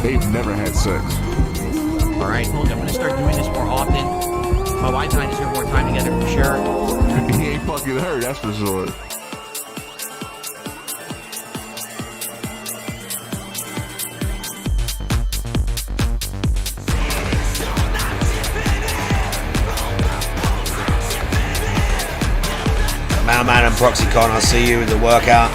They've never had sex. All right, look, I'm gonna start doing this more often. My wife and I deserve more time together for sure. He ain't fucking her, that's for sure. Man and Proxycon, I'll see you in the workout.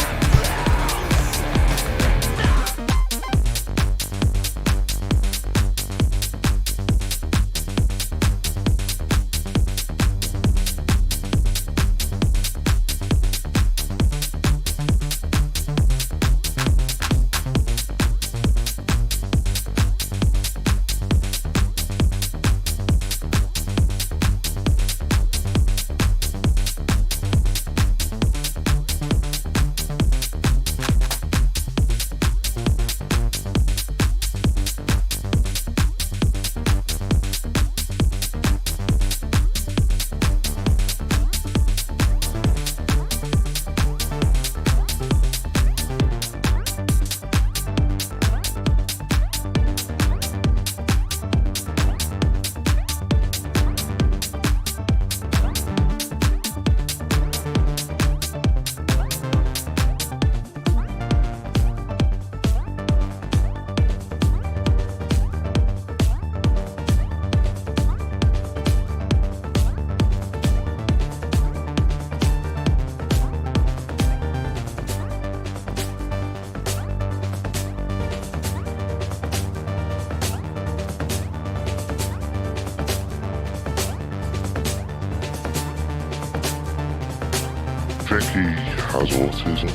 He has autism.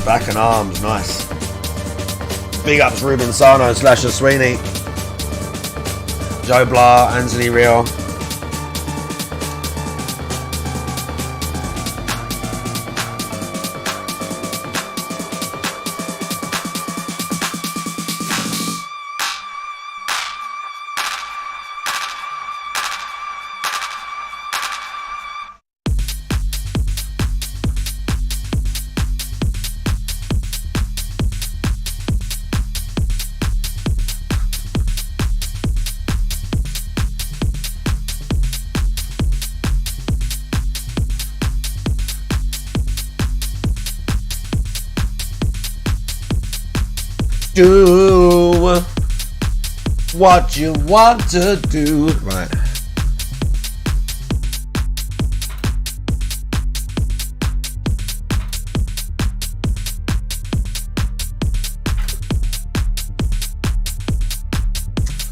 Back and arms, nice. Big ups Ruben Sano, Slasher Sweeney, Joe Blah, Anthony Real. Do what you want to do. Right.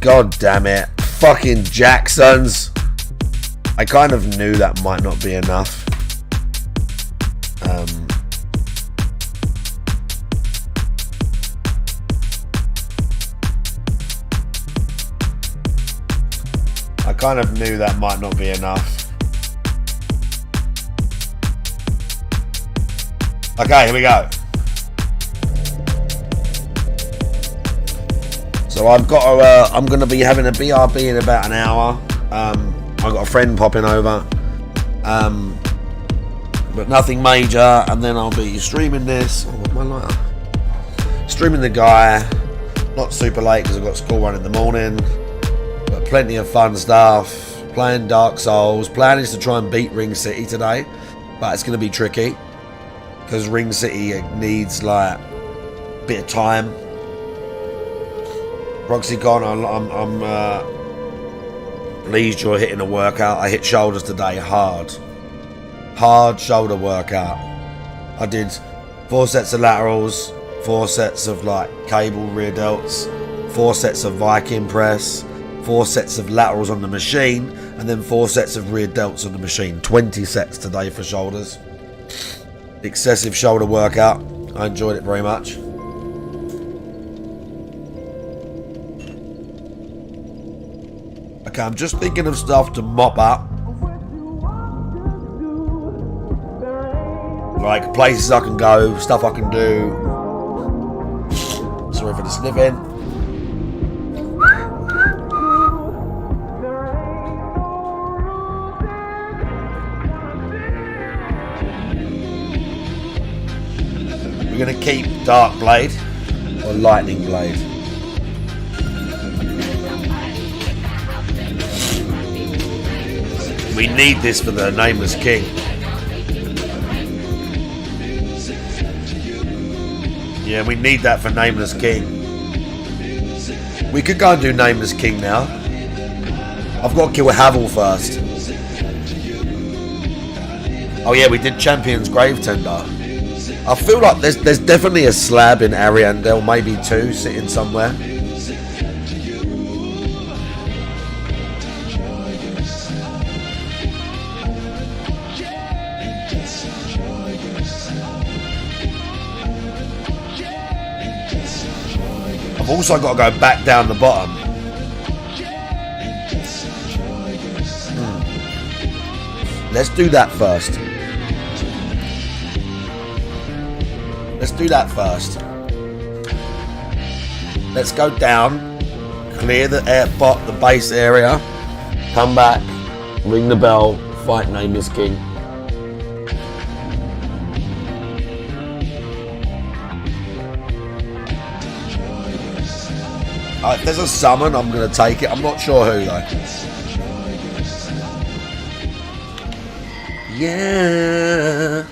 God damn it. Fucking Jacksons. I kind of knew that might not be enough. I kind of knew that might not be enough. Okay, here we go. So I'm going to be having a BRB in about an hour. I've got a friend popping over, but nothing major. And then I'll be streaming this. Oh, my lighter. Streaming the guy. Not super late because I've got school run in the morning. But plenty of fun stuff. Playing Dark Souls. Plan is to try and beat Ring City today, but it's going to be tricky because Ring City needs like a bit of time. Proxycon, I'm pleased you're hitting a workout. I hit shoulders today hard shoulder workout. I did 4 sets of laterals, 4 sets of like cable rear delts, 4 sets of Viking press, 4 sets of laterals on the machine, and then 4 sets of rear delts on the machine. 20 sets today for shoulders. Excessive shoulder workout. I enjoyed it very much. Okay, I'm just thinking of stuff to mop up. Like places I can go, stuff I can do. Sorry for the sniffing. gonna keep Dark Blade or Lightning Blade? We need this for the Nameless King. Yeah, we need that for Nameless King. We could go and do Nameless King now. I've got to kill Havel first. Oh yeah, we did Champion's Grave Tender. I feel like there's definitely a slab in Ariandel, maybe two, sitting somewhere. I've also got to go back down the bottom. Let's do that first. Let's go down, clear the the base area, come back, ring the bell, fight Nameless King. If there's a summon, I'm going to take it. I'm not sure who though. Yeah.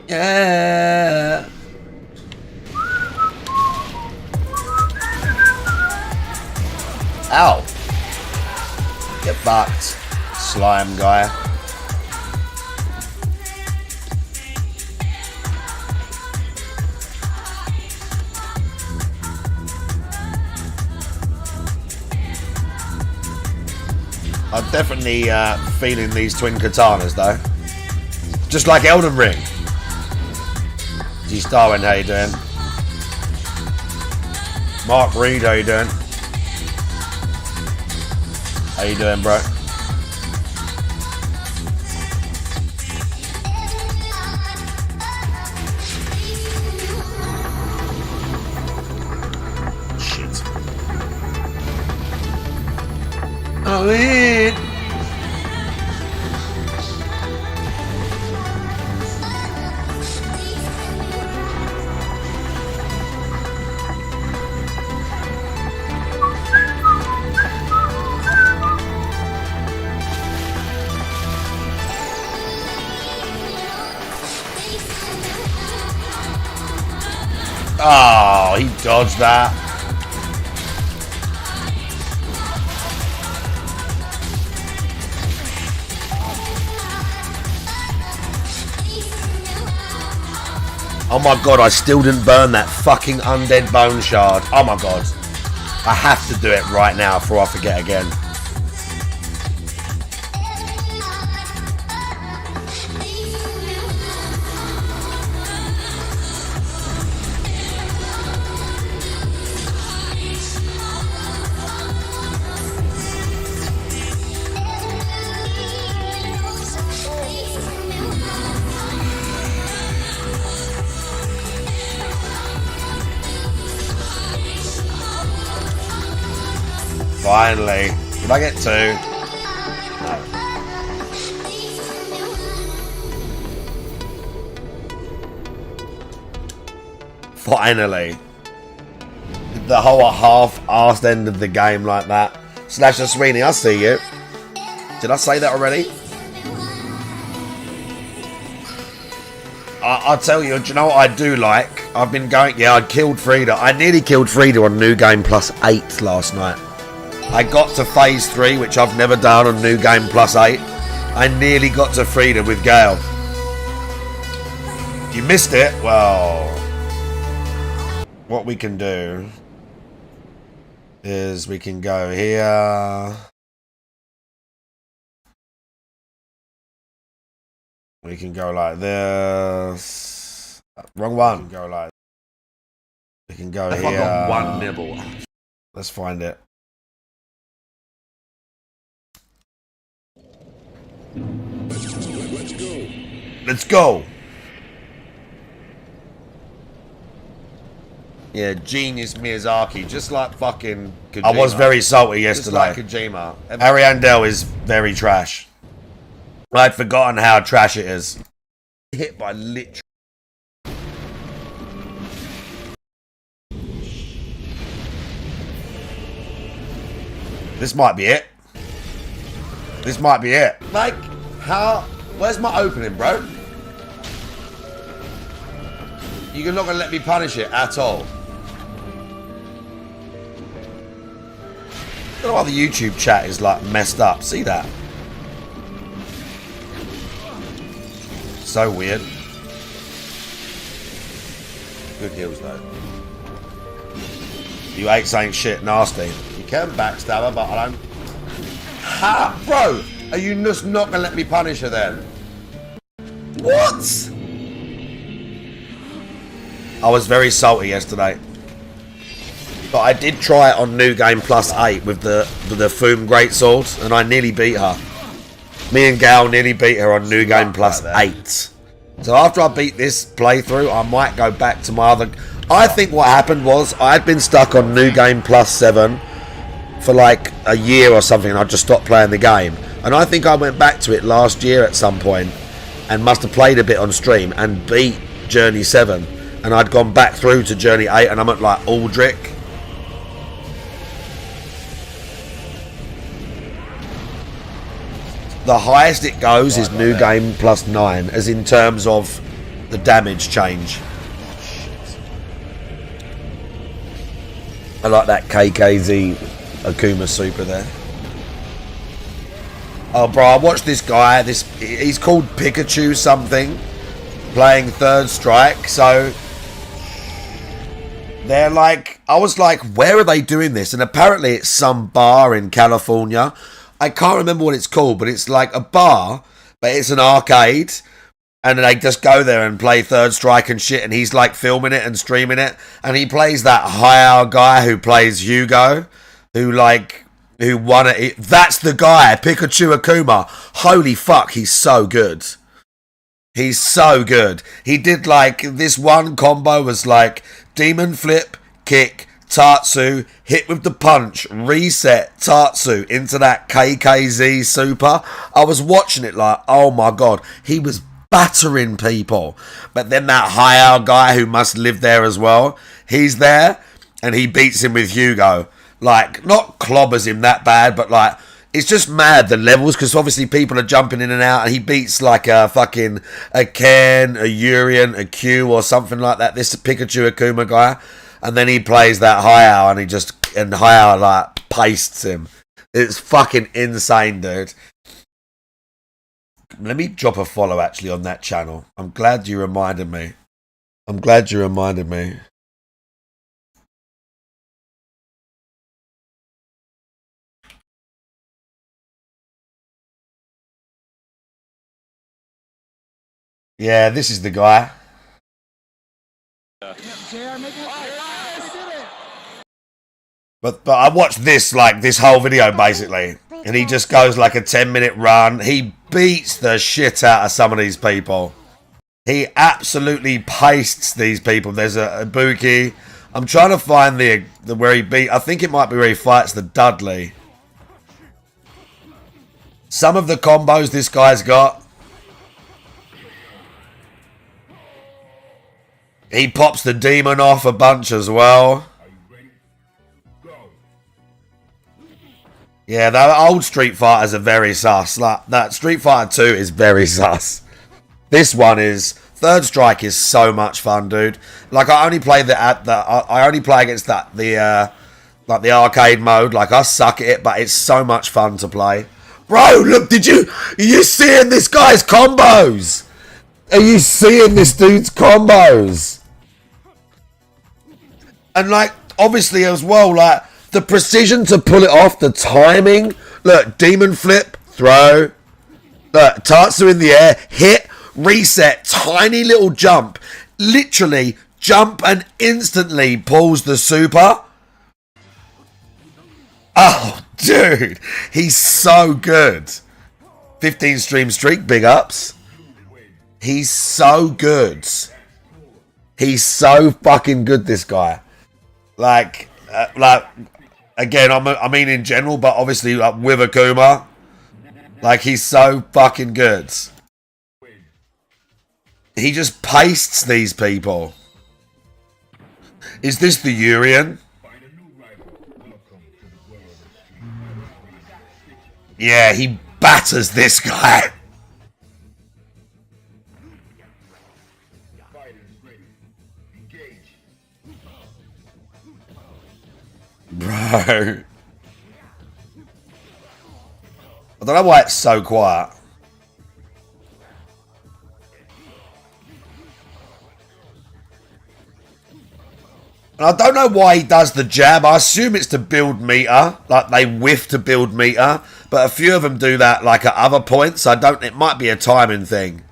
Yeah. Ow. Get fucked, slime guy. I'm definitely feeling these twin katanas though. Just like Elden Ring. G Starwin, how you doing? Mark Reed, how you doing? How you doing, bro? Shit. Oh, yeah. Oh, he dodged that. Oh my god, I still didn't burn that fucking undead bone shard. Oh my god. I have to do it right now before I forget again. Finally. Did I get two? No. Finally. The whole half-assed end of the game like that. Slasher Sweeney, I see you. Did I say that already? I'll tell you, do you know what I do like? I've been going, yeah, I killed Frida. I nearly killed Frida on New Game Plus 8 last night. I got to phase 3, which I've never done on New Game Plus 8. I nearly got to Frida with Gale. You missed it? Well, what we can do is we can go here. We can go like this. Wrong one. We can go like. We can go here. I got one nibble. Let's find it. Let's go. Yeah, genius Miyazaki, just like fucking Kojima. I was very salty yesterday. Just like Kojima. Ariandel is very trash. I'd forgotten how trash it is. hit by literally. This might be it. This might be it. Like, how? Where's my opening, bro? You're not gonna let me punish it at all. I don't know why the YouTube chat is like messed up. See that? So weird. Good heals though. You ain't shit nasty. You can backstab her, but I don't. Ha! Bro! Are you just not gonna let me punish her then? What? I was very salty yesterday. But I did try it on New Game Plus 8 with the Hmmmmm Greatsword, and I nearly beat her. Me and Gal nearly beat her on New Game Plus 8. So after I beat this playthrough, I might go back to my other... I think what happened was, I had been stuck on New Game Plus 7 for like a year or something, and I just stopped playing the game. And I think I went back to it last year at some point, and must have played a bit on stream, and beat Journey 7. And I'd gone back through to Journey 8, and I'm at like Aldrich. The highest it goes is New Game Plus 9, as in terms of the damage change. I like that KKZ Akuma Super there. Oh, bro, I watched this guy. He's called Pikachu something, playing Third Strike. So they're like, I was like, where are they doing this? And apparently it's some bar in California. I can't remember what it's called, but it's like a bar, but it's an arcade. And they just go there and play Third Strike and shit. And he's like filming it and streaming it. And he plays that high guy who plays Hugo, who won it. That's the guy, Pikachu Akuma. Holy fuck, he's so good. He's so good. He did like, this one combo was like Demon Flip, Kick, Tatsu, hit with the punch, reset Tatsu into that KKZ Super. I was watching it like, oh my god, he was battering people. But then that higher guy who must live there as well, he's there and he beats him with Hugo. Like, not clobbers him that bad, but like, it's just mad the levels, because obviously people are jumping in and out, and he beats like a fucking a Ken, a Urian, a Q or something like that, this Pikachu Akuma guy, and then he plays that Hayao and Hayao like pastes him. It's fucking insane, dude. Let me drop a follow actually on that channel. I'm glad you reminded me. Yeah, this is the guy. But I watched this whole video basically, and he just goes like a 10-minute run. He beats the shit out of some of these people. He absolutely pastes these people. There's a Ibuki. I'm trying to find the where he beat. I think it might be where he fights the Dudley. Some of the combos this guy's got. He pops the demon off a bunch as well. Yeah, the old Street Fighters are very sus. Like that Street Fighter 2 is very sus. This one is Third Strike is so much fun, dude. Like I only play I only play against the arcade mode. Like I suck at it, but it's so much fun to play. Bro, look, are you seeing this guy's combos? Are you seeing this dude's combos? And like, obviously as well, like, the precision to pull it off, the timing. Look, Demon Flip, throw. Look, Tatsu in the air, hit, reset, tiny little jump. Literally, jump and instantly pulls the super. Oh, dude, he's so good. 15 stream streak, big ups. He's so good. He's so fucking good, this guy. Like again, I mean in general, but obviously like, with Akuma, like he's so fucking good. He just pastes these people. Is this the Urian? Yeah, he batters this guy. Bro. I don't know why it's so quiet. And I don't know why he does the jab. I assume it's to build meter. Like, they whiff to build meter. But a few of them do that, like, at other points. It might be a timing thing.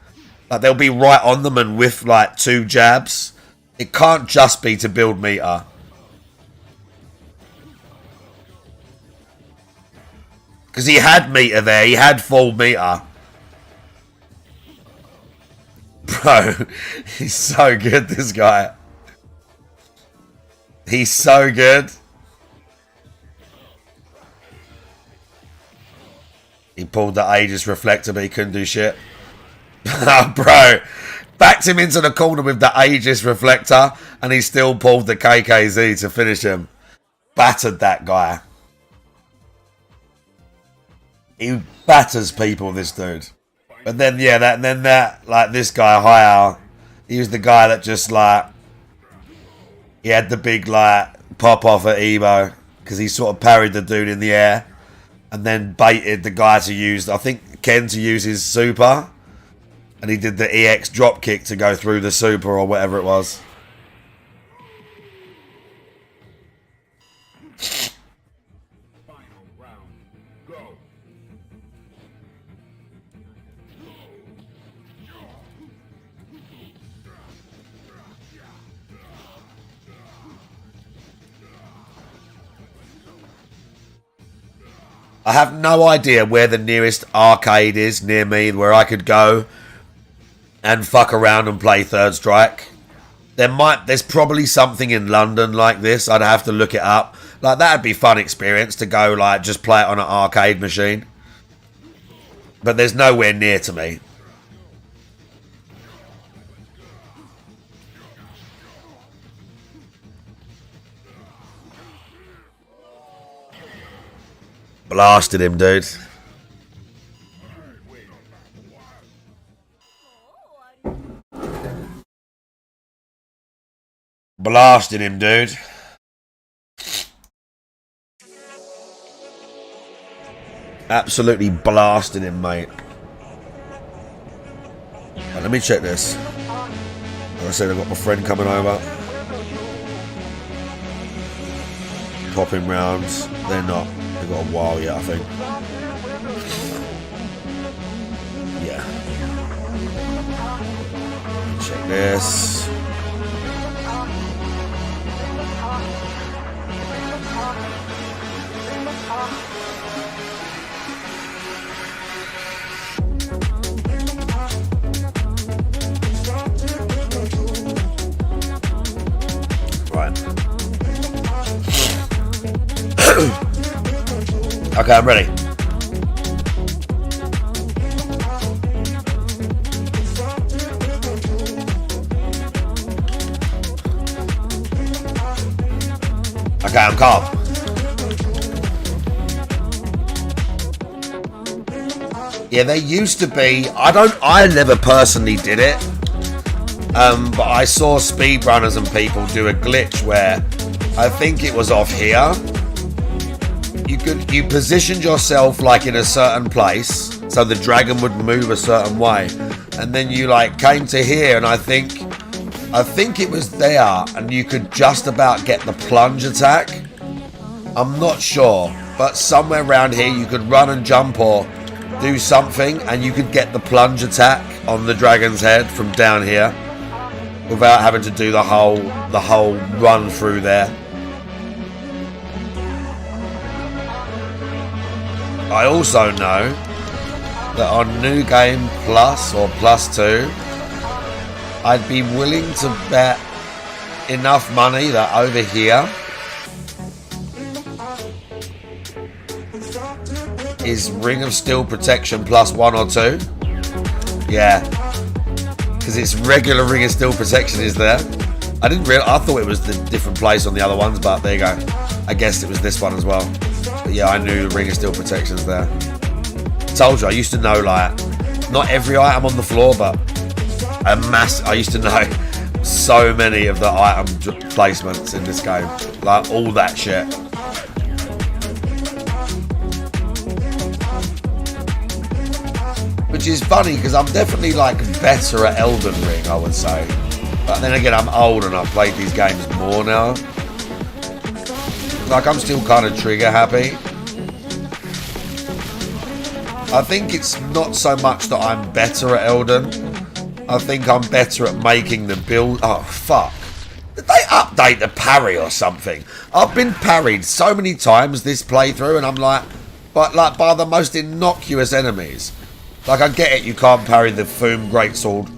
Like, they'll be right on them and whiff, like, 2 jabs. It can't just be to build meter. Because he had meter there. He had full meter. Bro, he's so good, this guy. He's so good. He pulled the Aegis reflector, but he couldn't do shit. Bro, backed him into the corner with the Aegis reflector, and he still pulled the KKZ to finish him. Battered that guy. He batters people, this dude. But then, yeah, that, like, this guy, Higher, he was the guy that just, like, he had the big, like, pop off at Evo, because he sort of parried the dude in the air, and then baited the guy to use, I think, Ken to use his super, and he did the EX drop kick to go through the super, or whatever it was. I have no idea where the nearest arcade is near me where I could go and fuck around and play Third Strike. There's probably something in London like this. I'd have to look it up. Like, that'd be a fun experience to go, like, just play it on an arcade machine. But there's nowhere near to me. Blasted him, dude. Blasted him, dude. Absolutely blasted him, mate. Right, let me check this. Like I said, I've got my friend coming over. Popping rounds. They're not. They've got a while yet, I think. Yeah. Check this. Right. Okay, I'm ready. Okay, I'm calm. Yeah, there used to be. I never personally did it. But I saw speedrunners and people do a glitch where I think it was off here. You positioned yourself like in a certain place, so the dragon would move a certain way, and then you like came to here, and I think it was there, and you could just about get the plunge attack. I'm not sure, but somewhere around here you could run and jump or do something, and you could get the plunge attack on the dragon's head from down here without having to do the whole run through there. I also know that on New Game Plus or Plus 2, I'd be willing to bet enough money that over here is Ring of Steel Protection plus 1 or 2. Yeah. Because its regular ring of steel protection is there. I didn't realize. I thought it was the different place on the other ones, but there you go. I guessed it was this one as well. But yeah, I knew the ring of steel protection's there. Told you, I used to know, like, not every item on the floor, but I used to know so many of the item placements in this game. Like, all that shit. Which is funny, because I'm definitely, like, better at Elden Ring, I would say. But then again, I'm old and I've played these games more now. Like, I'm still kind of trigger happy. I think it's not so much that I'm better at Elden. I think I'm better at making the build. Oh, fuck. Did they update the parry or something? I've been parried so many times this playthrough, and I'm like, by the most innocuous enemies. Like, I get it, you can't parry the Hmmmmm greatsword.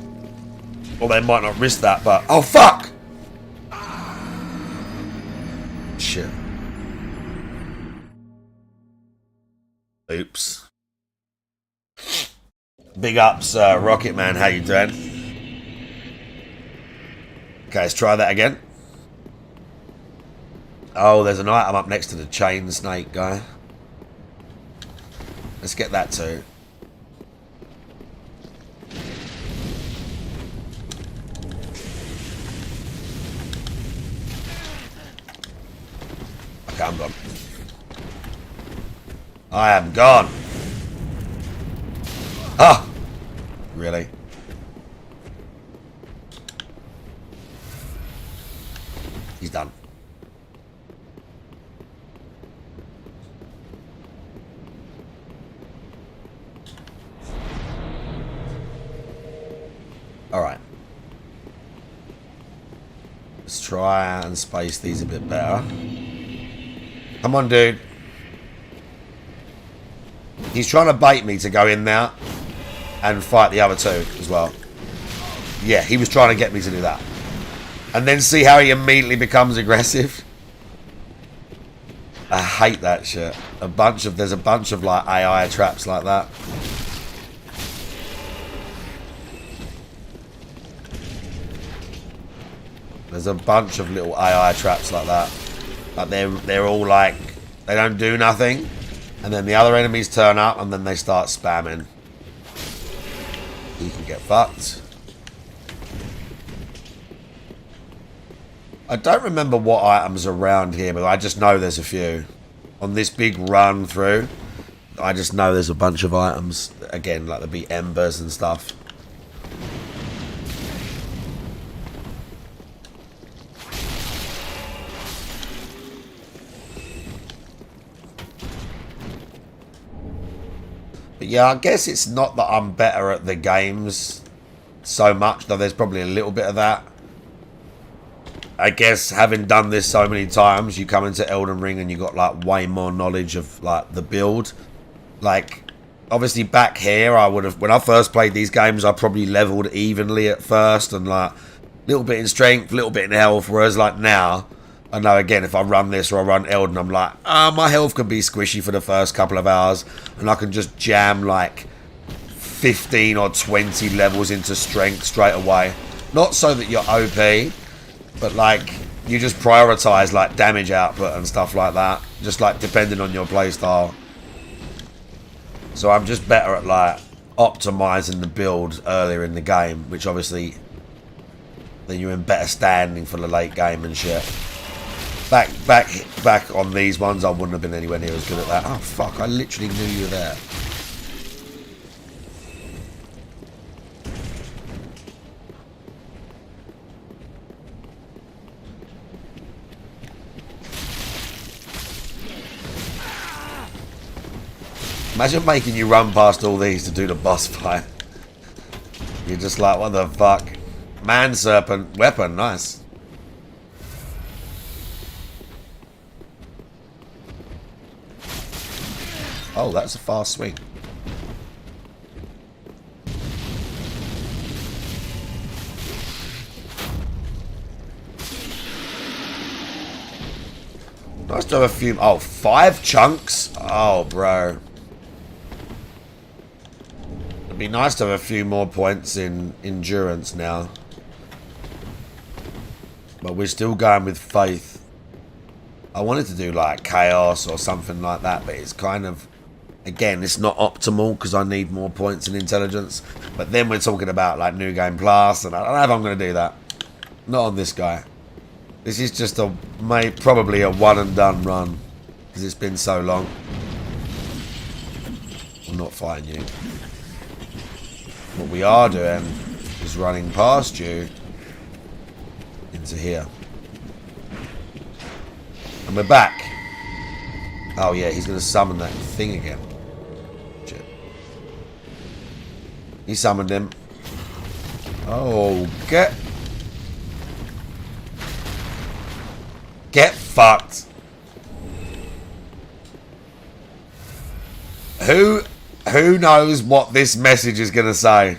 Or they might not risk that, but... Oh, fuck! Shit. Oops. Big ups, Rocket Man. How you doing? Okay, let's try that again. Oh, there's an item up next to the chain snake guy. Let's get that too. Okay, I'm gone. I am gone. Ah! Really? He's done. Alright. Let's try and space these a bit better. Come on, dude. He's trying to bait me to go in there and fight the other two as well. Yeah, he was trying to get me to do that. And then see how he immediately becomes aggressive. I hate that shit. There's a bunch of like AI traps like that. There's a bunch of little AI traps like that. But they're all like, they don't do nothing. And then the other enemies turn up and then they start spamming. You can get fucked. I don't remember what items are around here, but I just know there's a few. On this big run through, I just know there's a bunch of items. Again, like there'll be embers and stuff. But yeah, I guess it's not that I'm better at the games so much, though there's probably a little bit of that. I guess having done this so many times, you come into Elden Ring and you got like way more knowledge of like the build. Like, obviously back here, I would have, when I first played these games, I probably leveled evenly at first and like a little bit in strength, a little bit in health. Whereas like now, I know again, if I run this or I run Elden, I'm like, my health can be squishy for the first couple of hours and I can just jam like 15 or 20 levels into strength straight away. Not so that you're OP, but like you just prioritize like damage output and stuff like that, just like depending on your playstyle. So I'm just better at like optimizing the build earlier in the game, which obviously then you're in better standing for the late game and shit. Back on these ones, I wouldn't have been anywhere near as good at that. Oh fuck, I literally knew you were there. Imagine making you run past all these to do the boss fight. You're just like, what the fuck? Man serpent weapon, nice. Oh, that's a fast swing. Nice to have a few. Oh, 5 chunks? Oh, bro. It'd be nice to have a few more points in endurance now. But we're still going with faith. I wanted to do like chaos or something like that, but it's kind of, again, it's not optimal because I need more points in intelligence. But then we're talking about like New Game Plus, and I don't know if I'm going to do that. Not on this guy. This is just probably a one and done run because it's been so long. I'm not fighting you. What we are doing is running past you into here. And we're back. Oh yeah, he's going to summon that thing again. Shit. He summoned him. Oh, get fucked. Who knows what this message is going to say?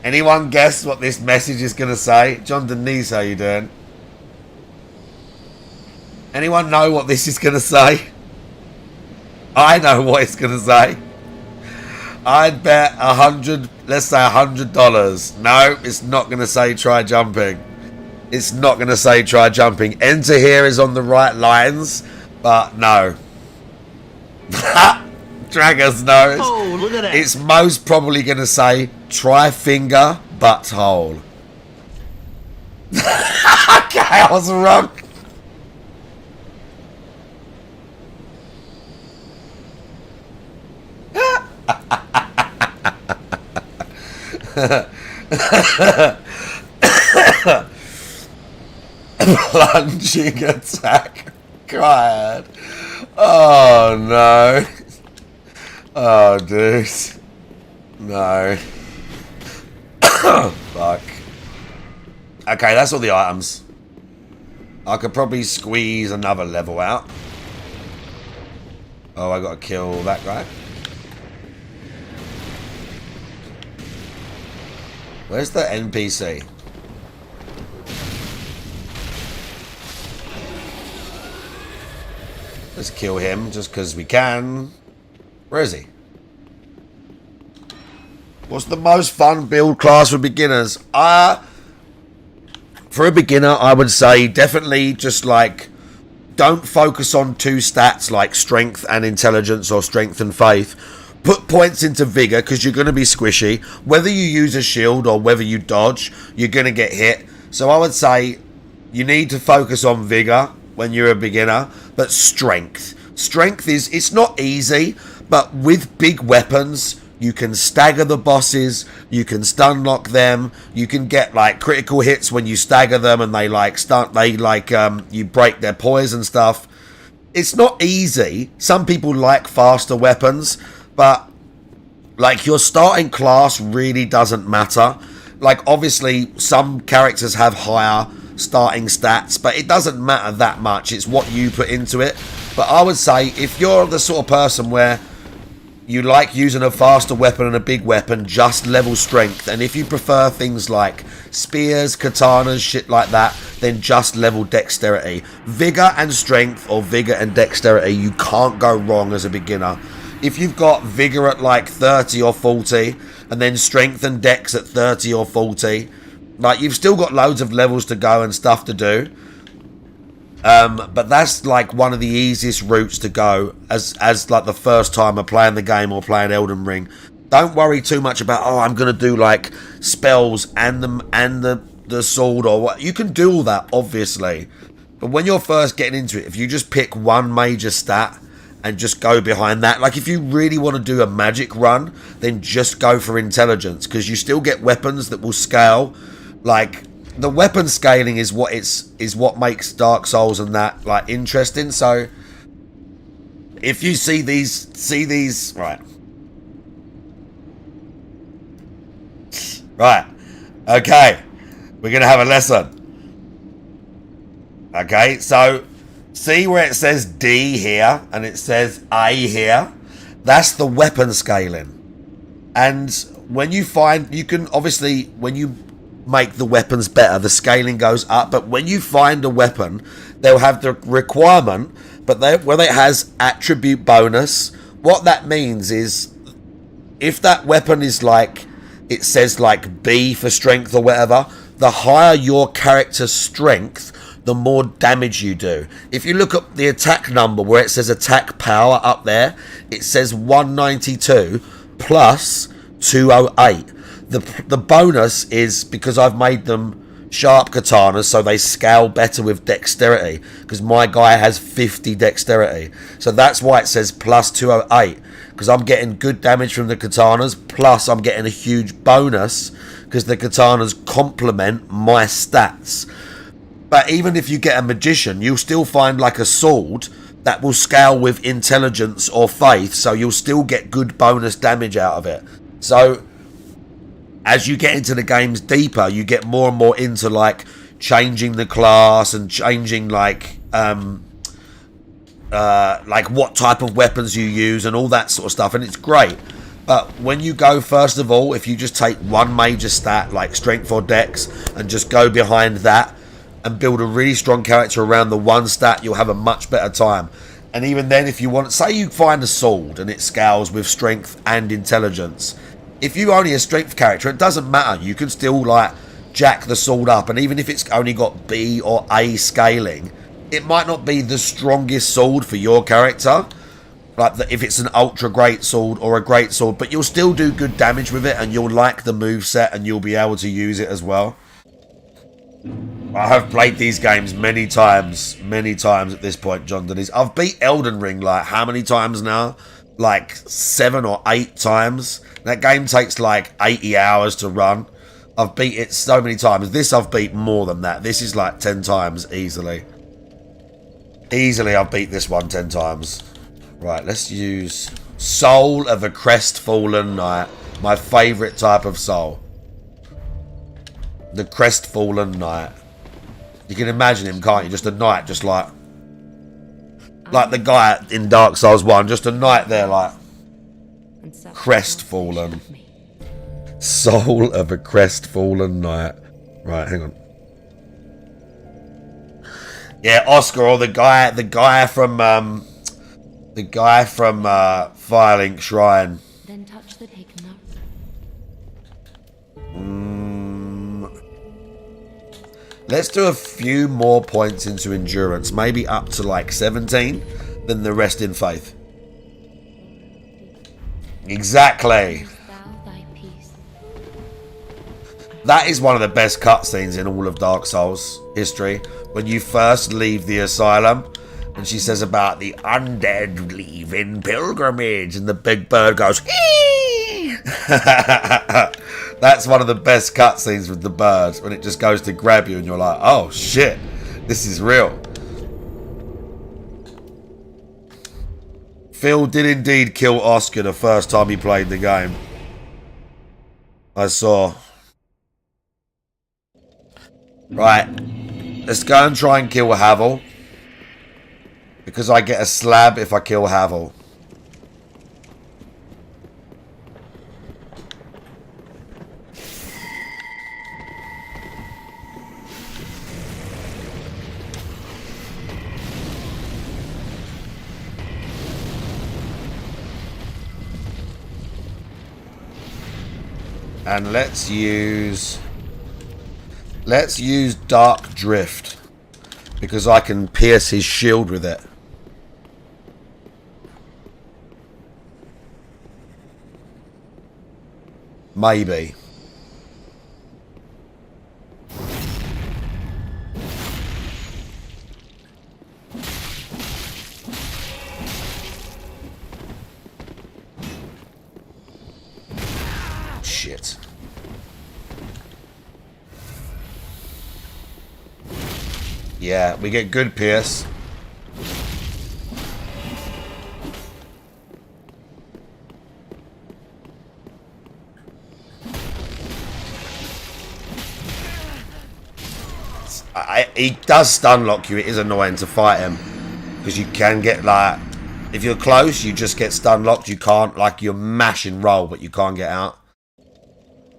Anyone guess what this message is going to say? John Denise, how you doing? Anyone know what this is going to say? I know what it's going to say. I'd bet let's say $100. No, it's not going to say try jumping. It's not going to say try jumping. Enter here is on the right lines, but no. Dragons knows. Oh, look at that. It's most probably going to say try finger butthole. Okay, I was wrong. Plunging attack. God. Oh no. Oh dude. No. Fuck. Okay, that's all the items. I could probably squeeze another level out. Oh, I gotta kill that guy. Where's the NPC? Let's kill him just because we can. Where is he? What's the most fun build class for beginners? For a beginner, I would say definitely just like don't focus on two stats like strength and intelligence or strength and faith. Put points into vigor because you're going to be squishy. Whether you use a shield or whether you dodge, you're going to get hit. So I would say you need to focus on vigor when you're a beginner, but strength. Strength it's not easy, but with big weapons, you can stagger the bosses, you can stun lock them, you can get like critical hits when you stagger them and they you break their poise and stuff. It's not easy. Some people like faster weapons, but like your starting class really doesn't matter. Like obviously some characters have higher starting stats, but it doesn't matter that much. It's what you put into it. But I would say if you're the sort of person where you like using a faster weapon and a big weapon, just level strength. And if you prefer things like spears, katanas, shit like that, then just level dexterity. Vigor and strength or vigor and dexterity, you can't go wrong as a beginner. If you've got vigor at like 30 or 40 and then strength and dex at 30 or 40, like you've still got loads of levels to go and stuff to do. But that's like one of the easiest routes to go as like the first timer playing the game or playing Elden Ring. Don't worry too much about, oh, I'm going to do like spells and the sword or what. You can do all that, obviously. But when you're first getting into it, if you just pick one major stat and just go behind that, like if you really want to do a magic run, then just go for intelligence, because you still get weapons that will scale. Like the weapon scaling is what makes Dark Souls and that like interesting. So if you see these right, okay, we're gonna have a lesson. Okay, so see where it says D here and it says A here? That's the weapon scaling. And when you find, you can obviously, when you make the weapons better, the scaling goes up. But when you find a weapon, they'll have the requirement, but where it has attribute bonus, what that means is if that weapon is like, it says like B for strength or whatever, the higher your character's strength, the more damage you do. If you look at the attack number where it says attack power up there, it says 192 plus 208. The bonus is because I've made them sharp katanas, so they scale better with dexterity, because my guy has 50 dexterity. So that's why it says plus 208, because I'm getting good damage from the katanas, plus I'm getting a huge bonus because the katanas complement my stats. But even if you get a magician, you'll still find like a sword that will scale with intelligence or faith, so you'll still get good bonus damage out of it. So as you get into the games deeper, you get more and more into like changing the class and changing like what type of weapons you use and all that sort of stuff, and it's great. But when you go, first of all, if you just take one major stat like strength or dex and just go behind that and build a really strong character around the one stat, you'll have a much better time. And even then, if you want, say you find a sword and it scales with strength and intelligence, if you're only a strength character, it doesn't matter. You can still like jack the sword up, and even if it's only got B or A scaling, it might not be the strongest sword for your character, like if it's an ultra great sword or a great sword, but you'll still do good damage with it, and you'll like the moveset, and you'll be able to use it as well. I have played these games many times at this point, John Denise. I've beat Elden Ring like how many times now? Like 7 or 8 times. That game takes like 80 hours to run. I've beat it so many times. This I've beat more than that. This is like 10 times easily. Easily I've beat this one 10 times. Right, let's use Soul of a Crestfallen Knight. My favourite type of soul. The Crestfallen Knight. You can imagine him, can't you? Just a knight, just like the guy in Dark Souls 1. Just a knight there, like crestfallen. Soul of a Crestfallen Knight. Right, hang on. Yeah, Oscar, or the guy from Firelink Shrine. Then touch the taken up. Let's do a few more points into endurance, maybe up to like 17, then the rest in faith. Exactly. That is one of the best cutscenes in all of Dark Souls history. When you first leave the asylum, and she says about the undead leaving pilgrimage, and the big bird goes, hee! That's one of the best cutscenes with the bird, when it just goes to grab you and you're like, oh shit, this is real. Phil did indeed kill Oscar the first time he played the game. I saw. Right, let's go and try and kill Havel, because I get a slab if I kill Havel. And let's use Dark Drift, because I can pierce his shield with it. Maybe. Shit. Yeah, we get good pierce. He does stun lock you. It is annoying to fight him, because you can get like, if you're close, you just get stun locked. You can't, like, you're mashing roll, but you can't get out.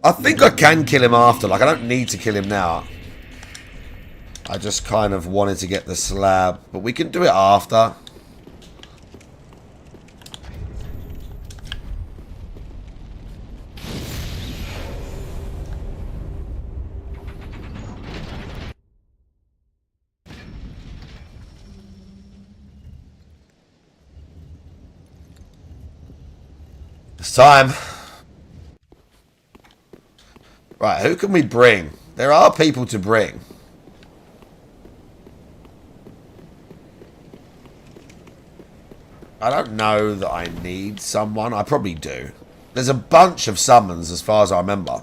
I think I can kill him after. Like, I don't need to kill him now. I just kind of wanted to get the slab, but we can do it after. It's time. Right, who can we bring? There are people to bring. I don't know that I need someone. I probably do. There's a bunch of summons as far as I remember.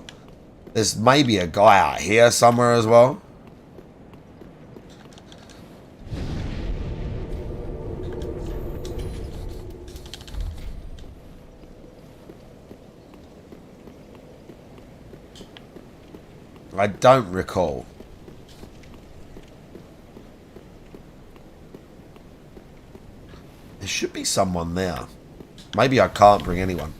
There's maybe a guy out here somewhere as well. I don't recall. There should be someone there. Maybe I can't bring anyone.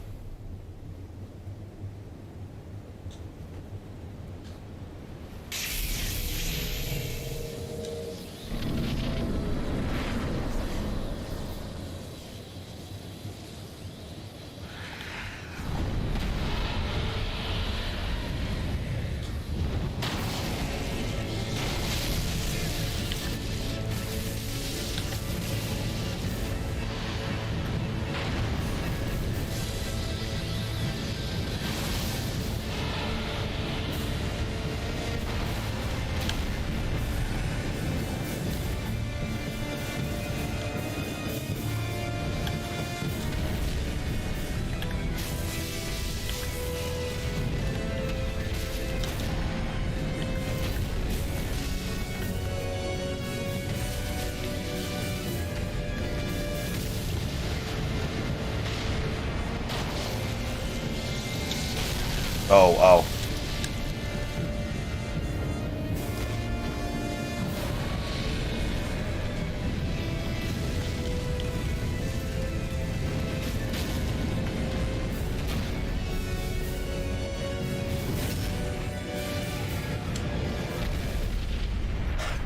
Oh.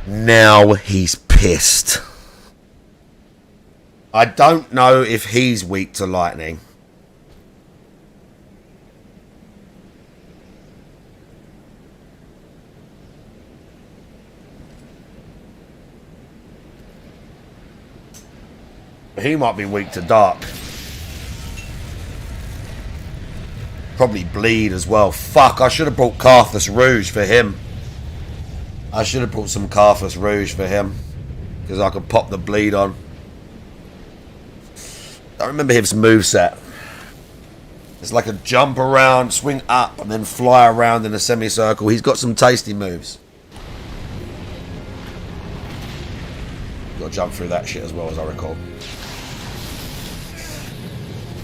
Now he's pissed. I don't know if he's weak to lightning. He might be weak to dark. Probably bleed as well. Fuck, I should have brought Carthus Rouge for him. I should have brought some Carthus Rouge for him. Because I could pop the bleed on. I remember his moveset. It's like a jump around, swing up, and then fly around in a semicircle. He's got some tasty moves. Got to jump through that shit as well, as I recall.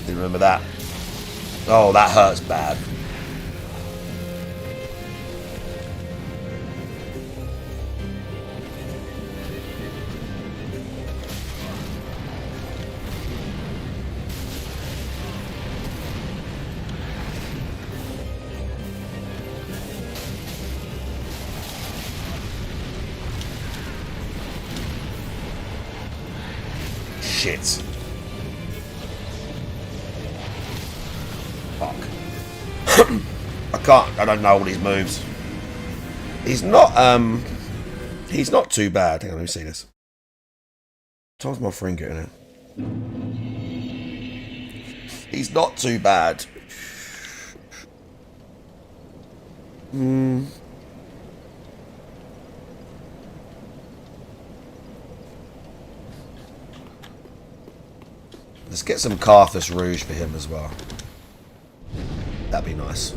Didn't remember that. Oh, that hurts bad. Shit. Fuck. I don't know all these moves. He's not too bad. Hang on, let me see this. Time's my friend getting it. He's not too bad. Let's get some Carthus Rouge for him as well. That'd be nice.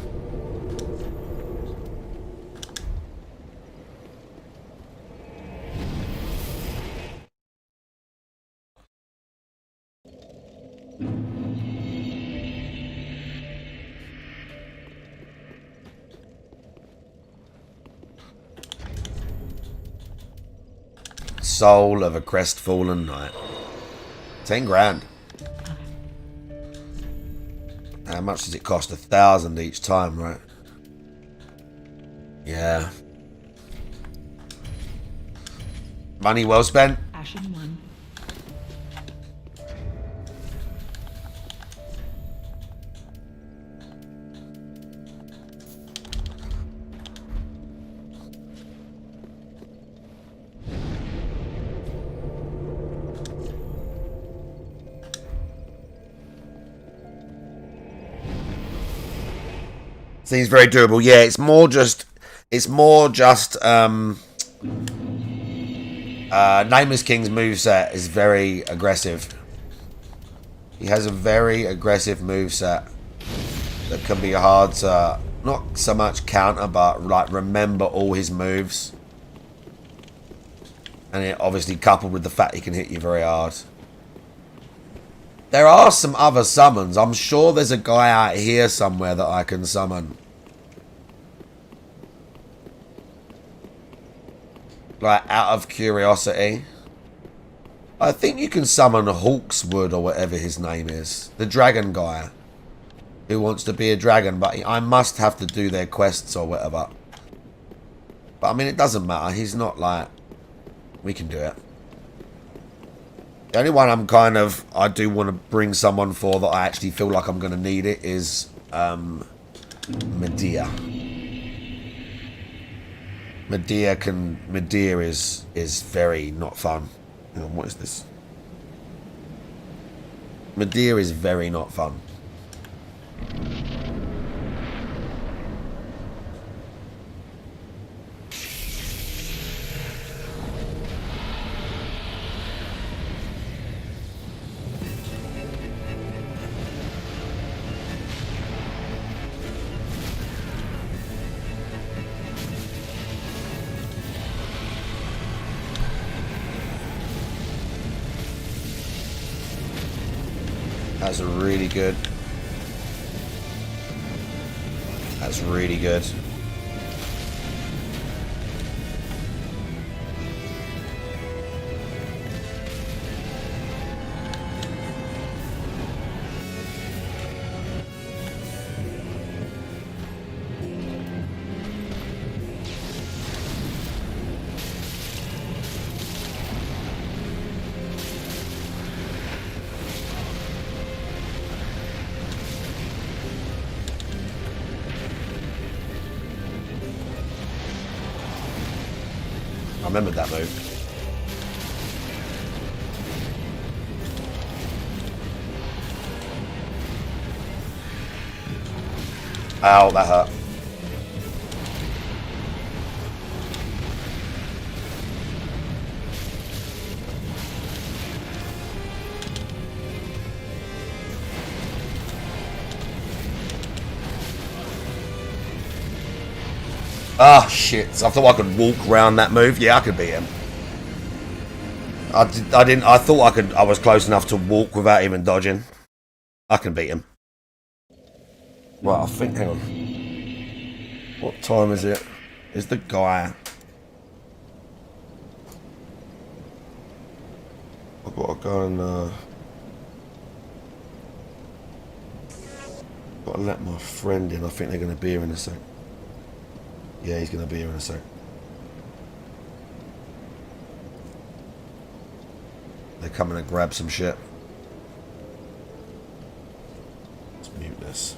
Soul of a Crestfallen Knight. 10 grand. How much does it cost? 1,000 each time, right? Yeah. Money well spent. Ashen one. Seems very doable. Yeah, it's more just Nameless King's moveset is very aggressive. He has a very aggressive moveset that can be hard to not so much counter, but like remember all his moves. And it obviously coupled with the fact he can hit you very hard. There are some other summons. I'm sure there's a guy out here somewhere that I can summon. Like, out of curiosity. I think you can summon Hawkswood or whatever his name is. The dragon guy. Who wants to be a dragon, but I must have to do their quests or whatever. But I mean, it doesn't matter. He's not like... We can do it. The only one I do want to bring someone for that I actually feel like I'm going to need it is Medea. Medea is very not fun. Hang on, what is this? Medea is very not fun. That's really good. That's really good. I remembered that move. Ow, that hurt. Ah, shit. I thought I could walk around that move. Yeah, I could beat him. I didn't. I thought I could. I was close enough to walk without even dodging. I can beat him. Right, I think. Hang on. What time is it? Is the guy? I've got to go and. Got to let my friend in. I think they're going to be here in a sec. Yeah, he's going to be here in a sec. They're coming to grab some shit. Let's mute this.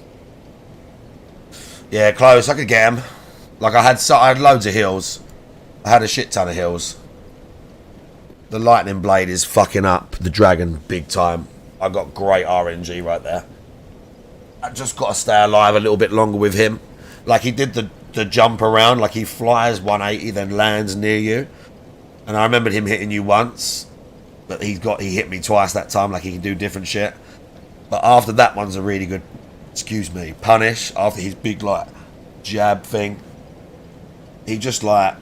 Yeah, close. I could get him. Like I had loads of heals. I had a shit ton of heals. The lightning blade is fucking up the dragon big time. I got great RNG right there. I just got to stay alive a little bit longer with him. Like he did the jump around, like he flies 180 then lands near you, and I remembered him hitting you once, but he hit me twice that time. Like he can do different shit, but after that one's a really good punish. After his big like jab thing, he just like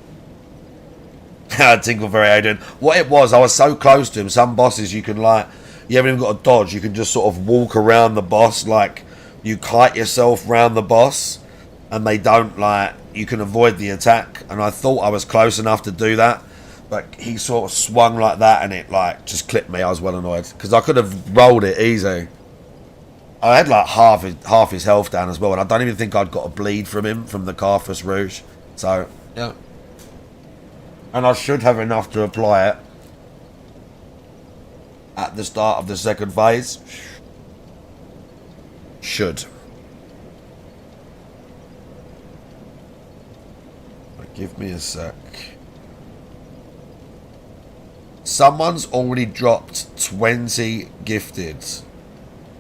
Tinkle very Aiden. What it was, I was so close to him. Some bosses you can like, you haven't even got to dodge, you can just sort of walk around the boss, like you kite yourself around the boss and they don't like, you can avoid the attack. And I thought I was close enough to do that, but he sort of swung like that and it like just clipped me. I was well annoyed because I could have rolled it easy. I had like half his health down as well, and I don't even think I'd got a bleed from him from the Carthus Rouge. So yeah, and I should have enough to apply it at the start of the second phase. Should. Give me a sec. Someone's already dropped 20 gifted.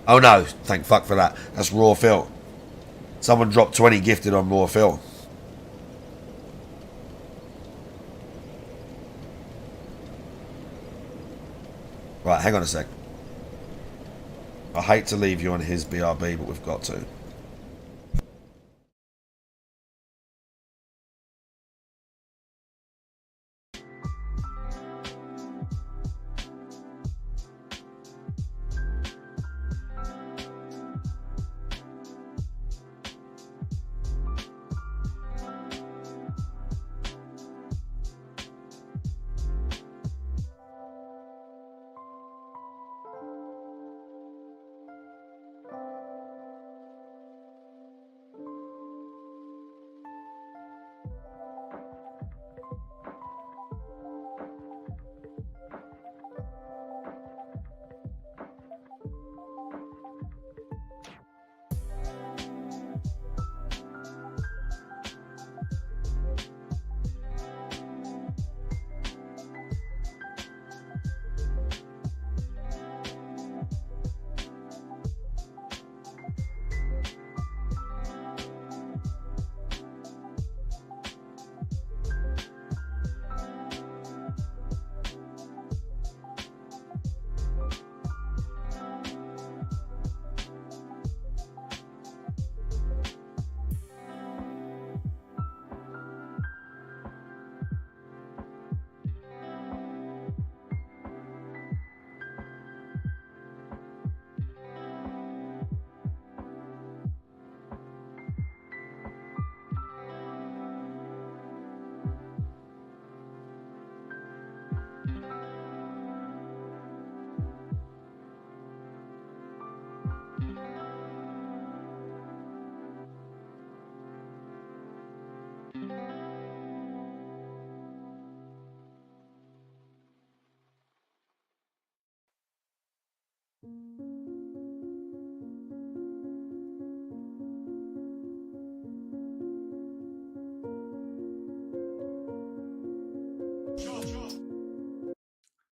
Oh no, thank fuck for that. That's raw Phil. Someone dropped 20 gifted on Raw Phil. Right, hang on a sec. I hate to leave you on his BRB, but we've got to.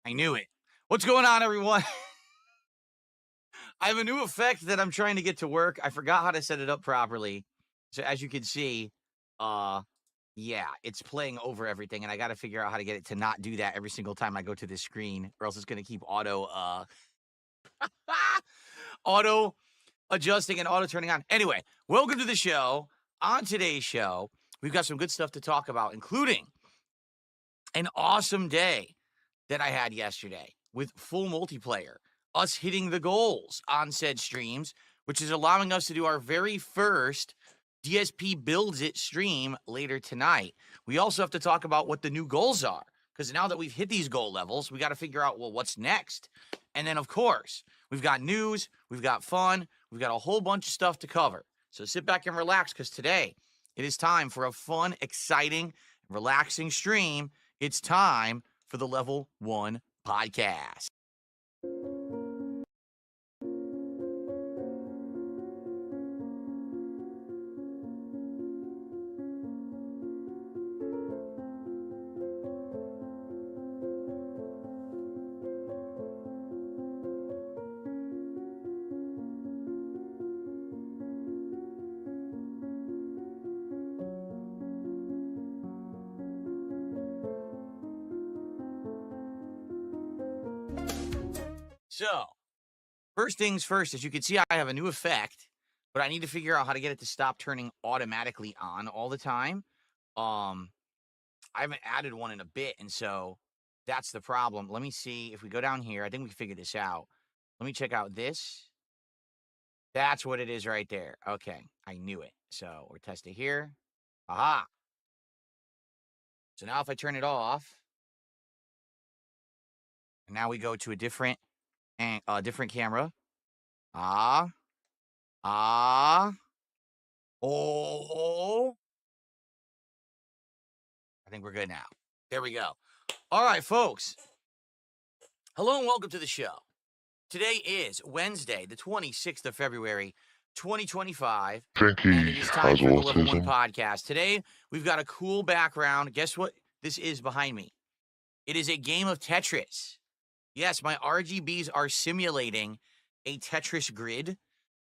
I knew it. What's going on, everyone? I have a new effect that I'm trying to get to work. I forgot how to set it up properly. So as you can see, yeah, it's playing over everything, and I got to figure out how to get it to not do that every single time I go to this screen, or else it's going to keep auto adjusting and auto turning on. Anyway, welcome to the show. On today's show, we've got some good stuff to talk about, including an awesome day that I had yesterday with full multiplayer, us hitting the goals on said streams, which is allowing us to do our very first DSP Builds It stream later tonight. We also have to talk about what the new goals are, because now that we've hit these goal levels, we got to figure out, well, what's next? And then, of course, we've got news, we've got fun, we've got a whole bunch of stuff to cover. So sit back and relax, because today it is time for a fun, exciting, relaxing stream. It's time for the Level 1 podcast. So, first things first, as you can see, I have a new effect, but I need to figure out how to get it to stop turning automatically on all the time. I haven't added one in a bit, and so that's the problem. Let me see if we go down here. I think we can figure this out. Let me check out this. That's what it is right there. Okay, I knew it. So we're testing here. Aha. So now if I turn it off, and now we go to a different camera. Oh. I think we're good now. There we go. All right, folks. Hello and welcome to the show. Today is Wednesday, the 26th of February, 2025. Think And it he is time has for the Level 1 autism. podcast. Today, we've got a cool background. Guess what this is behind me? It is a game of Tetris. Yes, my RGBs are simulating a Tetris grid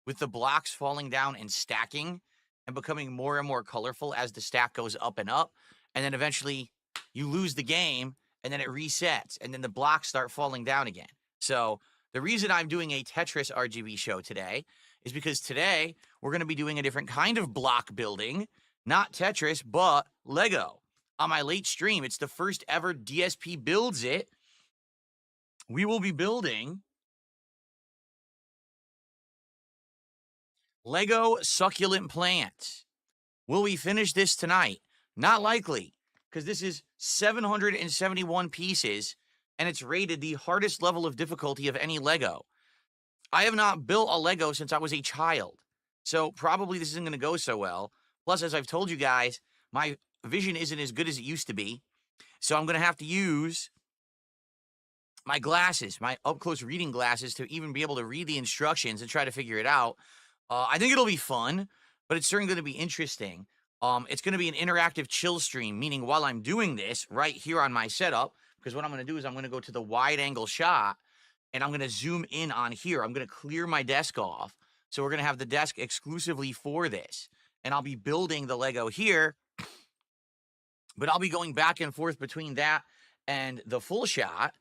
with the blocks falling down and stacking. and becoming more and more colorful as the stack goes up and up. And then eventually you lose the game and then it resets and then the blocks start falling down again. So the reason I'm doing a Tetris RGB show today is because today we're going to be doing a different kind of block building, not Tetris, but Lego. On my late stream, it's the first ever DSP builds it. We will be building Lego succulent plants. Will we finish this tonight? Not likely, because this is 771 pieces, and it's rated the hardest level of difficulty of any Lego. I have not built a Lego since I was a child, so probably this isn't going to go so well. Plus, as I've told you guys, my vision isn't as good as it used to be, so I'm going to have to use my glasses, my up-close reading glasses, to even be able to read the instructions and try to figure it out. I think it'll be fun, but it's certainly going to be interesting. It's going to be an interactive chill stream, meaning while I'm doing this right here on my setup, because what I'm going to do is I'm going to go to the wide angle shot and I'm going to zoom in on here. I'm going to clear my desk off. So we're going to have the desk exclusively for this. And I'll be building the Lego here, but I'll be going back and forth between that and the full shot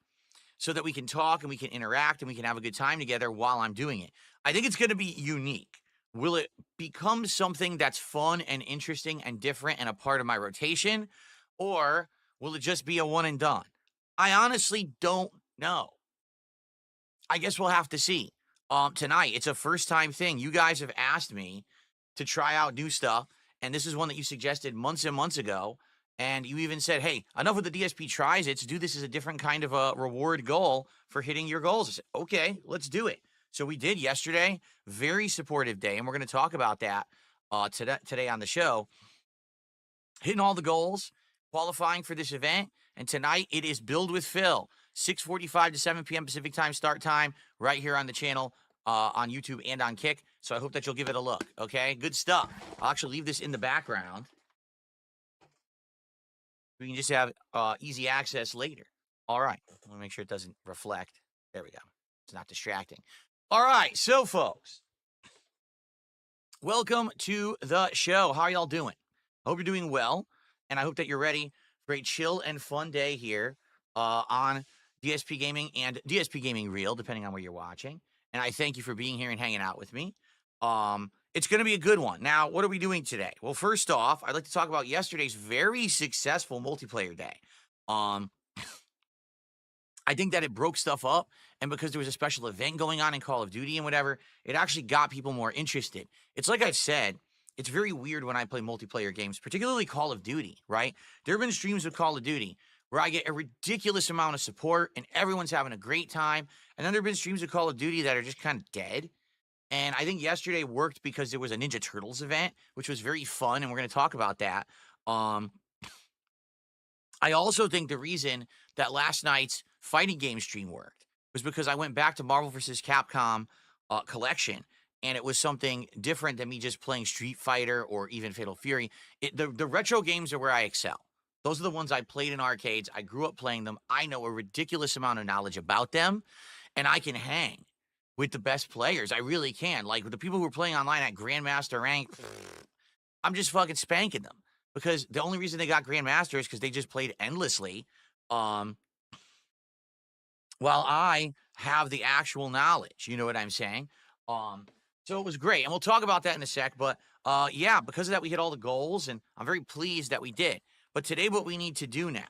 so that we can talk and we can interact and we can have a good time together while I'm doing it. I think it's going to be unique. Will it become something that's fun and interesting and different and a part of my rotation? Or will it just be a one and done? I honestly don't know. I guess we'll have to see. Tonight, it's a first time thing. You guys have asked me to try out new stuff. And this is one that you suggested months and months ago. And you even said, hey, enough with the DSP tries it. Do this as a different kind of a reward goal for hitting your goals. I said, okay, let's do it. So we did yesterday. Very supportive day. And we're going to talk about that today on the show. Hitting all the goals, qualifying for this event. And tonight it is Build with Phil. 6:45 to 7 p.m. Pacific time start time right here on the channel on YouTube and on Kick. So I hope that you'll give it a look. Okay, good stuff. I'll actually leave this in the background. We can just have easy access later. All right. Let me make sure it doesn't reflect. There we go. It's not distracting. All right. So, folks, welcome to the show. How are y'all doing? I hope you're doing well, and I hope that you're ready for a chill and fun day here on DSP Gaming and DSP Gaming Reel, depending on where you're watching. And I thank you for being here and hanging out with me. It's going to be a good one. Now, what are we doing today? Well, first off, I'd like to talk about yesterday's very successful multiplayer day. I think that it broke stuff up, and because there was a special event going on in Call of Duty and whatever, it actually got people more interested. It's like I've said, it's very weird when I play multiplayer games, particularly Call of Duty, right? There have been streams of Call of Duty where I get a ridiculous amount of support and everyone's having a great time, and then there have been streams of Call of Duty that are just kind of dead. And I think yesterday worked because there was a Ninja Turtles event, which was very fun, and we're going to talk about that. I also think the reason that last night's fighting game stream worked was because I went back to Marvel vs. Capcom collection, and it was something different than me just playing Street Fighter or even Fatal Fury. The retro games are where I excel. Those are the ones I played in arcades. I grew up playing them. I know a ridiculous amount of knowledge about them, and I can hang with the best players. I really can. Like, with the people who are playing online at Grandmaster rank, I'm just fucking spanking them. Because the only reason they got Grandmaster is because they just played endlessly, while I have the actual knowledge. You know what I'm saying? So it was great. And we'll talk about that in a sec. But, yeah, because of that, we hit all the goals, and I'm very pleased that we did. But today what we need to do now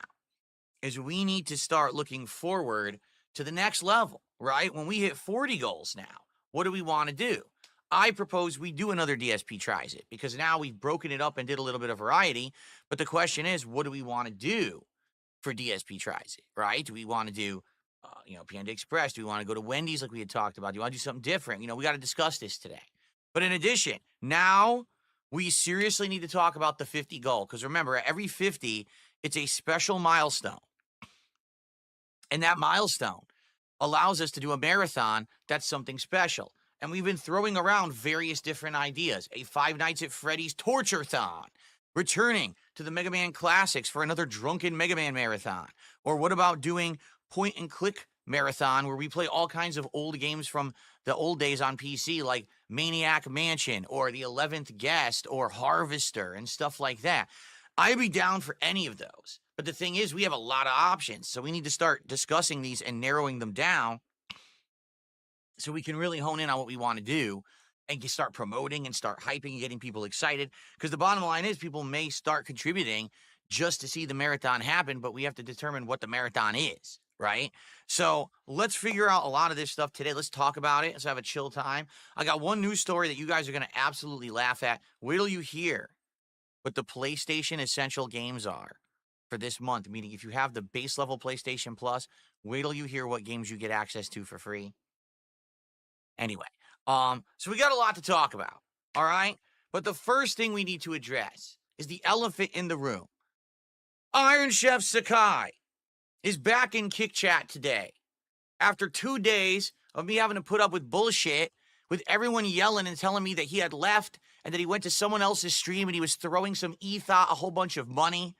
is we need to start looking forward to the next level, right? When we hit 40 goals now, what do we want to do? I propose we do another DSP Tries It, because now we've broken it up and did a little bit of variety. But the question is, what do we want to do for DSP Tries It, right? Do we want to do, Panda Express? Do we want to go to Wendy's like we had talked about? Do you want to do something different? We got to discuss this today. But in addition, now we seriously need to talk about the 50 goal, because remember, at every 50, it's a special milestone. And that milestone allows us to do a marathon that's something special. And we've been throwing around various different ideas. A Five Nights at Freddy's Torture-thon. Returning to the Mega Man classics for another drunken Mega Man marathon. Or what about doing point-and-click marathon where we play all kinds of old games from the old days on PC, like Maniac Mansion or The 11th Guest or Harvester and stuff like that. I'd be down for any of those. But the thing is, we have a lot of options, so we need to start discussing these and narrowing them down so we can really hone in on what we want to do and start promoting and start hyping and getting people excited. Because the bottom line is people may start contributing just to see the marathon happen, but we have to determine what the marathon is, right? So let's figure out a lot of this stuff today. Let's talk about it. Let's have a chill time. I got one news story that you guys are going to absolutely laugh at. Wait till you hear what the PlayStation Essential games are for this month. Meaning if you have the base level PlayStation Plus, wait till you hear what games you get access to for free. Anyway, so we got a lot to talk about, all right? But the first thing we need to address is the elephant in the room. Iron Chef Sakai is back in Kick Chat today. After 2 days of me having to put up with bullshit, with everyone yelling and telling me that he had left and that he went to someone else's stream and he was throwing some a whole bunch of money.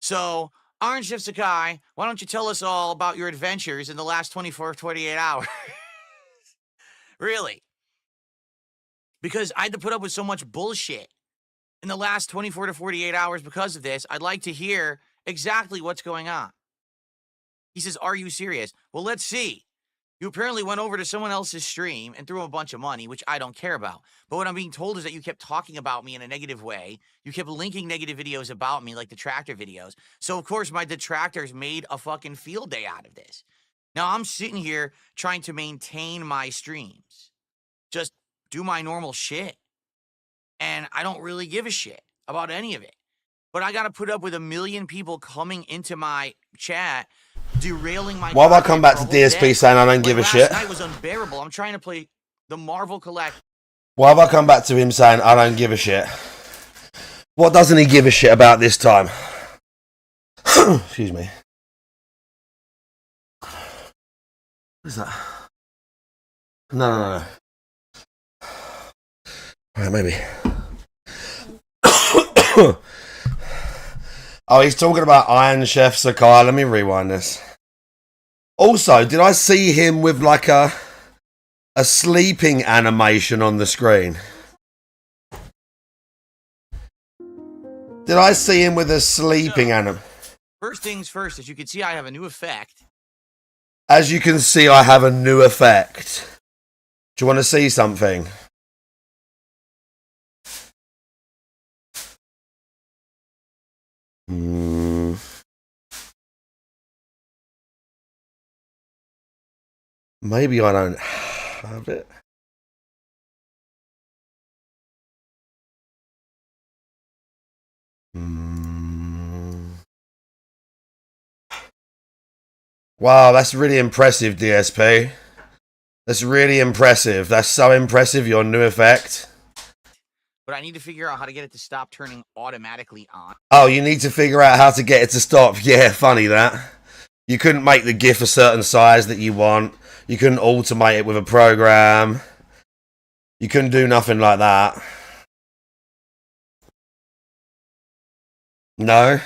So, Iron Chef Sakai, why don't you tell us all about your adventures in the last 24, 48 hours? Really? Because I had to put up with so much bullshit in the last 24 to 48 hours because of this. I'd like to hear exactly what's going on. He says, are you serious? Well, let's see. You apparently went over to someone else's stream and threw a bunch of money, which I don't care about. But what I'm being told is that you kept talking about me in a negative way. You kept linking negative videos about me, like detractor videos. So, of course, my detractors made a fucking field day out of this. Now, I'm sitting here trying to maintain my streams. Just do my normal shit. And I don't really give a shit about any of it. But I got to put up with 1 million people coming into my chat, derailing my... Why have I come back to DSP saying I don't give a shit? Last night was unbearable. I'm trying to play the Marvel Collect. Why have I come back to him saying I don't give a shit? What doesn't he give a shit about this time? Excuse me. What is that? No. Alright, maybe. Oh, he's talking about Iron Chef Sakai. Let me rewind this. Also, did I see him with like a sleeping animation on the screen? Did I see him with a sleeping animation? First things first, as you can see, I have a new effect. As you can see, I have a new effect. Do you want to see something? Maybe I don't have it. Wow, that's really impressive, DSP. That's really impressive. That's so impressive, your new effect. But I need to figure out how to get it to stop turning automatically on. Oh, you need to figure out how to get it to stop. Yeah, funny that. You couldn't make the GIF a certain size that you want. You couldn't automate it with a program. You couldn't do nothing like that. No.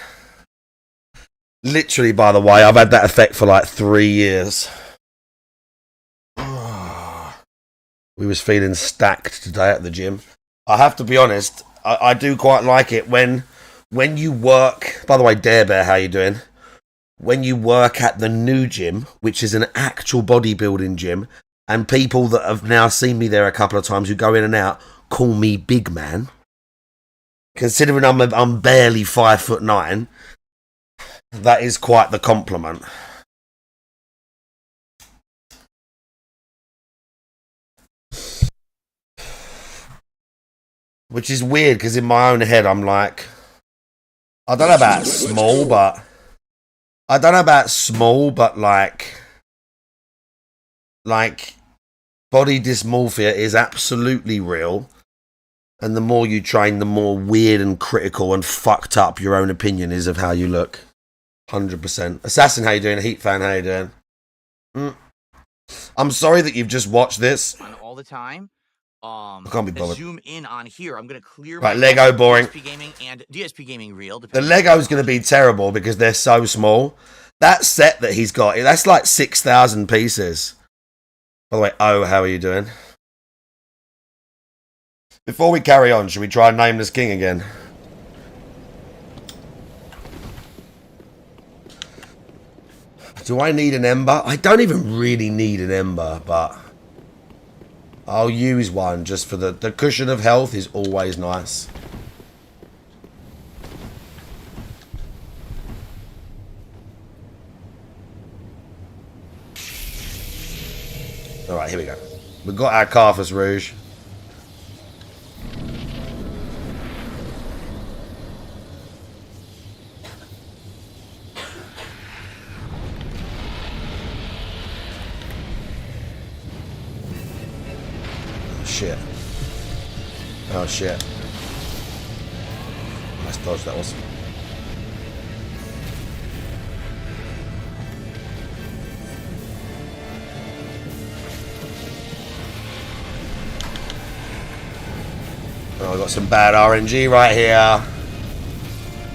Literally, by the way, I've had that effect for like 3 years. We was feeling stacked today at the gym. I have to be honest, I do quite like it when you work... By the way, Dare Bear, how you doing? When you work at the new gym, which is an actual bodybuilding gym, and people that have now seen me there a couple of times who go in and out call me big man. Considering I'm barely 5'9", that is quite the compliment. Which is weird, because in my own head, I'm like... I don't know about small, but... like... Body dysmorphia is absolutely real. And the more you train, the more weird and critical and fucked up your own opinion is of how you look. 100%. Assassin, how you doing? Heat fan, how you doing? I'm sorry that you've just watched this. All the time. I can't be bothered. Zoom in on here. I'm going to clear right, Lego boring. DSP Gaming and DSP Gaming Real. The Lego's going to be terrible because they're so small. That set that he's got, that's like 6,000 pieces. By the way, oh, how are you doing? Before we carry on, should we try Nameless King again? Do I need an ember? I don't even really need an ember, but I'll use one just for the cushion of health is always nice. Alright, here we go. We've got our Carthus Rouge. Oh shit. Oh shit. Nice dodge that was. Oh, I got some bad RNG right here. I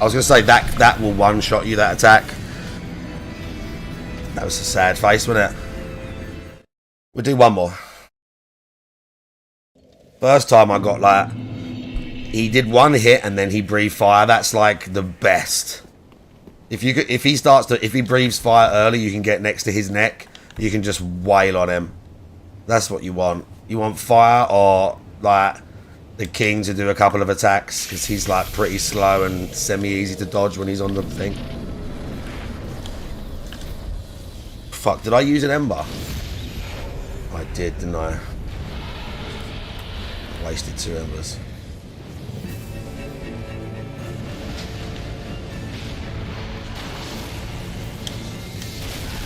was gonna say that will one-shot you, that attack. That was a sad face, wasn't it? We'll do one more. First time I got like, he did one hit and then he breathed fire. That's like the best. If he breathes fire early, you can get next to his neck. You can just wail on him. That's what you want. You want fire or like the king to do a couple of attacks because he's like pretty slow and semi-easy to dodge when he's on the thing. Fuck, did I use an ember? I did, didn't I? Wasted 2 embers.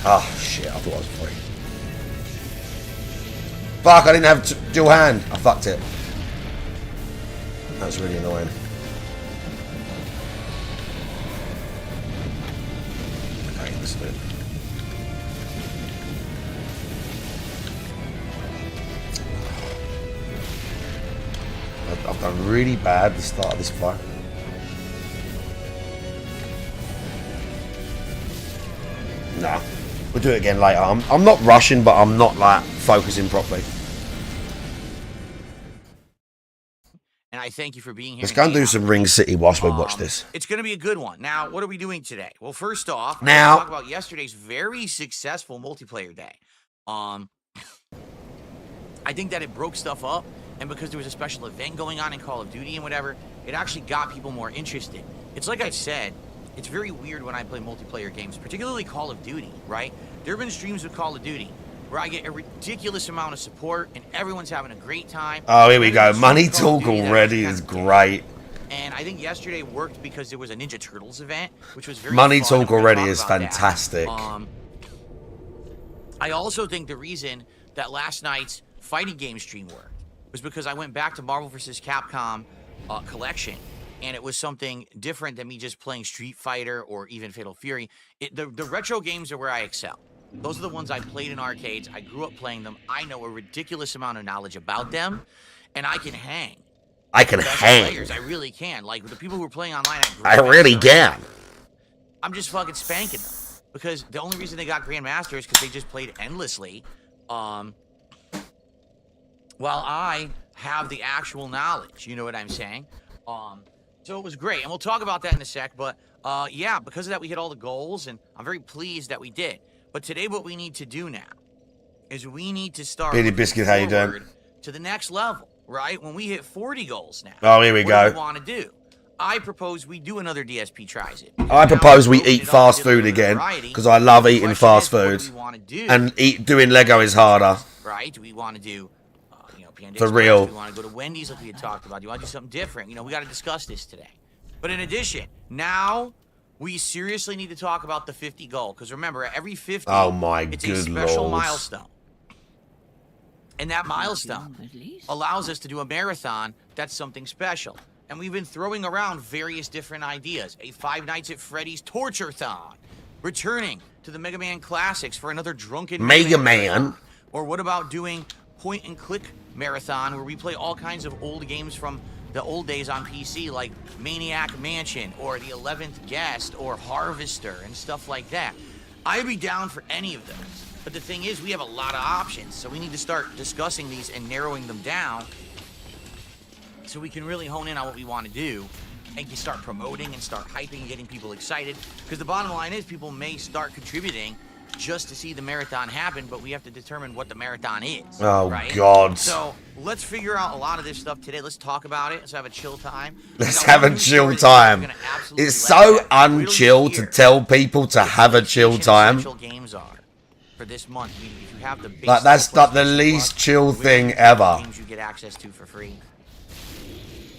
Oh shit, I thought I was free. Fuck, I didn't have dual hand. I fucked it. That's really annoying. Okay, this is it. I've done really bad at the start of this fight. Nah, we'll do it again later. I'm not rushing, but I'm not like focusing properly. And I thank you for being here. Let's go and do some Ring City whilst we watch this. It's going to be a good one. Now, what are we doing today? Well, first off, now let's talk about yesterday's very successful multiplayer day. I think that it broke stuff up, and because there was a special event going on in Call of Duty and whatever, it actually got people more interested. It's like I said, it's very weird when I play multiplayer games, particularly Call of Duty, right? There have been streams of Call of Duty where I get a ridiculous amount of support and everyone's having a great time. Oh, here we go. Money Talk already is great. And I think yesterday worked because there was a Ninja Turtles event, which was very Money fun. Talk already is fantastic. I also think the reason that last night's fighting game stream worked was because I went back to Marvel vs. Capcom collection, and it was something different than me just playing Street Fighter or even Fatal Fury. The retro games are where I excel. Those are the ones I played in arcades. I grew up playing them. I know a ridiculous amount of knowledge about them, and I can hang. I can hang. Players, I really can. Like, the people who are playing online, I really can. I'm just fucking spanking them. Because the only reason they got Grandmaster is because they just played endlessly. While I have the actual knowledge. You know what I'm saying? So it was great. And we'll talk about that in a sec. But, yeah, because of that, we hit all the goals. And I'm very pleased that we did. But today what we need to do now is we need to start Billy Biscuit, how you doing? To the next level, right? When we hit 40 goals now. Oh, here we go. What do we want to do? I propose we do another DSP Tries It. I propose we eat fast food again because I love eating fast food. And doing Lego is harder. Right? Do we want to do, you know, Panda For Express? real. Do we want to go to Wendy's like we had talked about? Do you want to do something different? You know, we got to discuss this today. But in addition, now we seriously need to talk about the 50 goal. Because remember, every 50, oh my it's good a special lord. milestone. And that milestone allows us to do a marathon that's something special. And we've been throwing around various different ideas. A Five Nights at Freddy's Torture-thon. Returning to the Mega Man classics for another drunken Mega Man. Or what about doing point-and-click marathon where we play all kinds of old games from the old days on PC, like Maniac Mansion or The 11th Guest or Harvester and stuff like that. I'd be down for any of those. But the thing is, we have a lot of options, so we need to start discussing these and narrowing them down so we can really hone in on what we want to do and can start promoting and start hyping and getting people excited. Because the bottom line is people may start contributing just to see the marathon happen, but we have to determine what the marathon is. Oh, right? God. So let's figure out a lot of this stuff today. Let's talk about it. Let's have a chill time. Let's have a chill time. It's so unchill to tell people to have a chill time. Games are for this month. If you have the Like, that's like the least chill thing ever. Games you get access to for free.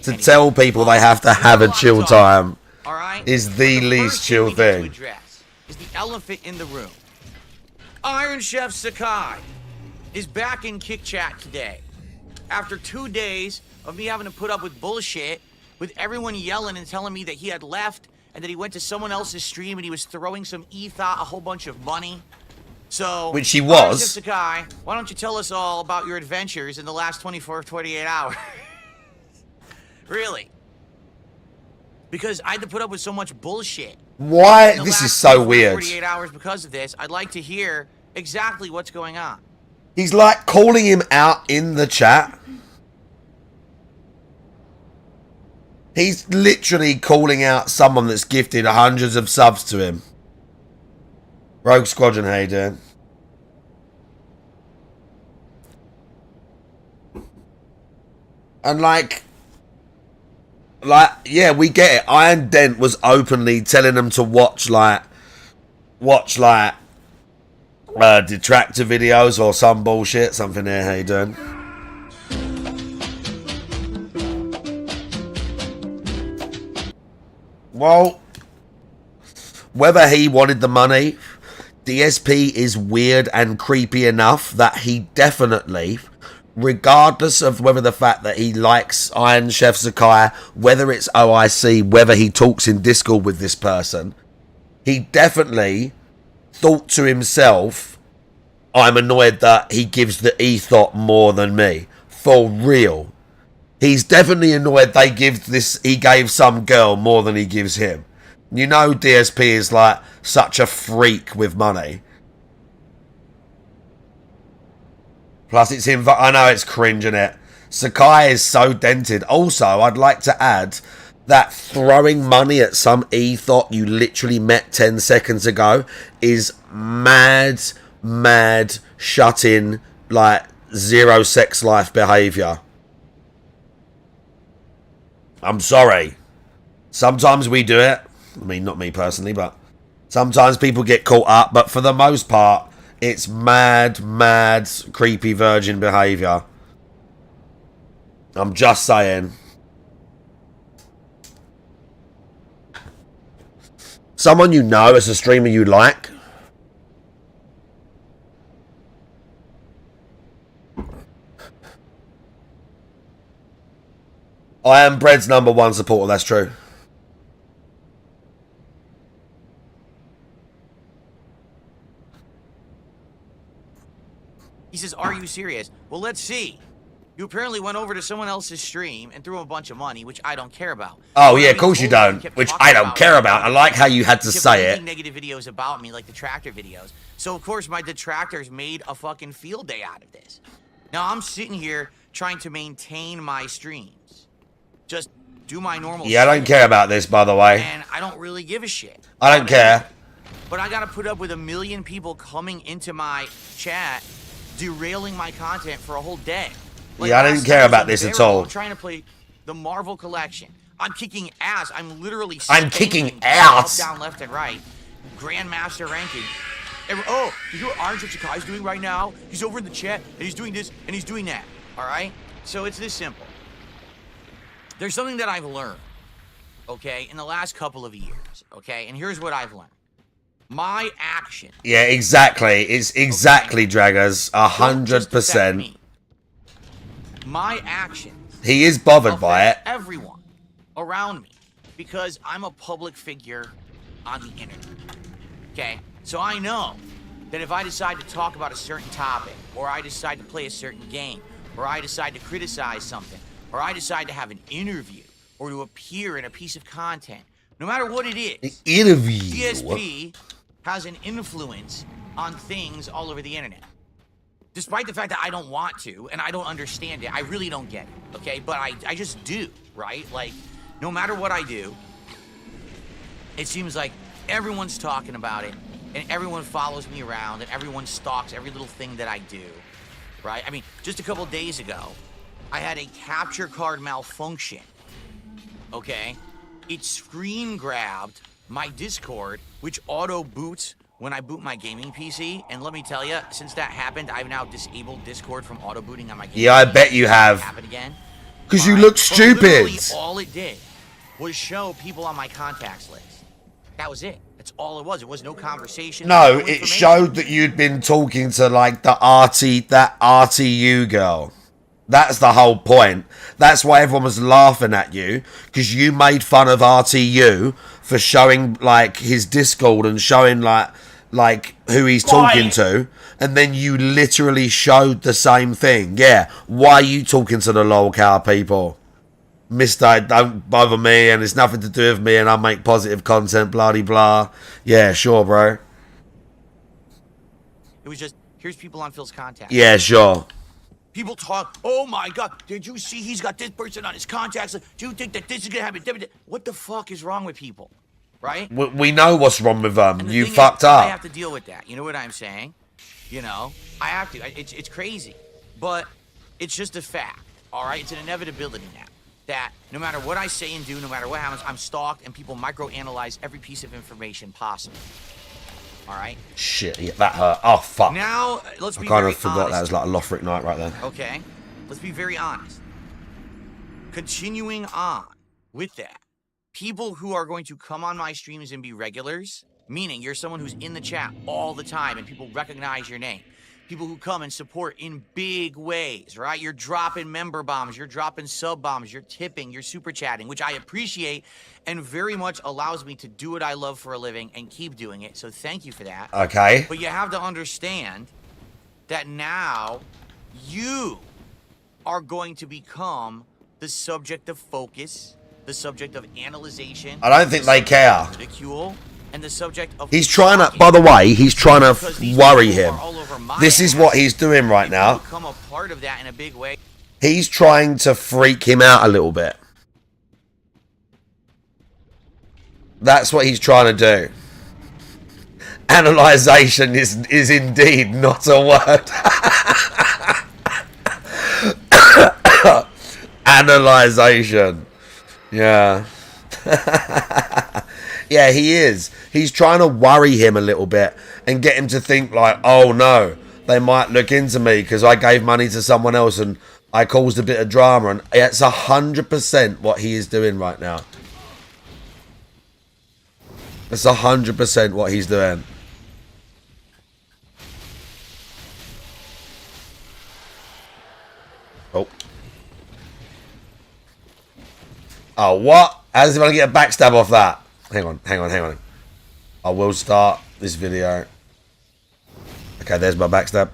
To tell people they have to have a chill time All right? is the least chill thing. Is the elephant in the room. Iron Chef Sakai is back in Kick Chat today. After 2 days of me having to put up with bullshit, with everyone yelling and telling me that he had left and that he went to someone else's stream and he was throwing some ethot a whole bunch of money. So, which he Iron was. Chef Sakai, why don't you tell us all about your adventures in the last 48 hours? Really? Because I had to put up with so much bullshit. Why? This is so weird. 48 hours because of this. I'd like to hear exactly what's going on. He's like calling him out in the chat. He's literally calling out someone that's gifted hundreds of subs to him. Rogue Squadron, how you doing? And like, yeah, we get it. Iron Dent was openly telling them to watch detractor videos or some bullshit. Something there, how you doing? Well, whether he wanted the money, DSP is weird and creepy enough that he definitely, regardless of whether the fact that he likes Iron Chef Sakai, whether it's OIC, whether he talks in Discord with this person, he definitely thought to himself, I'm annoyed that he gives the ethot more than me. For real. He's definitely annoyed he gave some girl more than he gives him. You know DSP is like such a freak with money. Plus, it's him. I know it's cringe, innit? Sakai is so dented. Also, I'd like to add that throwing money at some ethot you literally met 10 seconds ago is mad, shut-in, like, zero sex life behaviour. I'm sorry. Sometimes we do it. I mean, not me personally, but sometimes people get caught up. But for the most part, it's mad, creepy virgin behaviour. I'm just saying. Someone you know as a streamer you like. I am Bread's #1 supporter, that's true. He says, are you serious? Well, let's see. You apparently went over to someone else's stream and threw him a bunch of money, which I don't care about. Oh, yeah, of course you don't. Which I don't care about. I like how you had to say it. Negative videos about me, like detractor videos. So, of course, my detractors made a fucking field day out of this. Now, I'm sitting here trying to maintain my streams. Just do my normal Yeah, I don't care about this, by the way. And I don't really give a shit. I don't care. But I gotta put up with 1 million people coming into my chat, derailing my content for a whole day. Like, yeah, I didn't care about this at all. I'm trying to play the Marvel collection. I'm kicking ass. I'm literally kicking ass. Up, down, left, and right. Grandmaster ranking. Oh, you know what Iron Chef Sakai's doing right now? He's over in the chat, and he's doing this, and he's doing that. All right? So it's this simple. There's something that I've learned, okay, in the last couple of years, okay? And here's what I've learned. My action. Yeah, exactly. It's exactly, okay? Draggers. 100%. My actions. He is bothered by it. Everyone around me, because I'm a public figure on the internet. Okay? So I know that if I decide to talk about a certain topic, or I decide to play a certain game, or I decide to criticize something, or I decide to have an interview, or to appear in a piece of content, no matter what it is, interview. DSP has an influence on things all over the internet. Despite the fact that I don't want to, and I don't understand it, I really don't get it, okay? But I just do, right? Like, no matter what I do, it seems like everyone's talking about it, and everyone follows me around, and everyone stalks every little thing that I do, right? I mean, just a couple days ago, I had a capture card malfunction, okay? It screen grabbed my Discord, which auto boots when I boot my gaming PC. And let me tell you, since that happened, I've now disabled Discord from auto booting on my gaming PC. Yeah, I bet you have. Happen again. Because you look stupid. All it did was show people on my contacts list. That was it. That's all it was. It was no conversation. No, it showed that you'd been talking to like that RTU girl. That's the whole point. That's why everyone was laughing at you, because you made fun of RTU for showing like his Discord and showing like who he's talking to, and then you literally showed the same thing. Yeah, why are you talking to the lolcow people? Mister, don't bother me, and it's nothing to do with me, and I make positive content, blah blah. Yeah, sure, bro. It was just, here's people on Phil's contacts. Yeah, sure. People talk, oh my God, did you see he's got this person on his contacts? Do you think that this is going to happen? What the fuck is wrong with people, right? We know what's wrong with them. You thing fucked is, up. I have to deal with that. You know what I'm saying? You know, I have to. It's crazy. But it's just a fact, all right? It's an inevitability now. That no matter what I say and do, no matter what happens, I'm stalked and people microanalyze every piece of information possible. All right. Shit, yeah, that hurt. Oh fuck. Now let's be I kind very of forgot honest. that was like a Lothric night right there. Okay, let's be very honest. Continuing on with that, people who are going to come on my streams and be regulars, meaning you're someone who's in the chat all the time and people recognize your name. People who come and support in big ways, right? You're dropping member bombs, you're dropping sub bombs, you're tipping, you're super chatting, which I appreciate and very much allows me to do what I love for a living and keep doing it. So thank you for that. Okay. But you have to understand that now you are going to become the subject of focus, the subject of analyzation. I don't think they care. Ridicule. And the subject of He's trying to, by the way, he's trying to worry him. This is what he's doing right now. Become a part of that in a big way. He's trying to freak him out a little bit. That's what he's trying to do. Analyzation is indeed not a word. Analyzation. Yeah. Yeah, he is. He's trying to worry him a little bit and get him to think like, oh no, they might look into me because I gave money to someone else and I caused a bit of drama. And it's 100% what he is doing right now. It's 100% what he's doing. Oh. Oh, what? How does he want to get a backstab off that? Hang on. I will start this video. Okay, there's my backstab.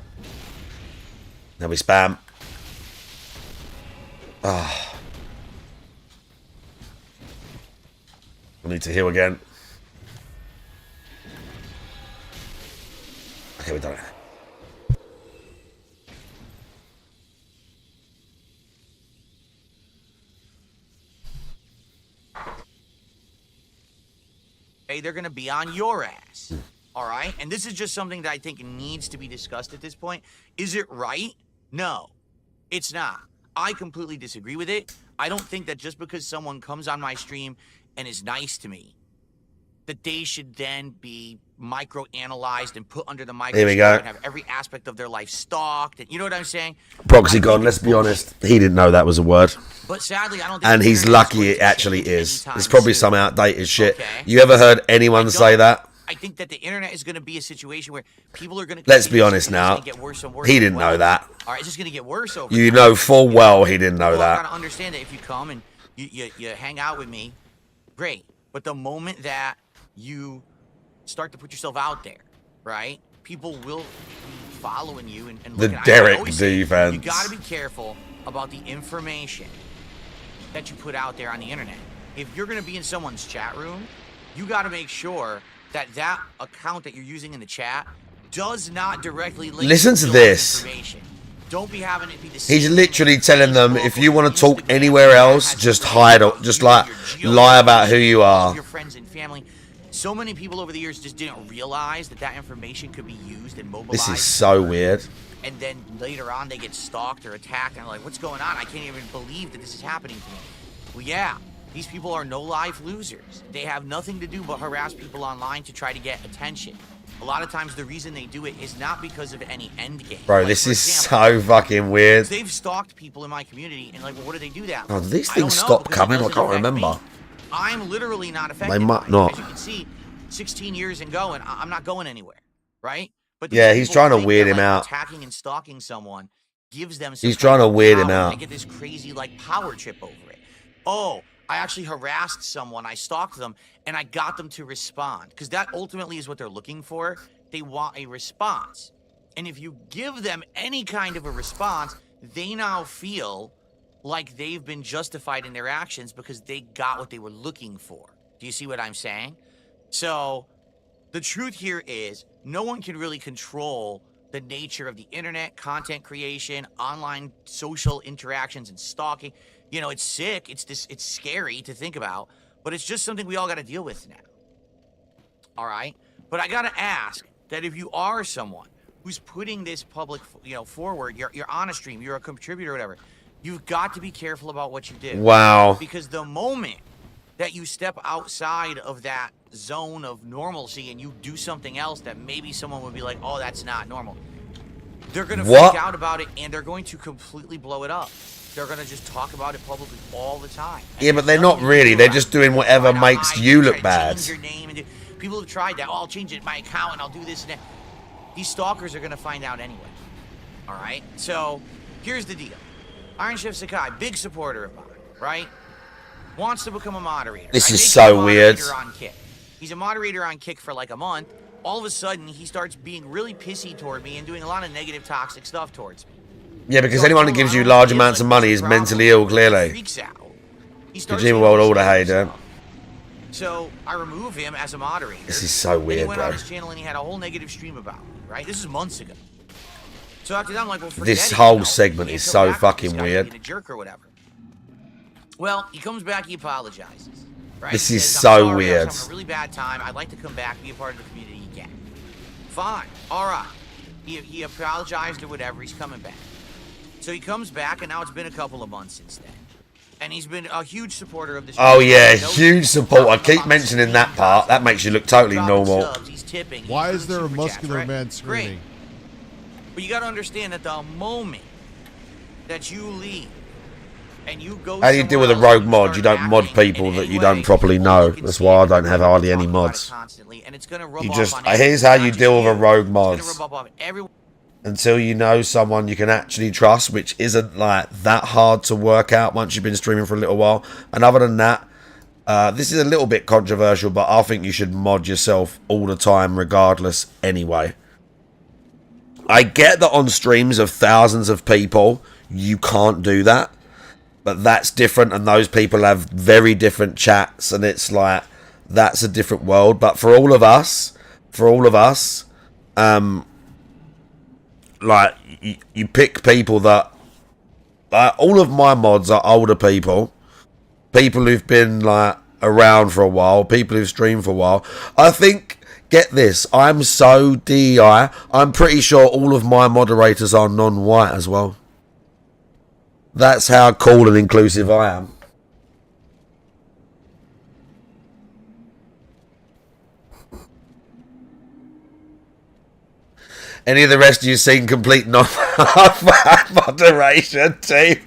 Now we spam. Ah. I need to heal again. Okay, we've done it. They're going to be on your ass. All right? And this is just something that I think needs to be discussed at this point. Is it right? No, it's not. I completely disagree with it. I don't think that just because someone comes on my stream and is nice to me, that they should then be micro-analyzed and put under the microscope. Here we go. And have every aspect of their life stalked. And you know what I'm saying? Proxy gone, let's be honest. He didn't know that was a word. But sadly, I don't think... And he's lucky it actually is. It's probably some outdated shit. You ever heard anyone say that? I think that the internet is going to be a situation where people are going to... Let's be honest now. He didn't know that. All right, it's just going to get worse over You time. know full well he didn't know Well, that. I gotta understand that if you come and you hang out with me, great. But the moment that you start to put yourself out there, right? People will be following you and The looking at Derek always say, defense. You gotta be careful about the information that you put out there on the internet. If you're gonna be in someone's chat room, you gotta make sure that account that you're using in the chat does not directly link Listen to this. information. Don't be having it be the same He's thing literally as telling them, Facebook if you want to or talk Instagram anywhere that else, has just information hide, about just you like and your lie about who geolocation, you all of are. your friends and family. So many people over the years just didn't realize that information could be used and mobilized. This is so weird. And then later on, they get stalked or attacked, and they're like, "What's going on? I can't even believe that this is happening to me." Well, yeah, these people are no-life losers. They have nothing to do but harass people online to try to get attention. A lot of times, the reason they do it is not because of any end game. Bro, Like, this for is example, so fucking weird. they've stalked people in my community, and like, well, what do they do that? Oh, for? do these I things don't know, stop because it coming? I doesn't can't affect remember. me. I'm literally not affected. They might by it. not. As you can see, 16 years and going, I'm not going anywhere, right? But these Yeah, he's people trying to think weird that, him like, out. Attacking and stalking someone gives them some He's kind trying to of weird him power, and out. they get this crazy like power trip over it. Oh, I actually harassed someone, I stalked them, and I got them to respond. Because that ultimately is what they're looking for. They want a response. And if you give them any kind of a response, they now feel like they've been justified in their actions because they got what they were looking for. Do you see what I'm saying? So the truth here is no one can really control the nature of the internet, content creation, online social interactions, and stalking. You know, it's sick. It's scary to think about, but it's just something we all got to deal with now. All right? But I got to ask that if you are someone who's putting this public, forward, you're on a stream, you're a contributor or whatever, you've got to be careful about what you do. Wow. Because the moment that you step outside of that zone of normalcy and you do something else that maybe someone would be like, oh, that's not normal, they're going to What? freak out about it and they're going to completely blow it up. They're going to just talk about it publicly all the time. And Yeah, but they're there's not nothing you really. can do They're about just it. doing whatever Try to makes hide, you try look to bad. change your name and people have tried that. Oh, I'll change it, my account, and I'll do this and that. These stalkers are going to find out anyway. All right? So here's the deal. Iron Chef Sakai, big supporter of mine, right? Wants to become a moderator. This I is make so him a weird. moderator on Kick. He's a moderator on Kick for like a month. All of a sudden, he starts being really pissy toward me and doing a lot of negative, toxic stuff towards me. Yeah, because So anyone I that told gives him, you I don't large give, amounts like, of money what's is the problem? mentally ill, He clearly. freaks out. He starts Kojima doing World this all the stuff hate, himself. So I remove him as a moderator. This is so Then weird, he went bro. on his channel and he had a whole negative stream about me, right? This is months ago. So after that, I'm like, well, forget This it, whole segment You is can't so come back with fucking this guy, weird. being a jerk or whatever. Well, he comes back, he apologizes. Right? This He is says, so I'm sorry, I weird. was having a really bad time. I'd like to come back, be a part of the community again. Fine. All right. He apologized or whatever. He's coming back. So he comes back, and now it's been a couple of months since then. And he's been a huge supporter of this. Oh yeah, He knows huge he's support. I dropping keep subs, mentioning that he's part. That makes you look totally dropping normal. subs, he's tipping. He's Why doing is there a super chats, muscular right? man Great. screaming? But you got to understand that the moment that you leave and you go How do you deal with a somewhere else rogue and mod? start You don't mod acting people in that any you don't way, properly all know. you can That's see why I is don't have hardly any talk about it mods. constantly, and it's gonna rub You off just on here's everyone, how not you just deal with a you. rogue It's mod. gonna rub off everyone. Until you know someone you can actually trust, which isn't like that hard to work out once you've been streaming for a little while. And other than that, this is a little bit controversial, but I think you should mod yourself all the time regardless anyway. I get that on streams of thousands of people, you can't do that. But that's different, and those people have very different chats, and it's like, that's a different world. But for all of us, like, you pick people that... all of my mods are older people who've been, like, around for a while, people who've streamed for a while. I think, get this, I'm so DEI, I'm pretty sure all of my moderators are non-white as well. That's how cool and inclusive I am. Any of the rest of you seen complete non-moderation team?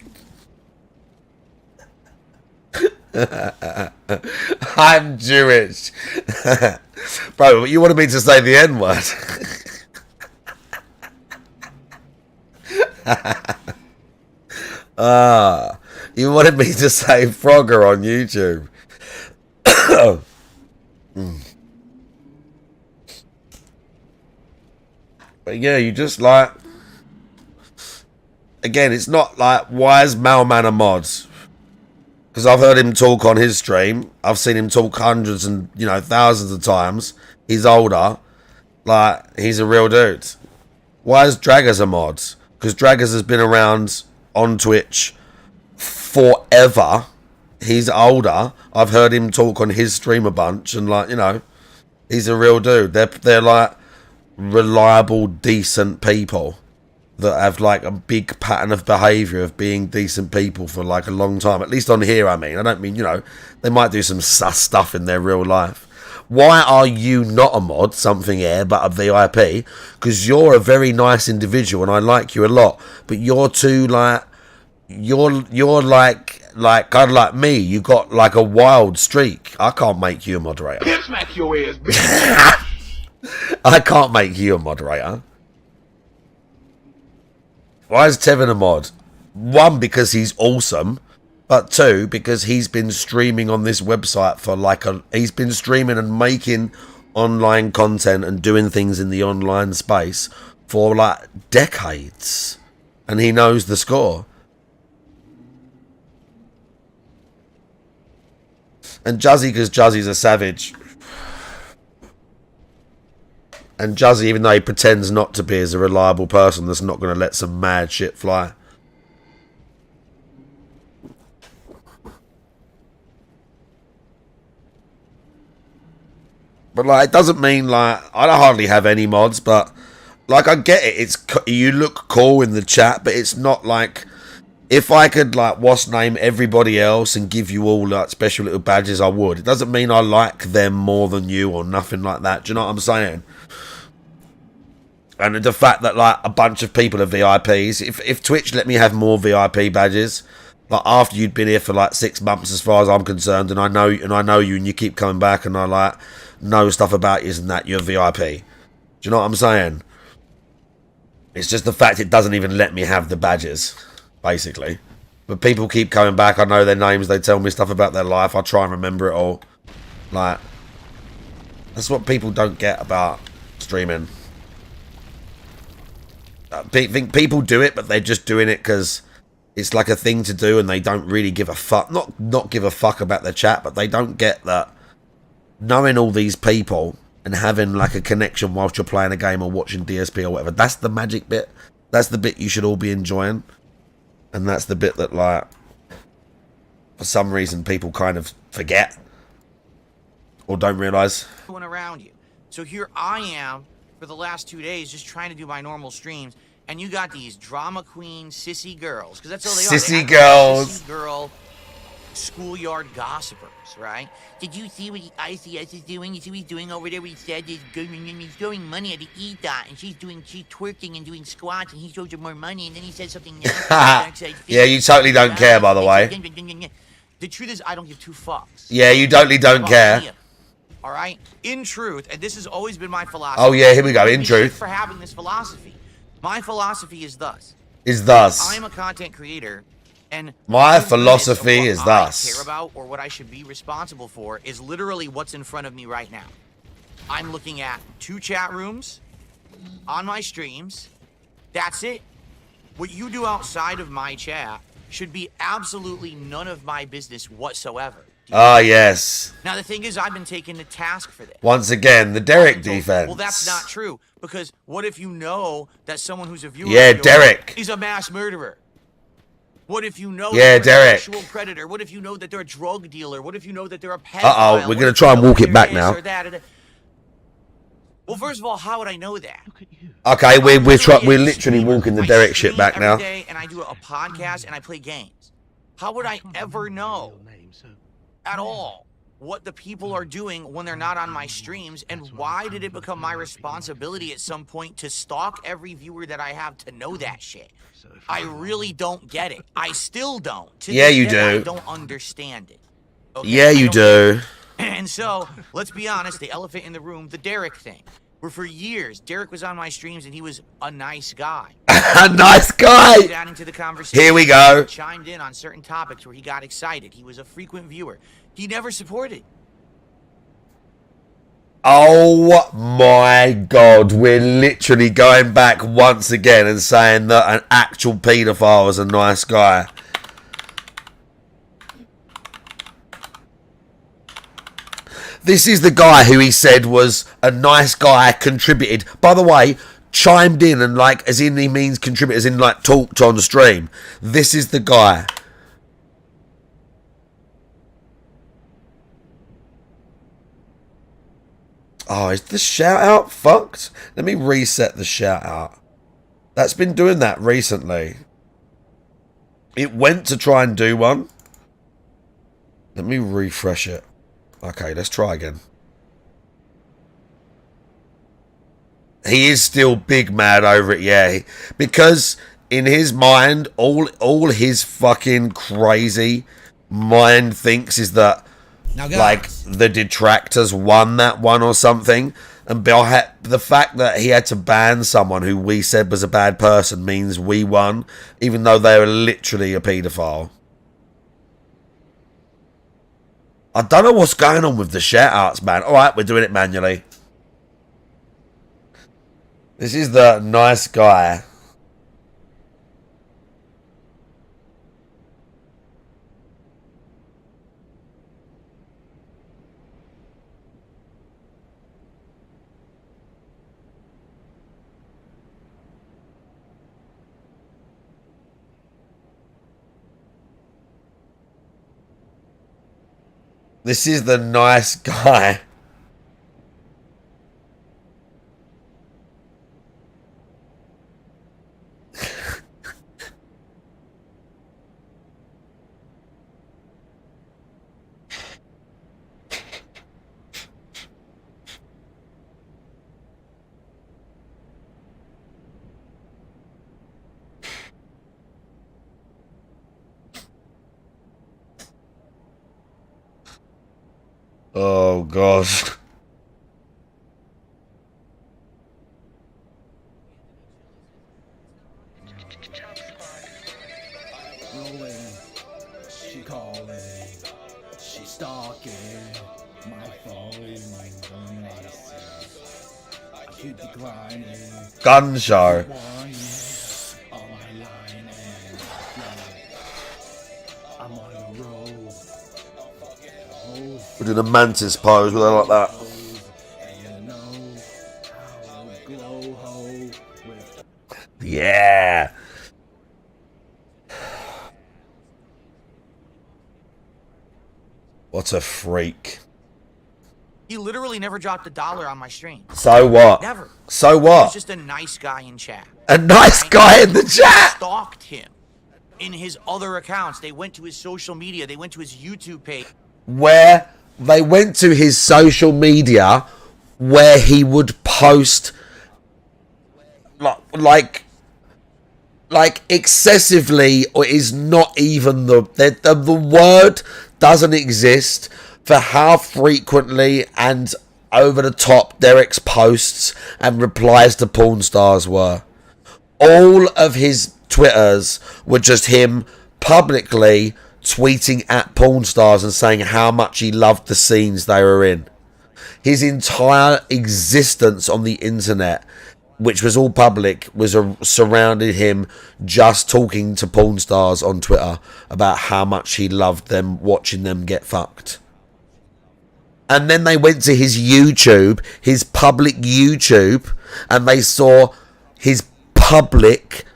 I'm Jewish. Bro, you wanted me to say the N-word. You wanted me to say Frogger on YouTube. But yeah, you just like... Again, it's not like, why is Mailman a mod? Because I've heard him talk on his stream. I've seen him talk hundreds and, thousands of times. He's older. Like, he's a real dude. Why is Draggers a mod? Because Draggers has been around on Twitch forever. He's older. I've heard him talk on his stream a bunch, and like, you know, he's a real dude. They're like reliable, decent people that have like a big pattern of behaviour of being decent people for like a long time. At least on here, I mean. I don't mean, you know, they might do some sus stuff in their real life. Why are you not a mod, something here, but a VIP? Because you're a very nice individual and I like you a lot. But you're too like, you're like kind of like me. You got like a wild streak. I can't make you a moderator. Smack your ass, bitch. I can't make you a moderator. Why is Tevin a mod? One, because he's awesome. But two, because he's been streaming on this website for like he's been streaming and making online content and doing things in the online space for like decades. And he knows the score. And Juzzy, because Juzzy's a savage. And Juzzy, even though he pretends not to be, is a reliable person that's not going to let some mad shit fly. But like, it doesn't mean like I don't hardly have any mods, but like I get it. It's you look cool in the chat, but it's not like if I could like name everybody else and give you all like special little badges, I would. It doesn't mean I like them more than you or nothing like that. Do you know what I'm saying? And the fact that like a bunch of people are VIPs, if Twitch let me have more VIP badges, like after you'd been here for like 6 months, as far as I'm concerned, and I know you, and you keep coming back, and I like know stuff about you, and that you're VIP. Do you know what I'm saying? It's just the fact it doesn't even let me have the badges, basically. But people keep coming back. I know their names. They tell me stuff about their life. I try and remember it all. Like, that's what people don't get about streaming. I think people do it, but they're just doing it because it's like a thing to do, and they don't really give a fuck. Not give a fuck about their chat, but they don't get that knowing all these people and having like a connection whilst you're playing a game or watching DSP or whatever. That's the magic bit. That's the bit you should all be enjoying, and that's the bit that like for some reason people kind of forget or don't realise. Around you. So here I am for the last 2 days just trying to do my normal streams, and you got these drama queen sissy girls, because that's all they are. Sissy girls. Sissy girl schoolyard gossipers, right? Did you see what ICS is doing? You see what he's doing over there? He said he's throwing money at the EDOT, and she's twerking and doing squats, and he shows her more money, and then he says something else. Yeah, you totally don't care, by the way. The truth is, I don't give two fucks. Yeah, you totally don't care. All right? In truth, and this has always been my philosophy. Oh, yeah, here we go. In truth. For having this philosophy. My philosophy is thus. I'm a content creator, and my philosophy is thus. What I care about or what I should be responsible for is literally what's in front of me right now. I'm looking at 2 chat rooms on my streams. That's it. What you do outside of my chat should be absolutely none of my business whatsoever. Ah, yes. Now, the thing is, I've been taken to task for this. Once again, the Derek defense. Well, that's not true, because what if you know that someone who's a viewer Derek is a mass murderer? What if you know they're Derek. A sexual predator? What if you know that they're a drug dealer? What if you know that they're a pedophile? Uh-oh, we're going to try and walk it back now. Well, first of all, how would I know that? Okay, we're literally walking the Derek shit back now. Every day, and I do a podcast and I play games. How would I ever know at all what the people are doing when they're not on my streams, and why did it become my responsibility at some point to stalk every viewer that I have to know that shit? I really don't get it. I still don't. Yeah, you do. I don't understand it. Okay? Yeah, you do. And so, let's be honest, the elephant in the room, the Derek thing. Where for years, Derek was on my streams and he was a nice guy. A nice guy! Down into the conversation. Here we go. Chimed in on certain topics where he got excited. He was a frequent viewer. He never supported. Oh my God, we're literally going back once again and saying that an actual paedophile was a nice guy. This is the guy who he said was a nice guy, contributed. By the way, chimed in and like, as in he means contribute, as in like talked on stream. This is the guy. Oh, is the shout out fucked? Let me reset the shout out. That's been doing that recently. It went to try and do one. Let me refresh it. Okay, let's try again. He is still big mad over it, yeah. Because in his mind, all his fucking crazy mind thinks is that like the detractors won that one or something. And the fact that he had to ban someone who we said was a bad person means we won, even though they were literally a paedophile. I don't know what's going on with the shout-outs, man. Alright, we're doing it manually. This is the nice guy. This is the nice guy. Oh gosh. She calling, she stalking my phone. I keep declining. Gun show. I'm on the road. We're doing a mantis pose with her like that. Yeah. What a freak. He literally never dropped $1 on my stream. So what? Never. So He what? was just a nice guy in chat. A nice guy in the chat. Stalked him in his other accounts. They went to his social media. They went to his YouTube page. Where they went to his social media where he would post like excessively, or is not even the word doesn't exist for how frequently and over the top Derek's posts and replies to porn stars were. All of his Twitters were just him publicly tweeting at porn stars and saying how much he loved the scenes they were in. His entire existence on the internet, which was all public, was surrounded him just talking to porn stars on Twitter about how much he loved them, watching them get fucked. And then they went to his YouTube, his public YouTube, and they saw his public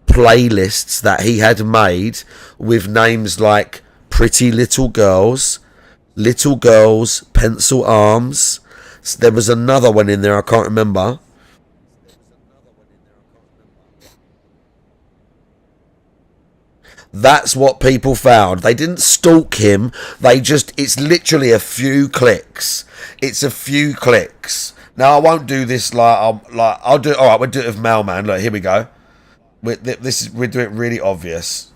playlists that he had made with names like Pretty Little Girls, Pencil Arms. There was another one in there, I can't remember. That's what people found. They didn't stalk him. It's literally a few clicks. It's a few clicks. Now, I won't do this I'll do it. All right, we'll do it with Mailman. Look, here we go. We're doing it really obvious.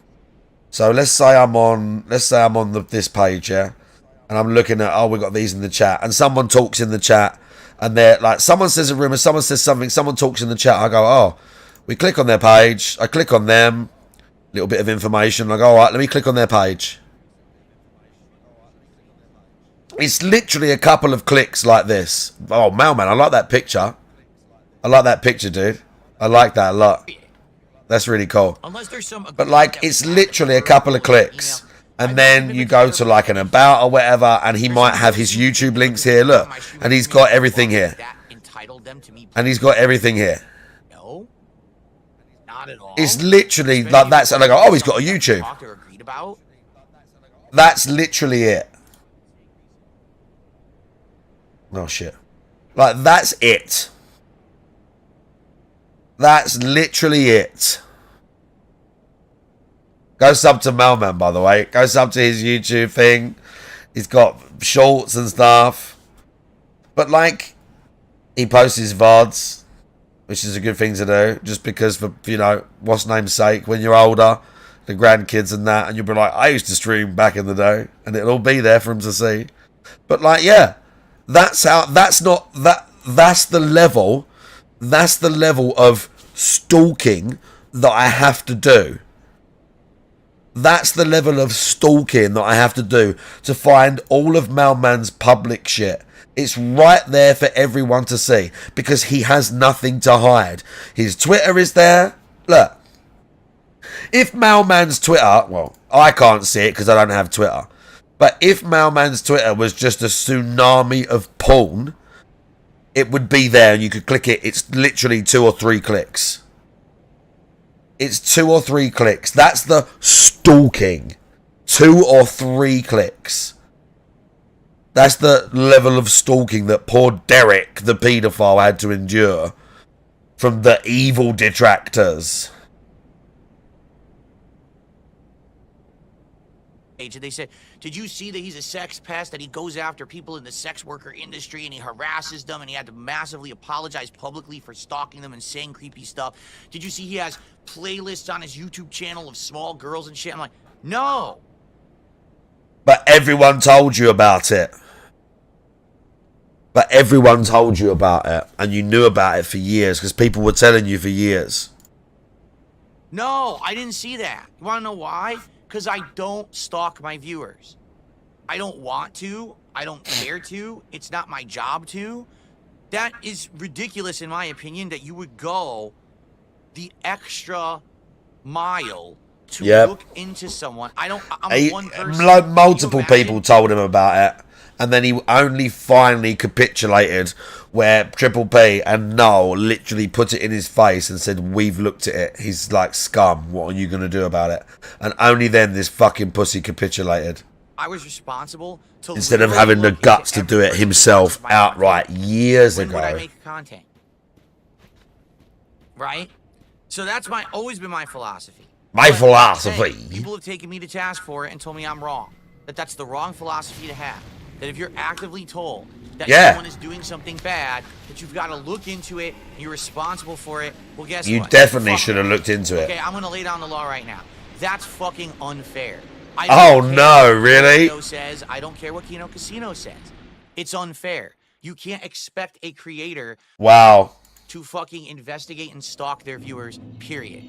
So let's say I'm on this page, yeah, and I'm looking at, we got these in the chat, and someone talks in the chat, and they're like, someone says a rumor, someone says something, someone talks in the chat. I go, we click on their page. I click on them, little bit of information. I go, all right, let me click on their page. It's literally a couple of clicks like this. Oh, Mailman, I like that picture. I like that picture, dude. I like that a lot. That's really cool. Unless there's some but like, it's literally a couple of clicks, And then you go to like an about or whatever, and he might have his YouTube links here. Look, and he's got everything here. And he's got everything here. No, not at all. It's literally like that's, and I go, oh, he's got a YouTube. That's literally it. Oh shit. Like, that's it. That's literally it. Go sub to Mailman, by the way. Go sub to his YouTube thing. He's got shorts and stuff. But, like, he posts his VODs, which is a good thing to do. Just because, for, you know, what's name's sake, when you're older, the grandkids and that, and you'll be like, I used to stream back in the day. And it'll all be there for him to see. But, like, yeah. That's how, that's not, that's the level of stalking that I have to do. That's the level of stalking that I have to do to find all of Mailman's public shit. It's right there for everyone to see because he has nothing to hide. His Twitter is there. Look. If Mailman's Twitter, well, I can't see it because I don't have Twitter. But if Mailman's Twitter was just a tsunami of porn, it would be there and you could click it. It's literally 2 or 3 clicks. It's 2 or 3 clicks. That's the stalking. 2 or 3 clicks. That's the level of stalking that poor Derek, the paedophile, had to endure from the evil detractors. And they said, did you see that he's a sex pest, that he goes after people in the sex worker industry and he harasses them and he had to massively apologize publicly for stalking them and saying creepy stuff? Did you see he has playlists on his YouTube channel of small girls and shit? I'm like, no. But everyone told you about it. But everyone told you about it and you knew about it for years because people were telling you for years. No, I didn't see that. You want to know why? Because I don't stalk my viewers. I don't want to. I don't care to. It's not my job to. That is ridiculous, in my opinion, that you would go the extra mile to look into someone. I'm one person. Multiple people told him about it. And then he only finally capitulated where Triple P and Noel literally put it in his face and said, we've looked at it. He's like, scum, what are you going to do about it? And only then this fucking pussy capitulated. I was responsible to instead of having the guts to do it himself outright years ago. When would I make content? Right? So that's always been my philosophy. My philosophy. People have taken me to task for it and told me I'm wrong. That's the wrong philosophy to have. That if you're actively told that someone is doing something bad, that you've got to look into it, and you're responsible for it, well, guess what? You definitely should have looked into it. Okay, I'm going to lay down the law right now. That's fucking unfair. Oh, no, really? I don't care what Kino Casino says. It's unfair. You can't expect a creator to fucking investigate and stalk their viewers, period.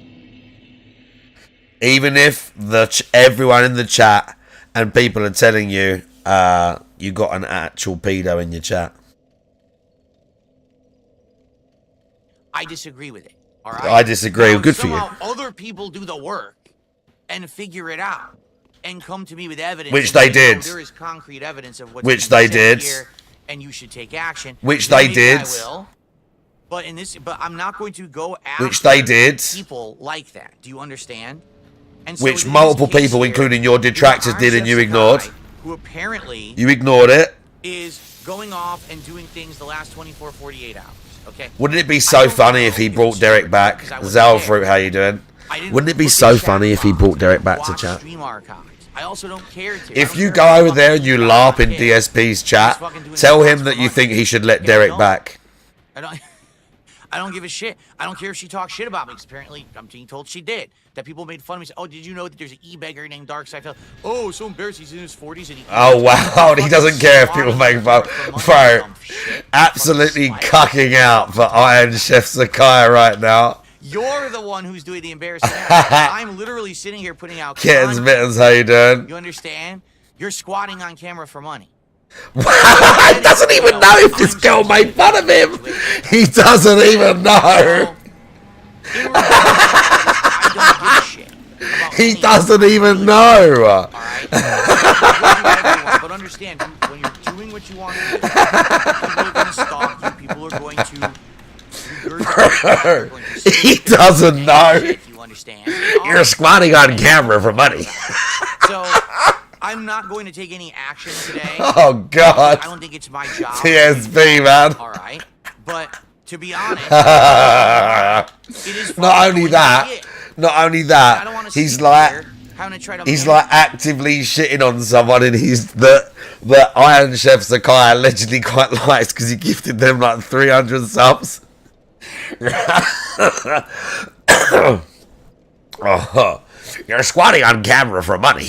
Even if everyone in the chat and people are telling you, you got an actual pedo in your chat. I disagree with it. All right. I disagree. Good for you. Other people do the work and figure it out and come to me with evidence. Which they did. There is concrete evidence of what's which they did. Here, and you should take action. Which they did. I will. But I'm not going to go after which they did. People like that. Do you understand? And so which multiple people, including your detractors, did, and you ignored. Who apparently you ignored it. Is going off and doing things the last 24, 48 hours. Okay. Wouldn't it be so funny if he brought Derek back? Zalfruit, how you doing? Wouldn't it be so funny if he brought Derek back to chat? I also don't care to. If you go over there and you LARP in DSP's chat, tell him that you think he should let Derek back. I don't give a shit. I don't care if she talks shit about me, because apparently I'm being told she did. That people made fun of me. Say, oh, did you know that there's an e-beggar named Darkseid? Oh, so embarrassed. He's in his 40s and he... Oh, wow. He doesn't care if people make fun. Bro, absolutely cucking out for Iron Chef Sakai right now. You're the one who's doing the embarrassing. I'm literally sitting here putting out... Kittens, Mittens, how you doing? You understand? You're squatting on camera for money. He doesn't even know if this girl made fun of him. He doesn't even know. I don't give a shit. He doesn't even know. But understand, when you're doing what you want to do, people are going to stalk you. People are going to regurgitate. He doesn't know. You understand? You're squatting on camera for money. So I'm not going to take any action today. Oh, God. I don't think it's my job. TSB, man. All right. But to be honest, it is Not only that, he's like actively shitting on someone, and he's that Iron Chef Sakai allegedly quite likes because he gifted them like 300 subs. Oh, you're squatting on camera for money.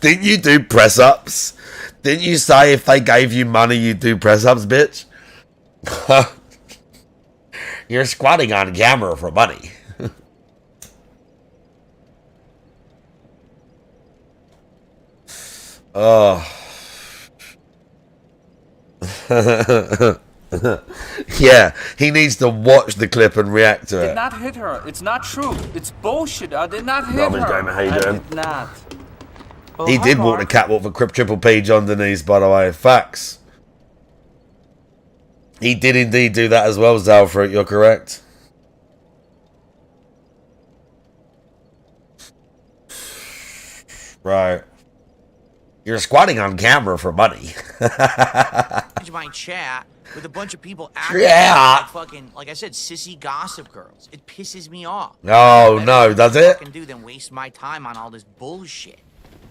Didn't you do press ups? Didn't you say if they gave you money you'd do press ups, bitch? You're squatting on camera for money. Oh. Yeah, he needs to watch the clip and react to it. Did not hit her. It's not true. It's bullshit. I did not hit Robin's her. Gamer, how you doing? Did not. Oh, He hi, did walk Mark. the catwalk for Triple P John Denise, by the way. Facts. He did indeed do that as well, Zalfruit. You're correct. Right. You're squatting on camera for money. my chat with a bunch of people acting like fucking, like I said, sissy gossip girls. It pisses me off. Oh, no, does it? Fucking do than waste my time on all this bullshit.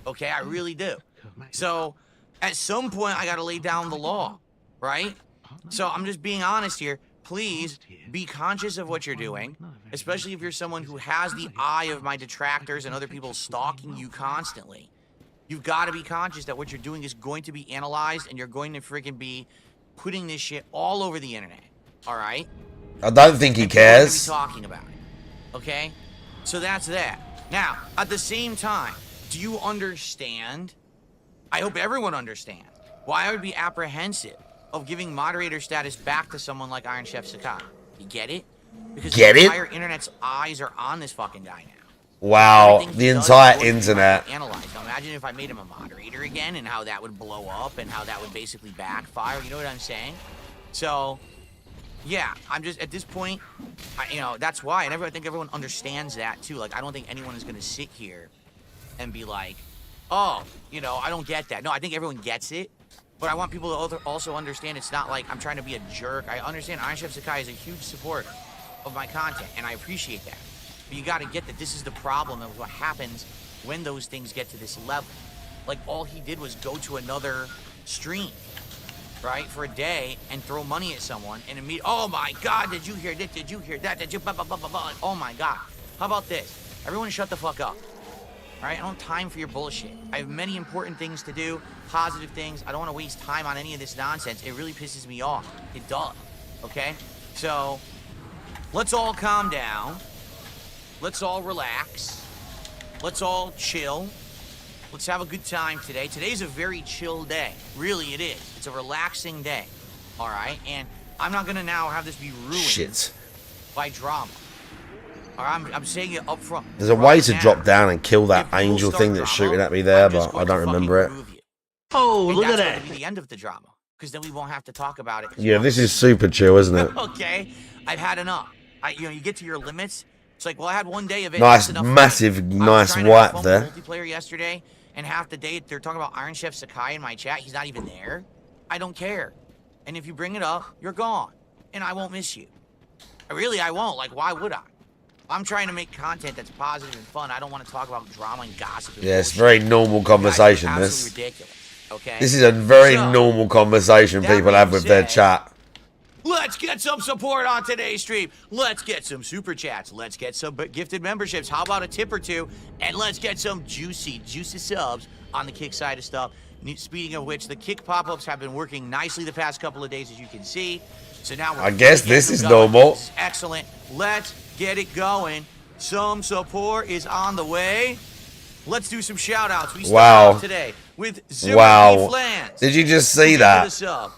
Okay, I really do. So, at some point, I gotta lay down the law, right? So, I'm just being honest here. Please be conscious of what you're doing, especially if you're someone who has the eye of my detractors and other people stalking you constantly. You've got to be conscious that what you're doing is going to be analyzed, and you're going to freaking be putting this shit all over the internet. All right? I don't think he cares. Be talking about it. Okay? So that's that. Now, at the same time, do you understand? I hope everyone understands why I would be apprehensive of giving moderator status back to someone like Iron Chef Sakai. You get it? Because the entire internet's eyes are on this fucking guy now. Wow, the entire internet. Analyze. Now imagine if I made him a moderator again, and how that would blow up, and how that would basically backfire. You know what I'm saying? So, yeah, I'm just at this point, you know, that's why, and I think everyone understands that too. Like, I don't think anyone is gonna sit here and be like, oh, you know, I don't get that. No, I think everyone gets it. But I want people to also understand it's not like I'm trying to be a jerk. I understand Iron Chef Sakai is a huge supporter of my content, and I appreciate that. But you got to get that this is the problem of what happens when those things get to this level. Like, all he did was go to another stream, right, for a day and throw money at someone and immediately, oh my God, did you hear this? Did you hear that? Did you blah, blah, blah, blah, blah? Oh my God. How about this? Everyone shut the fuck up. All right, I don't have time for your bullshit. I have many important things to do, positive things. I don't want to waste time on any of this nonsense. It really pisses me off. It does, okay? So, let's all calm down. Let's all relax. Let's all chill. Let's have a good time today. Today's a very chill day. Really, it is. It's a relaxing day, all right? And I'm not going to now have this be ruined by drama. Or I'm saying it up front. There's a way to drop down and kill that angel thing that's shooting at me there, but I don't remember it. Oh, look at that. Be the end of the drama, because then we won't have to talk about it. Yeah, this is super chill, isn't it? Okay, I've had enough. You know, you get to your limits. It's like, well, I had one day of it. Nice, massive, nice wipe there. Multiplayer yesterday, and half the day they're talking about Iron Chef Sakai in my chat. He's not even there. I don't care. And if you bring it up, you're gone, and I won't miss you. I won't. Like, why would I? I'm trying to make content that's positive and fun. I don't want to talk about drama and gossip. And it's very normal conversation, this. Ridiculous, okay? This is a very normal conversation people have with their chat. Let's get some support on today's stream. Let's get some super chats. Let's get some gifted memberships. How about a tip or two? And let's get some juicy subs on the Kick side of stuff. Speaking of which, the Kick pop-ups have been working nicely the past couple of days, as you can see. So now I guess this is normal. Excellent. Let's get it going. Some support is on the way. Let's do some shout-outs. We start off today with Zimmer Flans. Did you just see that?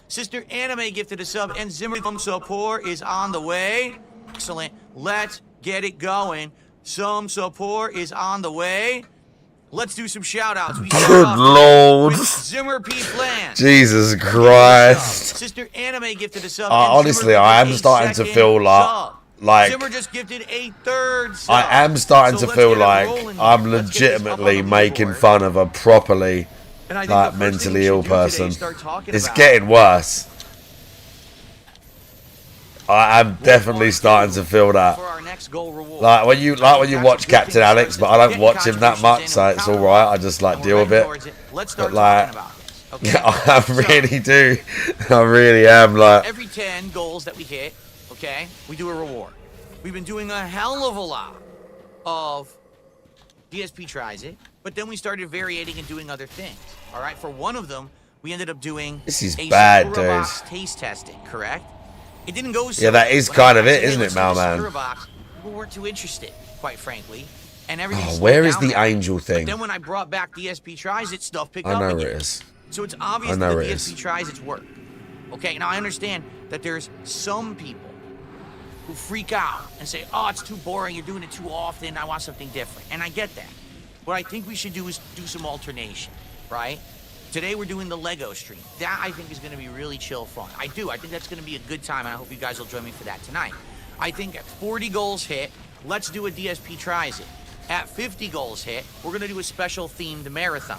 Sister Anime gifted a sub, and Zimmer support is on the way. Excellent. Let's get it going. Some support is on the way. let's do some shout outs. Good lord. Zimmer P. Plan. Jesus Christ. Sister Anime gifted a sub. Honestly, I am starting to feel like Zimmer just gifted a third sub. I am starting to let's feel get it like rolling. I'm Let's get this up legitimately on the making leaderboard. fun of a properly And I think like the first thing we mentally ill should do today person. is start talking It's about getting worse. I am definitely starting to feel that. for our next goal reward. Like when you watch Captain Alex, but I don't watch him that much, so it's all right. I just like deal with it. Let's start But like, talking about this. Okay? I really do. I really am like. Every 10 goals that we hit, okay, we do a reward. We've been doing a hell of a lot of DSP tries it, but then we started variating and doing other things. All right, for one of them, we ended up doing This is a bad, Sakura dude. box taste testing, correct? It didn't go so Yeah, that is well. kind of it, When I isn't it, listened to Malman? Sakura box, people weren't too interested, quite frankly, and everything. Oh, slowed where is down the there. angel But thing? then when I brought back DSP tries it, stuff picked I up know again. where it is. So it's obvious I that know the where it DSP is. tries its work. Okay, now I understand that there's some people who freak out and say, oh, it's too boring, you're doing it too often, I want something different. And I get that. What I think we should do is do some alternation, right? Today we're doing the Lego stream. That I think is going to be really chill fun. I think that's going to be a good time, and I hope you guys will join me for that tonight. I think at 40 goals hit, let's do a DSP tries it. At 50 goals hit, we're going to do a special themed marathon.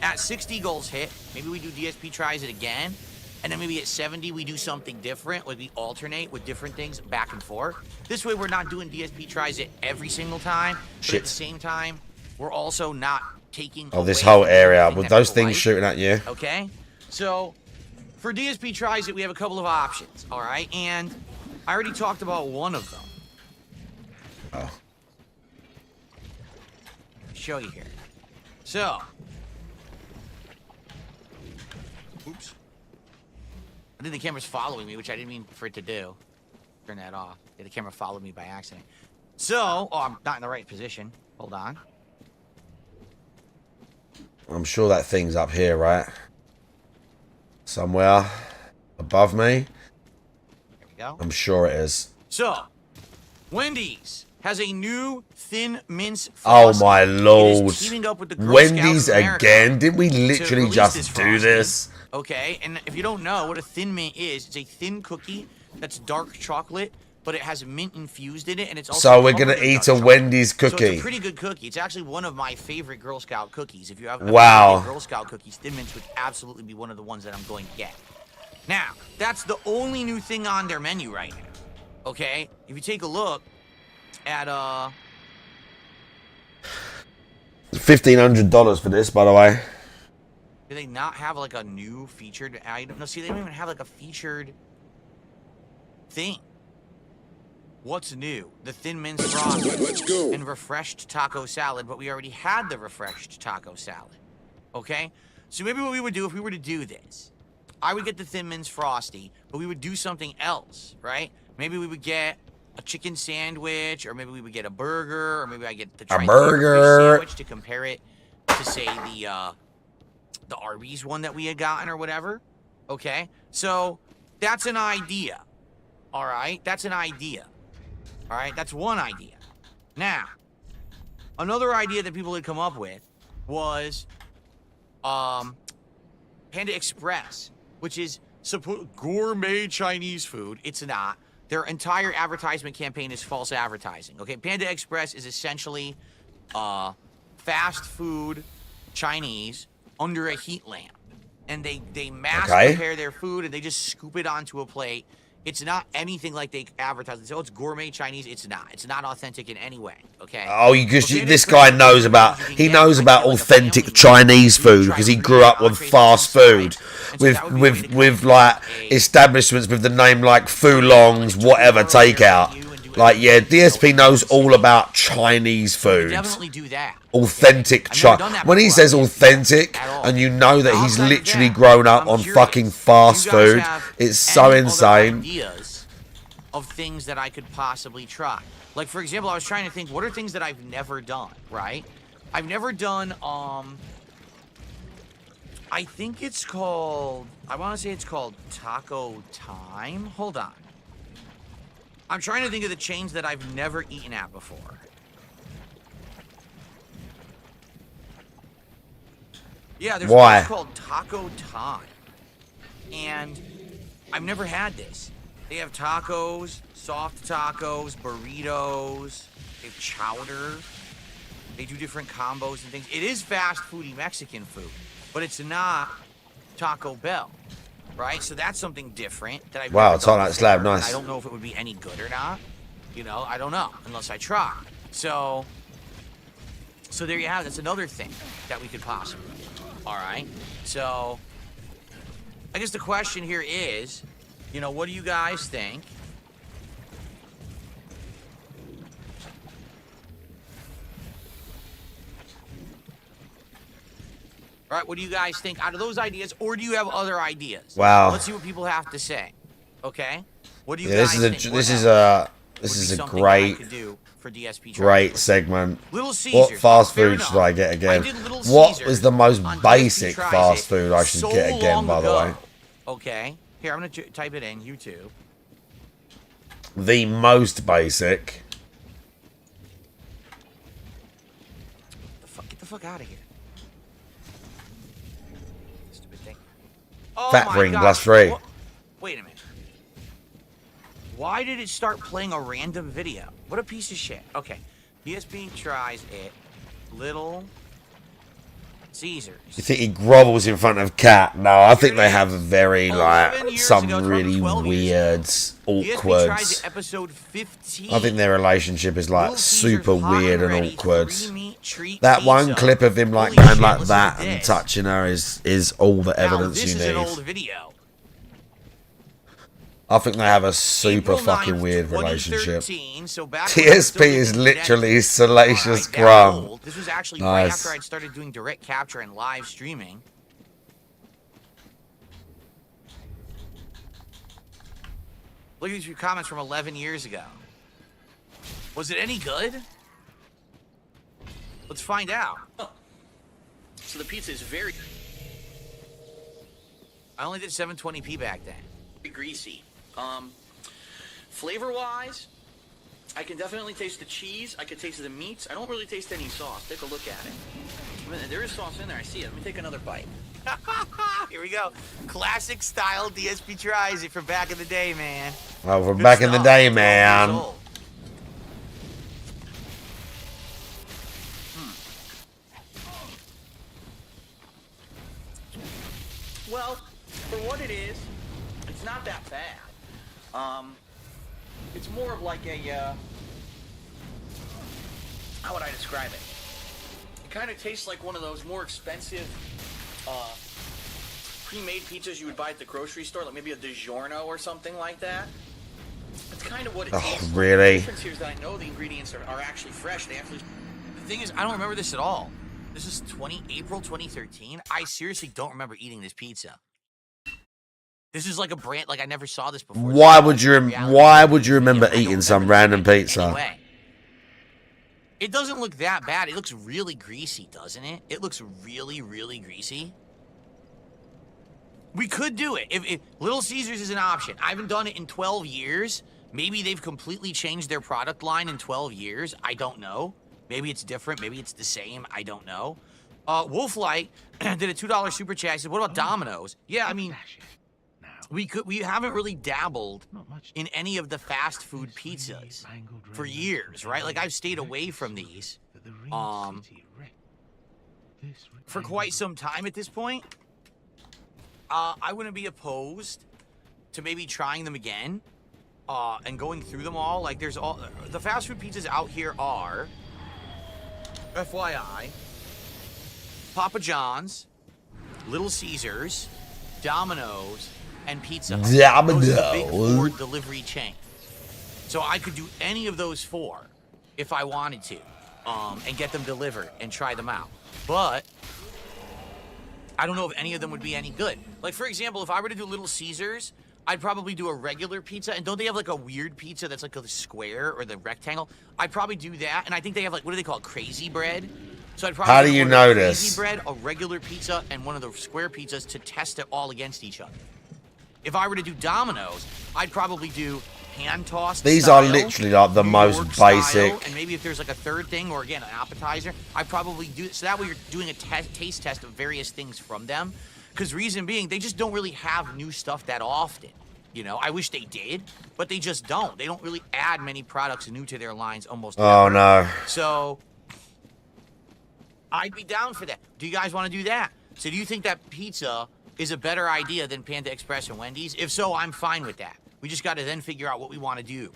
At 60 goals hit, maybe we do DSP tries it again. And then maybe at 70, we do something different. Like we alternate with different things back and forth. This way, we're not doing DSP tries it every single time. But Shit. at the same time, we're also not taking Oh, this away whole from area everything with that those people things like. shooting at you. Okay? So, for DSP tries it, we have a couple of options. All right? And I already talked about one of them. Oh. Show you here. So. Oops. I think the camera's following me, which I didn't mean for it to do. Turn that off. Yeah, the camera followed me by accident. So, oh, I'm not in the right position. Hold on. I'm sure that thing's up here, right? Somewhere above me. There we go. I'm sure it is. So, Wendy's has a new thin mince Oh frosty. my It is lord. teaming up with the Girl Wendy's Scouts of America again? Did we to literally release just this do frosty. this? Okay, and if you don't know what a thin mint is, it's a thin cookie that's dark chocolate, but it has mint infused in it, and it's also So we're gonna covered in eat dark a chocolate. Wendy's So it's cookie. a pretty good cookie. It's actually one of my favorite Girl Scout cookies. If you have Wow. Girl Scout cookies, Thin Mints would absolutely be one of the ones that I'm going to get. Now, that's the only new thing on their menu right now. Okay? If you take a look at $1,500 for this, by the way. do they not have like a new featured item? No, see, they don't even have like a featured thing. What's new? The Thin Mince frosty Let's go. and refreshed taco salad, but we already had the refreshed taco salad. Okay? So maybe what we would do if we were to do this, I would get the Thin Mince frosty, but we would do something else, right? Maybe we would get a chicken sandwich, or maybe we would get a burger, or maybe I get the burger. sandwich to compare it to say the Arby's one that we had gotten or whatever. Okay? So that's an idea. All right? That's an idea. All right? That's one idea. Now, another idea that people had come up with was Panda Express, which is gourmet Chinese food. It's not. Their entire advertisement campaign is false advertising. Okay? Panda Express is essentially fast food Chinese under a heat lamp. And they mass prepare their food and they just scoop it onto a plate. It's not anything like they advertise. They say, oh, it's gourmet Chinese. It's not. It's not authentic in any way. Okay. Oh, this guy knows about authentic Chinese food because he grew up with fast food, with like establishments with the name like Fulongs, whatever takeout. Like, yeah, DSP knows all about Chinese food. Definitely do that. Authentic Chinese. When he says authentic, and you know that he's literally grown up on fucking fast food, it's so insane. Ideas of things that I could possibly try. Like, for example, I was trying to think, what are things that I've never done, right? I've never done, I think it's called, I want to say it's called Taco Time. Hold on. I'm trying to think of the chains that I've never eaten at before. Yeah, there's Why? a place called Taco Time. And I've never had this. They have tacos, soft tacos, burritos, they have chowder. They do different combos and things. It is fast foody Mexican food, but it's not Taco Bell, right? So that's something different that I've Wow, never it's on done that slab, before, and nice. I don't know if it would be any good or not. You know, I don't know unless I try. So there you have it. That's another thing that we could possibly do. All right. So I guess the question here is, you know, what do you guys think? All right, what do you guys think out of those ideas, or do you have other ideas? Wow. Let's see what people have to say. Okay. What do you Yeah, guys this is a think? this What is else a this would is be a something that I great could do for DSP great Trials? segment. Little Caesars. What fast Fair food enough. should I get again? I did Little What Caesars is the most on DSP basic Tries fast It food I should so get again, long by the ago. way? Okay. Here, I'm gonna type it in YouTube. The most basic. Get the fuck out of here. Stupid thing. Oh Fat my ring gosh. plus 3. Wait a minute. Why did it start playing a random video? What a piece of shit. Okay. DSP Tries It. Little Caesars. You think he grovels in front of Cat? No, I think Here it they is. have a very 11 like years some ago, it's really probably 12 years weird, DSP Tries awkward. It episode 15. I think their relationship is like Little Caesars super hot weird and ready, awkward. 3-meat treat That one pizza. clip of him like Holy going shit, like listen that to and this. touching her is all the Now, evidence this you is an need. old video. I think they have a super April fucking 9th, weird relationship. 2013, so back when I was TSP still is doing literally that- salacious Alright, that crumb. old. This was actually right Nice. after I'd started doing direct capture and live streaming. Look at these few comments from 11 years ago. Was it any good? Let's find out. So the pizza is very... I only did 720p back then. Very greasy. Flavor-wise, I can definitely taste the cheese. I can taste the meats. I don't really taste any sauce. Take a look at it. I mean, there is sauce in there. I see it. Let me take another bite. Here we go. Classic style DSP Tries It from back in the day, man. Oh, from Good back in the stuff. day, 12 years man. old. Well, for what it is, it's not that bad. It's more of like a, how would I describe it? It kind of tastes like one of those more expensive, pre-made pizzas you would buy at the grocery store, like maybe a DiGiorno or something like that. That's kind of what it tastes like. really? The difference here is that I know the ingredients are actually fresh. They actually. The thing is, I don't remember this at all. This is April 2013. I seriously don't remember eating this pizza. This is like a brand, like I never saw this before. Why would you remember eating some random pizza? Anyway, it doesn't look that bad. It looks really greasy, doesn't it? It looks really, really greasy. We could do it. If Little Caesars is an option. I haven't done it in 12 years. Maybe they've completely changed their product line in 12 years. I don't know. Maybe it's different. Maybe it's the same. I don't know. Wolflight did a $2 super chat. He said, what about Domino's? Yeah, I mean, we haven't really dabbled in any of the fast food pizzas for years, right? Like I've stayed away from these for quite some time at this point. I wouldn't be opposed to maybe trying them again and going through them all. Like there's all the fast food pizzas out here are, FYI, Papa John's, Little Caesars, Domino's, and Pizza Hut. Those are the big four delivery chains. So I could do any of those four if I wanted to, and get them delivered and try them out. But I don't know if any of them would be any good. Like for example, if I were to do Little Caesars, I'd probably do a regular pizza. And don't they have like a weird pizza that's like a square or the rectangle? I'd probably do that. And I think they have like, what do they call it? Crazy bread. So I'd probably How do you order know crazy this? bread, a regular pizza, and one of the square pizzas to test it all against each other. If I were to do Domino's, I'd probably do hand tossed. These style, are literally like the New most York style, basic. and maybe if there's like a third thing, or again an appetizer, I probably do it. So that way you're doing a taste test of various things from them. Because reason being, they just don't really have new stuff that often. You know, I wish they did, but they just don't. They don't really add many products new to their lines almost Oh ever. no. So I'd be down for that. Do you guys want to do that? So do you think that pizza is a better idea than Panda Express and Wendy's? If so, I'm fine with that. We just got to then figure out what we want to do.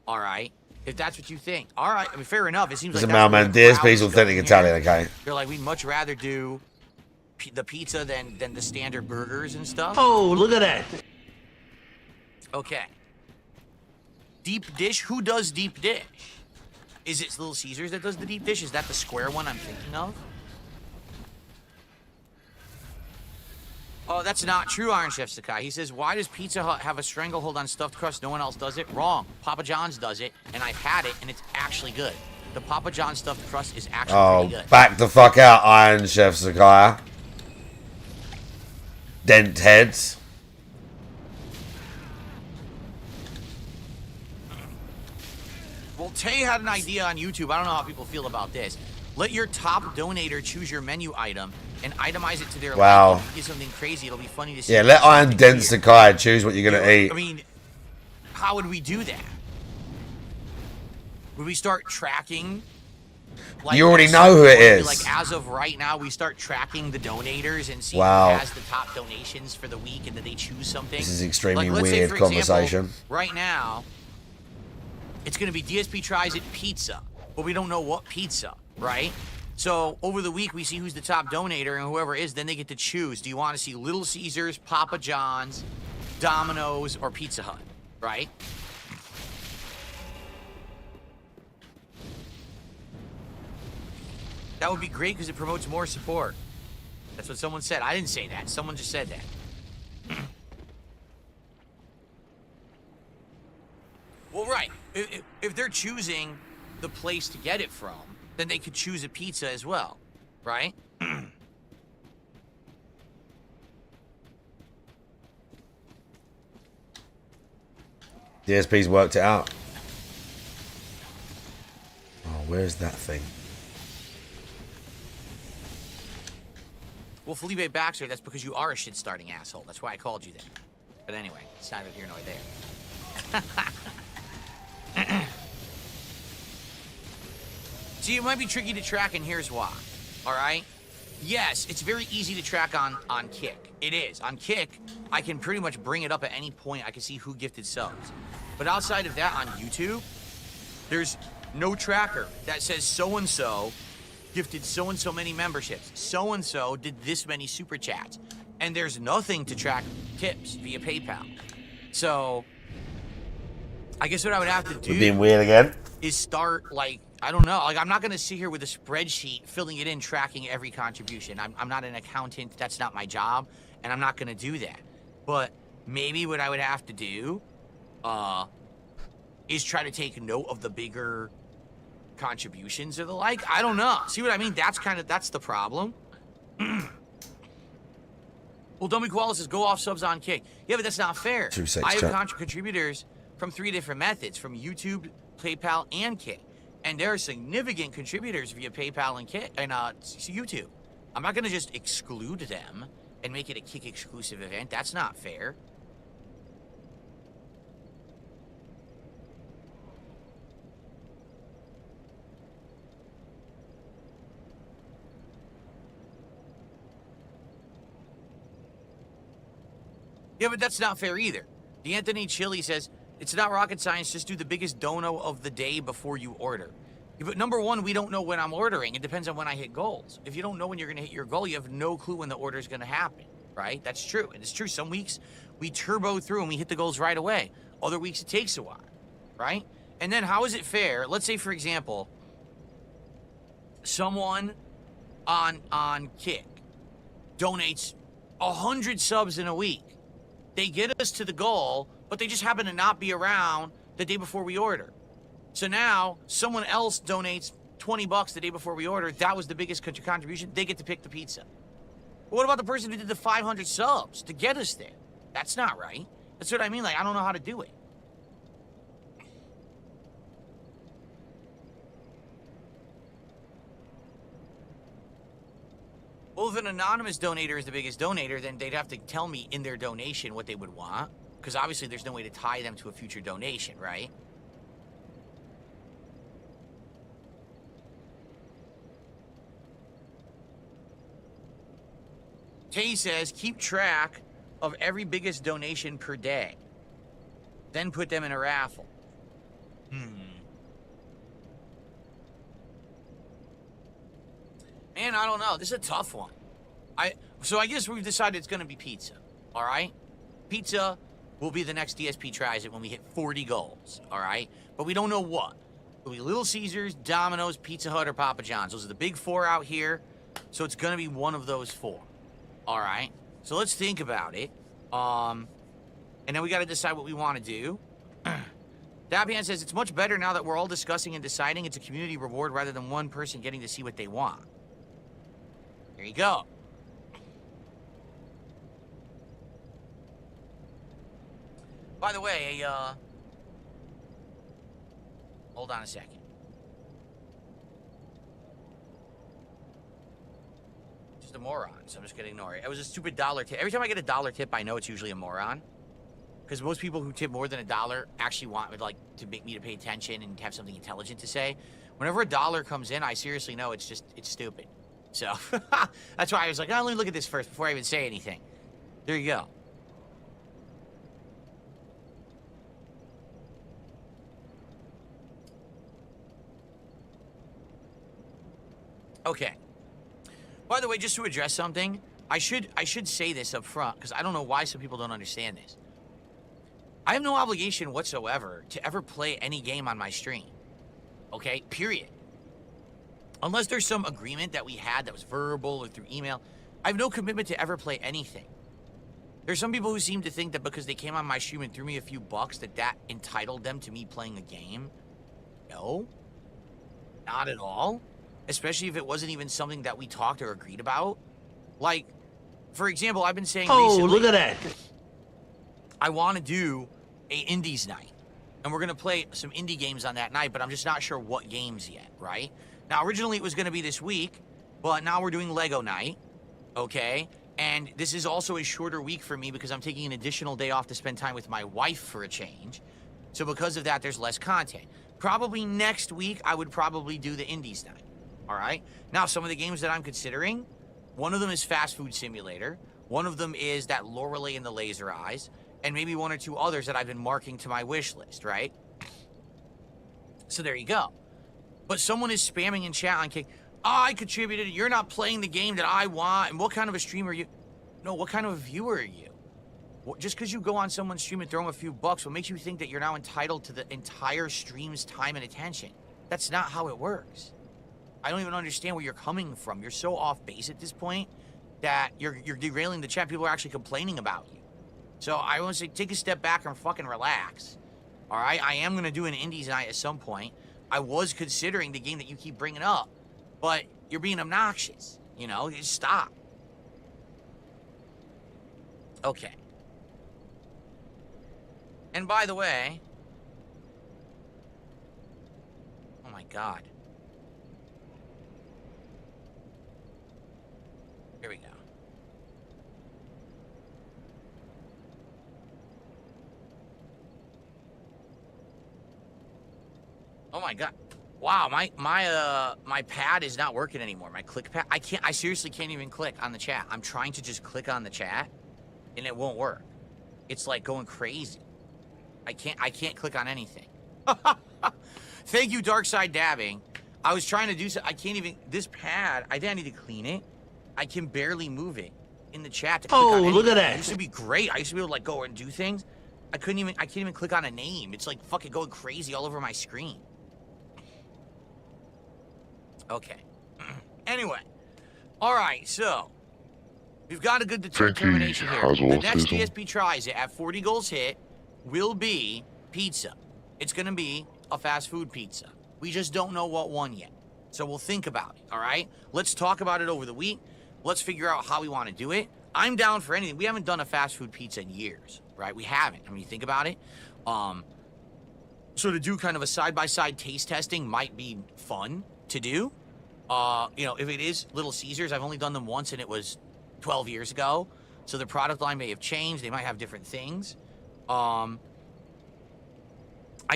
All right? If that's what you think. All right. I mean, fair enough. It seems There's like a that's mailman. where the crowd DSP's is authentic going Italian, here. okay? They're like, we'd much rather do the pizza than the standard burgers and stuff. Oh, look at that. Okay. Deep dish? Who does deep dish? Is it Little Caesars that does the deep dish? Is that the square one I'm thinking of? Oh, that's not true, Iron Chef Sakai. He says, why does Pizza Hut have a stranglehold on stuffed crust? No one else does it? Wrong. Papa John's does it, and I've had it, and it's actually good. The Papa John's stuffed crust is actually Oh, pretty good. back the fuck out, Iron Chef Sakaya. Dent heads. Well, Tay had an idea on YouTube. I don't know how people feel about this. Let your top donator choose your menu item and itemize it to their Wow. liking. If you get something crazy, it'll be funny to see. Yeah, if let it's Iron something Dent weird. Sakai choose what you're gonna eat. I mean, how would we do that? Would we start tracking? Like, You already know who it is. Like, as of right now, we start tracking the donators and see Wow. who has the top donations for the week, and then they choose something. This is extremely Like, let's say, weird for example, conversation. right now, it's going to be DSP tries it pizza, but we don't know what pizza, right? So over the week, we see who's the top donator, and whoever is, then they get to choose. Do you want to see Little Caesars, Papa John's, Domino's, or Pizza Hut, right? That would be great because it promotes more support. That's what someone said. I didn't say that. Someone just said that. Well, right. If they're choosing the place to get it from, then they could choose a pizza as well, right? DSP's worked it out. Oh, where's that thing? Well, Felipe Baxter, that's because you are a shit-starting asshole. That's why I called you that. But anyway, it's neither here nor there. See, it might be tricky to track, and here's why. All right? Yes, it's very easy to track on Kick. It is. On Kick, I can pretty much bring it up at any point. I can see who gifted subs. But outside of that, on YouTube, there's no tracker that says so-and-so gifted so-and-so many memberships. So-and-so did this many super chats. And there's nothing to track tips via PayPal. So, I guess what I would have to We're being do weird again. is start, like, I don't know. Like, I'm not going to sit here with a spreadsheet, filling it in, tracking every contribution. I'm not an accountant. That's not my job. And I'm not going to do that. But maybe what I would have to do is try to take note of the bigger contributions or the like. I don't know. See what I mean? That's the problem. Well, Dummy Koala says, go off subs on Kick. Yeah, but that's not fair. I have contributors from 3 different methods, from YouTube, PayPal, and Kick. And there are significant contributors via PayPal and Kick and YouTube. I'm not going to just exclude them and make it a Kick exclusive event. That's not fair. Yeah, but that's not fair either. The Anthony Chili says, it's not rocket science, just do the biggest dono of the day before you order. Yeah, but number one, we don't know when I'm ordering. It depends on when I hit goals. If you don't know when you're going to hit your goal, you have no clue when the order is going to happen, right? That's true. And it's true. Some weeks we turbo through and we hit the goals right away. Other weeks it takes a while, right? And then how is it fair? Let's say, for example, someone on Kick donates 100 subs in a week. They get us to the goal, but they just happen to not be around the day before we order. So now someone else donates $20 the day before we order. That was the biggest contribution. They get to pick the pizza. But what about the person who did the 500 subs to get us there? That's not right. That's what I mean. Like, I don't know how to do it. Well, if an anonymous donator is the biggest donator, then they'd have to tell me in their donation what they would want. Because obviously there's no way to tie them to a future donation, right? Tay says, keep track of every biggest donation per day. Then put them in a raffle. Man, I don't know. This is a tough one. So I guess we've decided it's going to be pizza. All right? Pizza will be the next DSP tries it when we hit 40 goals. All right? But we don't know what. It'll be Little Caesars, Domino's, Pizza Hut, or Papa John's. Those are the big four out here. So it's going to be one of those four. All right? So let's think about it. And then we got to decide what we want to do. Dabian says, it's much better now that we're all discussing and deciding. It's a community reward rather than one person getting to see what they want. There you go. By the way, hold on a second. Just a moron, so I'm just gonna ignore it. It was a stupid dollar tip. Every time I get a dollar tip, I know it's usually a moron. Because most people who tip more than $1 actually want like to make me to pay attention and have something intelligent to say. Whenever a dollar comes in, I seriously know it's stupid. So that's why I was like, oh, let me look at this first before I even say anything. There you go. Okay. By the way, just to address something, I should say this up front because I don't know why some people don't understand this. I have no obligation whatsoever to ever play any game on my stream. Okay? Period. Unless there's some agreement that we had that was verbal or through email, I have no commitment to ever play anything. There's some people who seem to think that because they came on my stream and threw me a few bucks that entitled them to me playing a game. No. Not at all. Especially if it wasn't even something that we talked or agreed about. Like, for example, I've been saying recently... Oh, look at that! I want to do a indies night. And we're going to play some indie games on that night, but I'm just not sure what games yet, right? Now, originally it was going to be this week, but now we're doing Lego night, okay? And this is also a shorter week for me because I'm taking an additional day off to spend time with my wife for a change. So because of that, there's less content. Probably next week, I would probably do the indies night, all right? Now, some of the games that I'm considering, one of them is Fast Food Simulator. One of them is that Lorelei and the Laser Eyes. And maybe one or two others that I've been marking to my wish list, right? So there you go. But someone is spamming in chat on Kick. I contributed. You're not playing the game that I want. And what kind of a streamer are you? No, what kind of a viewer are you? Just because you go on someone's stream and throw them a few bucks, what makes you think that you're now entitled to the entire stream's time and attention? That's not how it works. I don't even understand where you're coming from. You're so off base at this point that you're derailing the chat. People are actually complaining about you. So I want to say, take a step back and fucking relax. All right? I am going to do an indies night at some point. I was considering the game that you keep bringing up, but you're being obnoxious. You know, just stop. Okay. And by the way, oh my God. Here we go. Oh my God. Wow, my pad is not working anymore. My click pad. I seriously can't even click on the chat. I'm trying to just click on the chat and it won't work. It's like going crazy. I can't click on anything. Thank you, Darkside Dabbing. I was trying to do so. I can't even. This pad, I think I need to clean it. I can barely move it in the chat to click on anything. Look at that. It used to be great. I used to be able to like go and do things. I can't even click on a name. It's like fucking going crazy all over my screen. Okay. Anyway. All right, so we've got a good determination here. The next DSP tries it at 40 goals hit will be pizza. It's going to be a fast food pizza. We just don't know what one yet. So we'll think about it, all right? Let's talk about it over the week. Let's figure out how we want to do it. I'm down for anything. We haven't done a fast food pizza in years, right? We haven't. I mean, you think about it. So to do kind of a side-by-side taste testing might be fun to do. You know, if it is Little Caesars, I've only done them once and it was 12 years ago. So the product line may have changed. They might have different things. I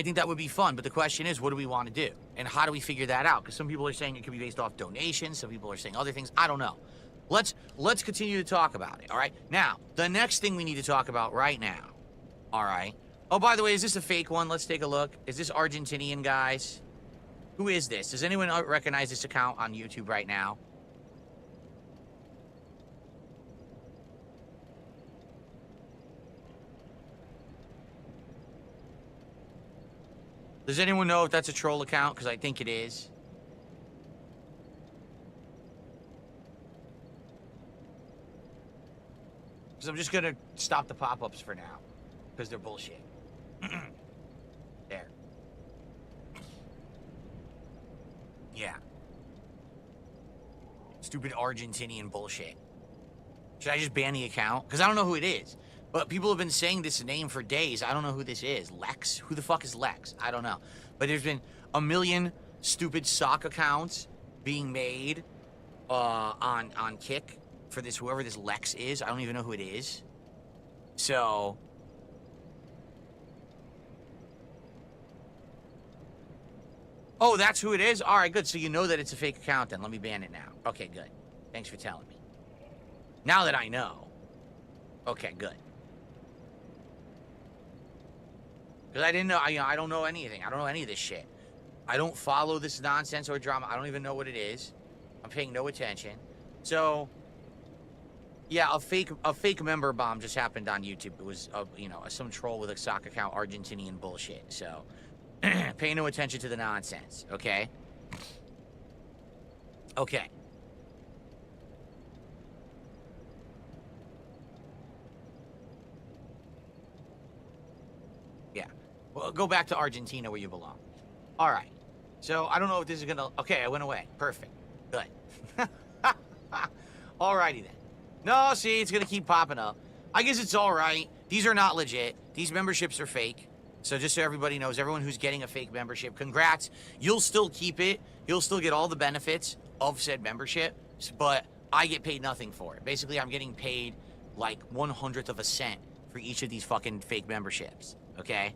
think that would be fun. But the question is, what do we want to do? And how do we figure that out? Because some people are saying it could be based off donations. Some people are saying other things. I don't know. Let's continue to talk about it. All right. Now, the next thing we need to talk about right now. All right. Oh, by the way, is this a fake one? Let's take a look. Is this Argentinian, guys? Who is this? Does anyone recognize this account on YouTube right now? Does anyone know if that's a troll account? Because I think it is. So I'm just going to stop the pop-ups for now. Because they're bullshit. There. Yeah. Stupid Argentinian bullshit. Should I just ban the account? Because I don't know who it is. But people have been saying this name for days. I don't know who this is. Lex? Who the fuck is Lex? I don't know. But there's been a million stupid sock accounts being made on Kick for this, whoever this Lex is. I don't even know who it is. So... Oh, that's who it is? All right, good. So you know that it's a fake account then. Let me ban it now. Okay, good. Thanks for telling me. Now that I know. Okay, good. Because I didn't know, I don't know anything. I don't know any of this shit. I don't follow this nonsense or drama. I don't even know what it is. I'm paying no attention. So, yeah, a fake member bomb just happened on YouTube. It was, some troll with a sock account, Argentinian bullshit. So, pay no attention to the nonsense, okay? Okay. Yeah. Well, go back to Argentina where you belong. All right. So, I don't know if this is going to... Okay, I went away. Perfect. Good. Alrighty then. No, see, it's going to keep popping up. I guess it's all right. These are not legit. These memberships are fake. So just so everybody knows, everyone who's getting a fake membership, congrats. You'll still keep it. You'll still get all the benefits of said membership, but I get paid nothing for it. Basically, I'm getting paid like 1/100th of a cent for each of these fucking fake memberships, okay?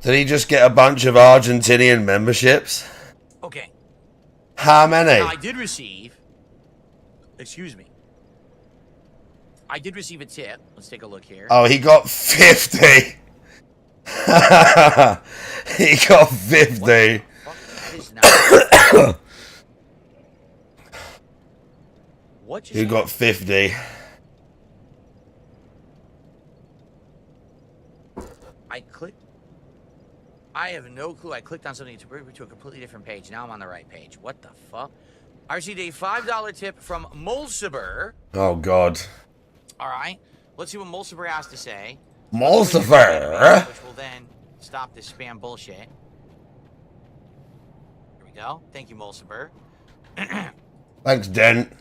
Did he just get a bunch of Argentinian memberships? Okay. How many? Now, I did receive... Excuse me. I did receive a tip. Let's take a look here. Oh, he got 50. He got 50. What just He got 50. I have no clue. I clicked on something to bring me to a completely different page. Now I'm on the right page. What the fuck? I received a $5 tip from Mulciber. Oh, God. All right. Let's see what Mulciber has to say. Mulciber? Which will then stop this spam bullshit. Here we go. Thank you, Mulciber. Thanks, Dent.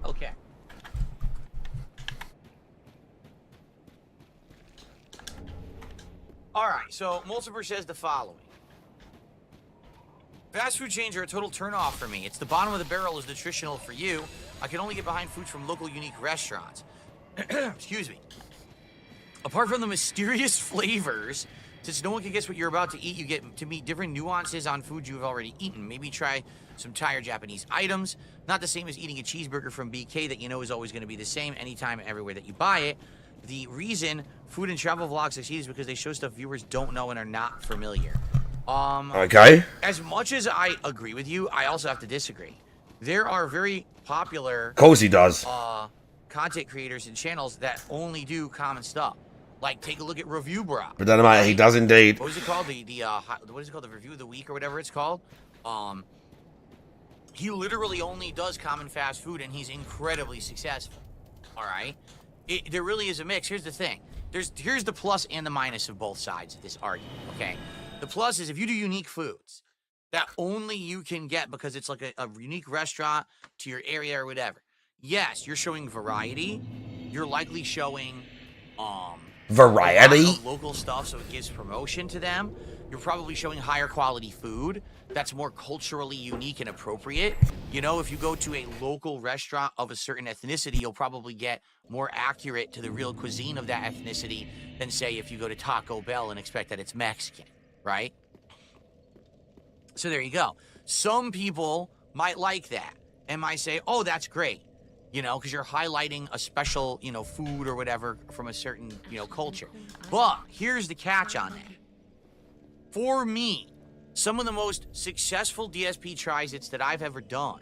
Okay. All right, so Mulciber says the following. Fast food chains are a total turnoff for me. It's the bottom of the barrel is nutritional for you. I can only get behind foods from local unique restaurants. Excuse me. Apart from the mysterious flavors, since no one can guess what you're about to eat, you get to meet different nuances on food you've already eaten. Maybe try some Thai or Japanese items. Not the same as eating a cheeseburger from BK that you know is always going to be the same anytime and everywhere that you buy it. The reason food and travel vlogs succeed is because they show stuff viewers don't know and are not familiar. Okay. As much as I agree with you, I also have to disagree. There are very popular... Of course he does. Content creators and channels that only do common stuff. Like, take a look at Review Bro. But then he does indeed. What is it called? What is it called? The Review of the Week or whatever it's called? He literally only does common fast food, and he's incredibly successful. All right? There really is a mix. Here's the thing. Here's the plus and the minus of both sides of this argument, okay? The plus is if you do unique foods that only you can get because it's like a unique restaurant to your area or whatever. Yes, you're showing variety. You're likely showing variety. Of local stuff, so it gives promotion to them. You're probably showing higher quality food that's more culturally unique and appropriate. You know, if you go to a local restaurant of a certain ethnicity, you'll probably get more accurate to the real cuisine of that ethnicity than, say, if you go to Taco Bell and expect that it's Mexican, right? So there you go. Some people might like that and might say, oh, that's great, you know, because you're highlighting a special, you know, food or whatever from a certain, you know, culture. But here's the catch on that. For me, some of the most successful DSP tries-its that I've ever done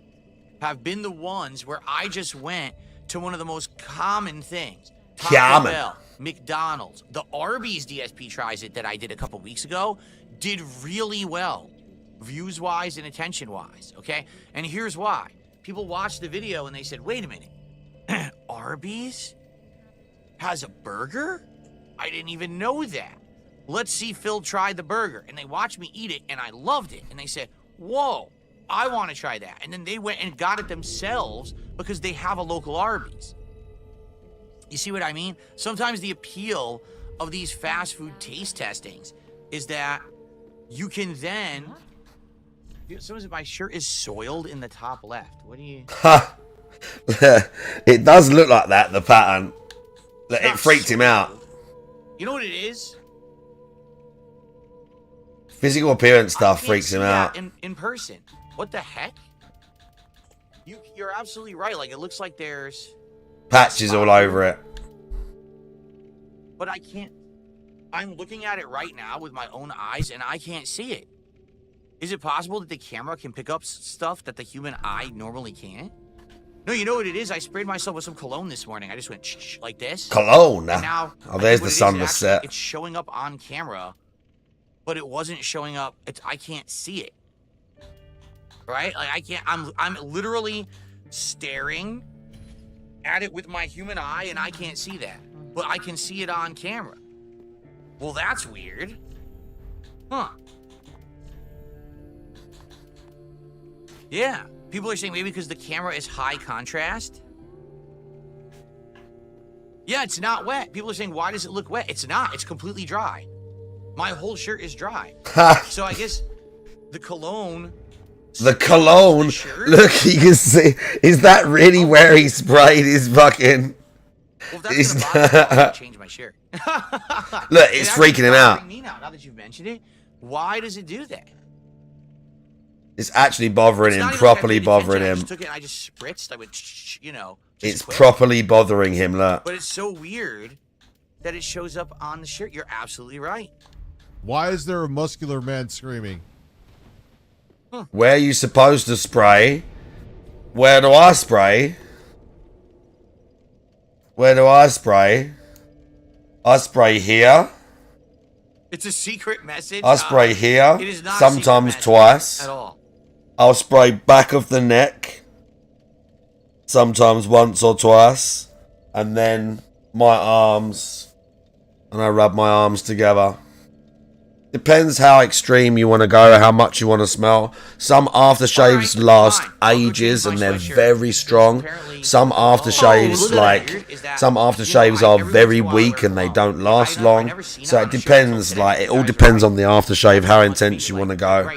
have been the ones where I just went to one of the most common things. Taco Bell, McDonald's, the Arby's DSP tries-it that I did a couple weeks ago did really well, views-wise and attention-wise, okay? And here's why. People watched the video and they said, wait a minute, Arby's has a burger? I didn't even know that. Let's see Phil try the burger. And they watched me eat it, and I loved it. And they said, whoa, I want to try that. And then they went and got it themselves because they have a local Arby's. You see what I mean? Sometimes the appeal of these fast food taste testings is that you can then... My shirt is soiled in the top left. What do you... It does look like that, the pattern. It freaked him out. You know what it is? Physical appearance stuff freaks him out. In person. What the heck? You're absolutely right. Like, it looks like there's... patches all over it. But I can't... I'm looking at it right now with my own eyes, and I can't see it. Is it possible that the camera can pick up stuff that the human eye normally can't? No, you know what it is? I sprayed myself with some cologne this morning. I just went shh like this. Cologne? And now, oh, there's the sun to set. It's showing up on camera, but it wasn't showing up. I can't see it. Right? Like, I can't... I'm literally staring at it with my human eye, and I can't see that. But I can see it on camera. Well, that's weird. Huh. Yeah. People are saying maybe because the camera is high contrast. Yeah, it's not wet. People are saying, why does it look wet? It's not. It's completely dry. My whole shirt is dry. So I guess the cologne... The cologne? Look, you can see... Is that really where he sprayed his fucking... Well, if that's gonna bother me, I'll change my shirt. Look, it's freaking him out. Me now that you've mentioned it, why does it do that? It's actually bothering him, properly bothering him. I just took it and I just spritzed. I went, you know. It's properly bothering him, look. But it's so weird that it shows up on the shirt. You're absolutely right. Why is there a muscular man screaming? Where are you supposed to spray? Where do I spray? Where do I spray? I spray here. It's a secret message. I spray here. It is not sometimes twice. At all. I'll spray back of the neck. Sometimes once or twice. And then my arms. And I rub my arms together. Depends how extreme you want to go, how much you want to smell. Some aftershaves last ages and they're very strong. Some aftershaves, some aftershaves are very weak and they don't last long. So it depends, like, it all depends on the aftershave, how intense you want to go.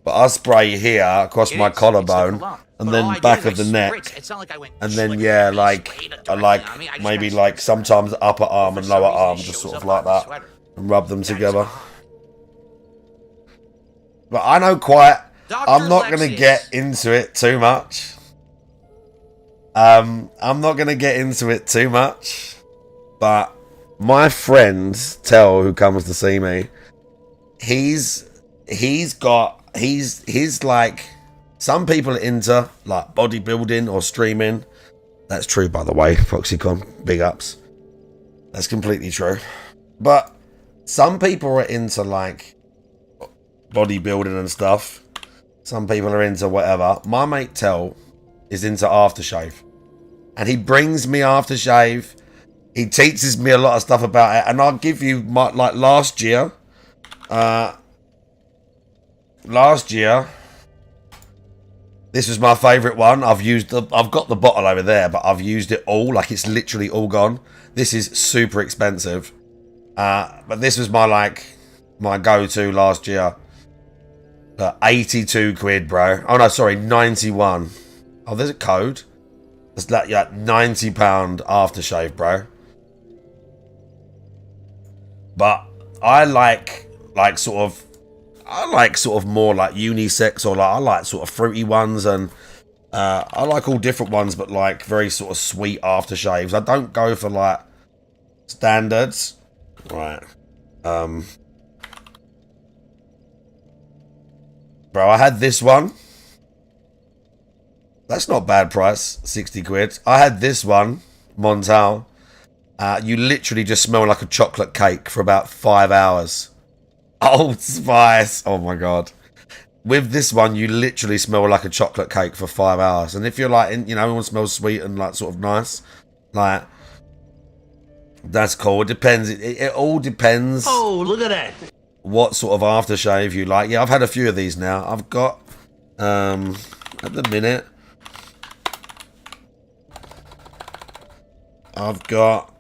But I spray here across my collarbone and then back of the neck. And then, yeah, maybe sometimes upper arm and lower arm, just sort of like that. And rub them together. But I know I'm not going to get into it too much. I'm not going to get into it too much. But my friend, Tell, who comes to see me, he's like, some people are into, like, bodybuilding or streaming. That's true, by the way, Proxycon, big ups. That's completely true. But some people are into, like, bodybuilding and stuff. Some people are into whatever. My mate Tell is into aftershave. And he brings me aftershave. He teaches me a lot of stuff about it. And I'll give you my, like, last year, this was my favourite one. I've got the bottle over there, but I've used it all. Like, it's literally all gone. This is super expensive. But this was my go-to last year. 82 quid, bro. Oh no, sorry, 91. Oh, there's a code. It's like £90 aftershave, bro. But I like sort of more like unisex, or I like sort of fruity ones, and I like all different ones, but like very sort of sweet aftershaves. I don't go for like standards. Right. Bro, I had this one. That's not bad price, 60 quid. I had this one, Montal. You literally just smell like a chocolate cake for about 5 hours. Old Spice. Oh my god. With this one, you literally smell like a chocolate cake for 5 hours. And if you're like, you know, everyone smells sweet and like sort of nice, like, that's cool. It depends. It all depends. Oh, look at that. What sort of aftershave you like. Yeah, I've had a few of these now. I've got, at the minute, I've got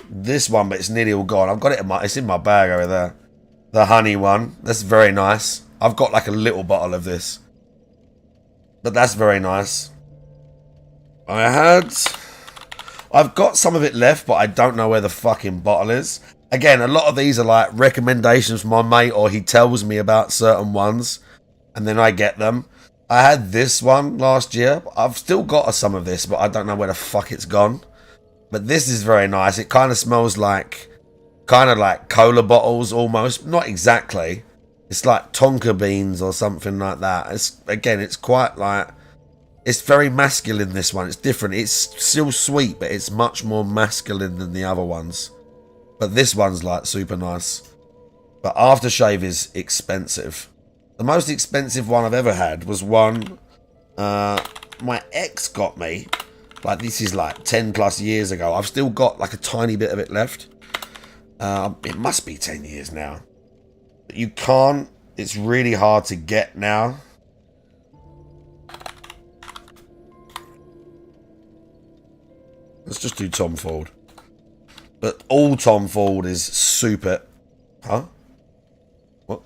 this one, but it's nearly all gone. I've got it it's in my bag over there. The honey one. That's very nice. I've got like a little bottle of this, but that's very nice. I've got some of it left, but I don't know where the fucking bottle is. Again, a lot of these are like recommendations from my mate, or he tells me about certain ones, and then I get them. I had this one last year. I've still got some of this, but I don't know where the fuck it's gone. But this is very nice. It kind of smells like, cola bottles almost. Not exactly. It's like tonka beans or something like that. It's quite like, it's very masculine, this one. It's different. It's still sweet, but it's much more masculine than the other ones. But this one's like super nice. But aftershave is expensive. The most expensive one I've ever had was one my ex got me. Like, this is like 10 plus years ago. I've still got like a tiny bit of it left. It must be 10 years now. But you can't. It's really hard to get now. Let's just do Tom Ford. But all Tom Ford is super... Huh? What?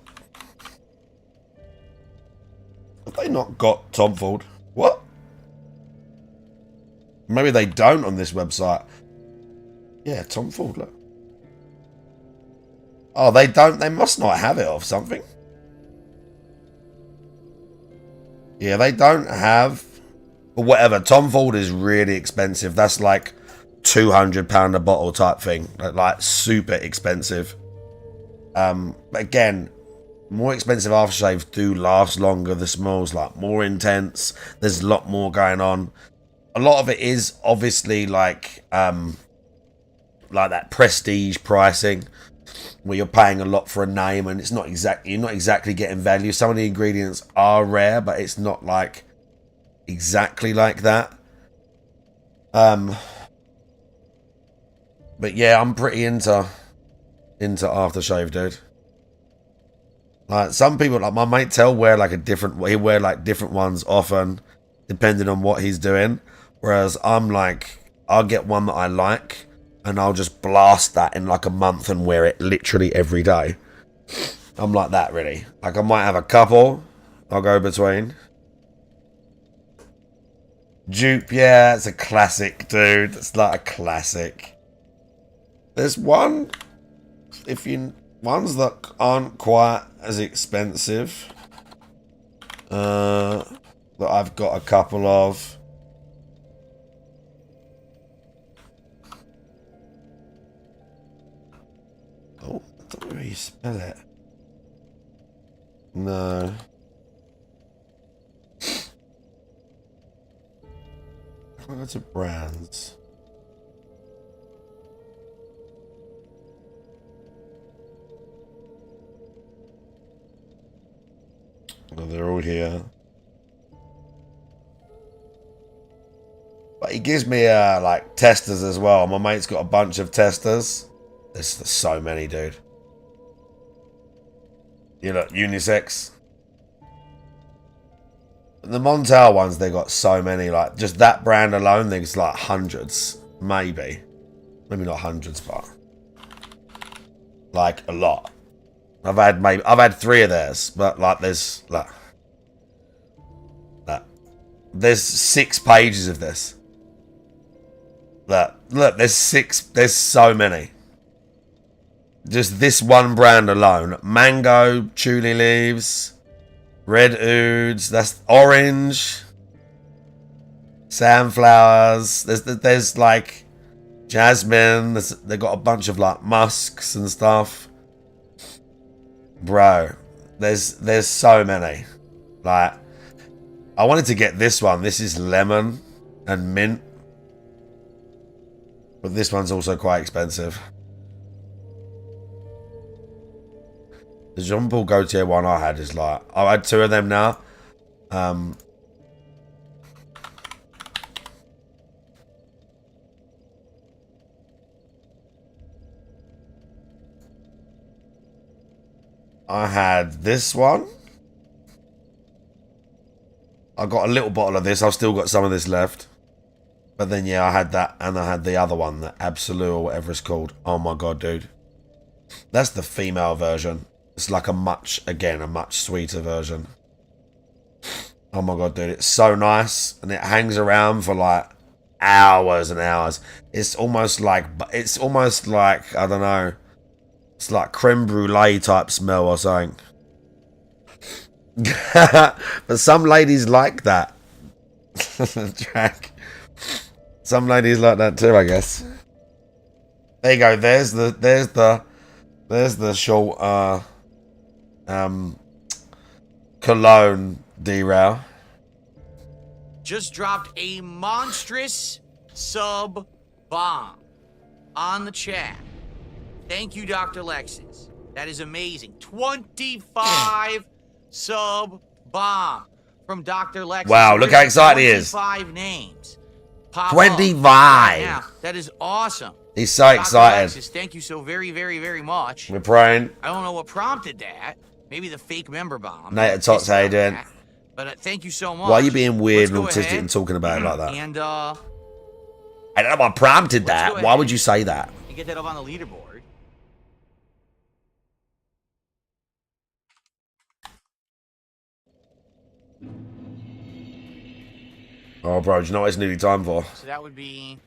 Have they not got Tom Ford? What? Maybe they don't on this website. Yeah, Tom Ford, look. Oh, they don't. They must not have it or something. Yeah, they don't have... But whatever, Tom Ford is really expensive. That's like £200 a bottle type thing. Like super expensive. But again, more expensive aftershaves do last longer. The smell's like more intense. There's a lot more going on. A lot of it is obviously like that prestige pricing, where you're paying a lot for a name, and it's not exactly, you're not exactly getting value. Some of the ingredients are rare, but it's not like exactly like that. But yeah, I'm pretty into aftershave, dude. Like, some people, like my mate Tell, wear like different ones often, depending on what he's doing. Whereas I'm like, I'll get one that I like, and I'll just blast that in like a month and wear it literally every day. I'm like that, really. Like, I might have a couple I'll go between. Dupe, yeah, it's a classic, dude. It's like a classic. There's ones that aren't quite as expensive, that I've got a couple of. Oh, I don't know how you spell it. No. I'll go to brands. Oh, they're all here. But he gives me like testers as well. My mate's got a bunch of testers. There's so many, dude. You look, unisex. The Montal ones, they got so many. Like, just that brand alone, there's like hundreds. Maybe not hundreds, but like a lot. I've had 3 of theirs, but like there's there's 6 pages of this. Look, there's so many. Just this one brand alone. Mango, chili leaves, red ouds, that's orange, sunflowers, there's like jasmine, they got a bunch of like musks and stuff. Bro, there's so many. Like, I wanted to get this one. This is lemon and mint. But this one's also quite expensive. The Jean Paul Gaultier one I had is like, I had 2 of them now. I had this one. I got a little bottle of this. I've still got some of this left. But then, yeah, I had that, and I had the other one, the Absolute or whatever it's called. Oh my god, dude. That's the female version. It's like a much sweeter version. Oh my god, dude. It's so nice, and it hangs around for like hours and hours. It's almost like, I don't know. It's like creme brulee type smell or something. But some ladies like that. Jack. Some ladies like that too, I guess. There you go. There's the short cologne derail. Just dropped a monstrous sub bomb on the chat. Thank you, Dr. Lexus. That is amazing. 25 sub bomb from Dr. Lexus. Wow, look how excited he is. 25 names. 25. Right, that is awesome. He's so excited. Lexus, thank you so very, very, very much. We're praying. I don't know what prompted that. Maybe the fake member bomb. Nate Tots, how you doing? But thank you so much. Why are you being weird and autistic and talking about it like that? And I don't know what prompted that. Why would you say that? And get that up on the leaderboard. Oh, bro, do you know what it's nearly time for? So that would be...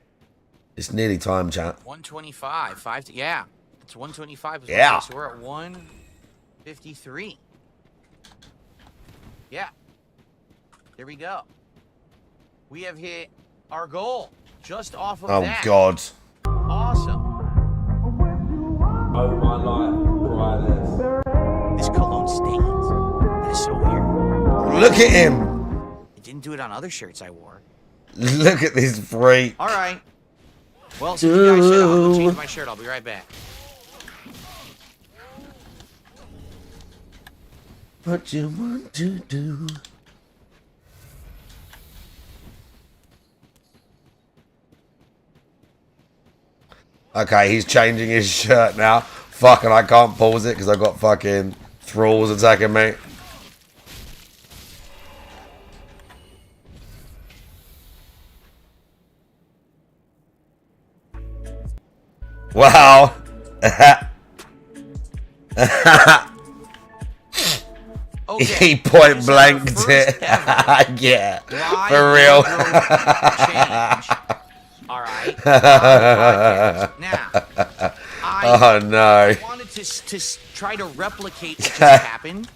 It's nearly time, chat. 125. Yeah, it's 125. Yeah. So we're at 153. Yeah. There we go. We have hit our goal just off of that. Oh, God. Awesome. Oh, my life. Try This cologne stains. That is so weird. this. Look at him. It didn't do it on other shirts I wore. Look at this freak. All right. Well, since you guys said I'll go change my shirt. I'll be right back. What you want to do? Okay, he's changing his shirt now. Fucking, I can't pause it because I got fucking thralls attacking me. Wow. Okay. He point blanked it. Yeah, for real. All right. Now, Oh no. I wanted to try to replicate what just happened.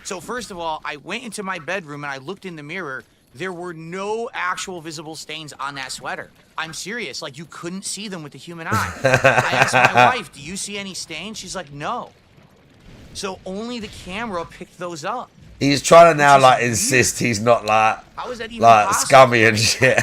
So first of all, I went into my bedroom and I looked in the mirror. There were no actual visible stains on that sweater. I'm serious. Like, you couldn't see them with the human eye. I asked my wife, do you see any stains? She's like, no. So only the camera picked those up. He's trying to now like insist he's not like How is that even like possible? scummy and shit.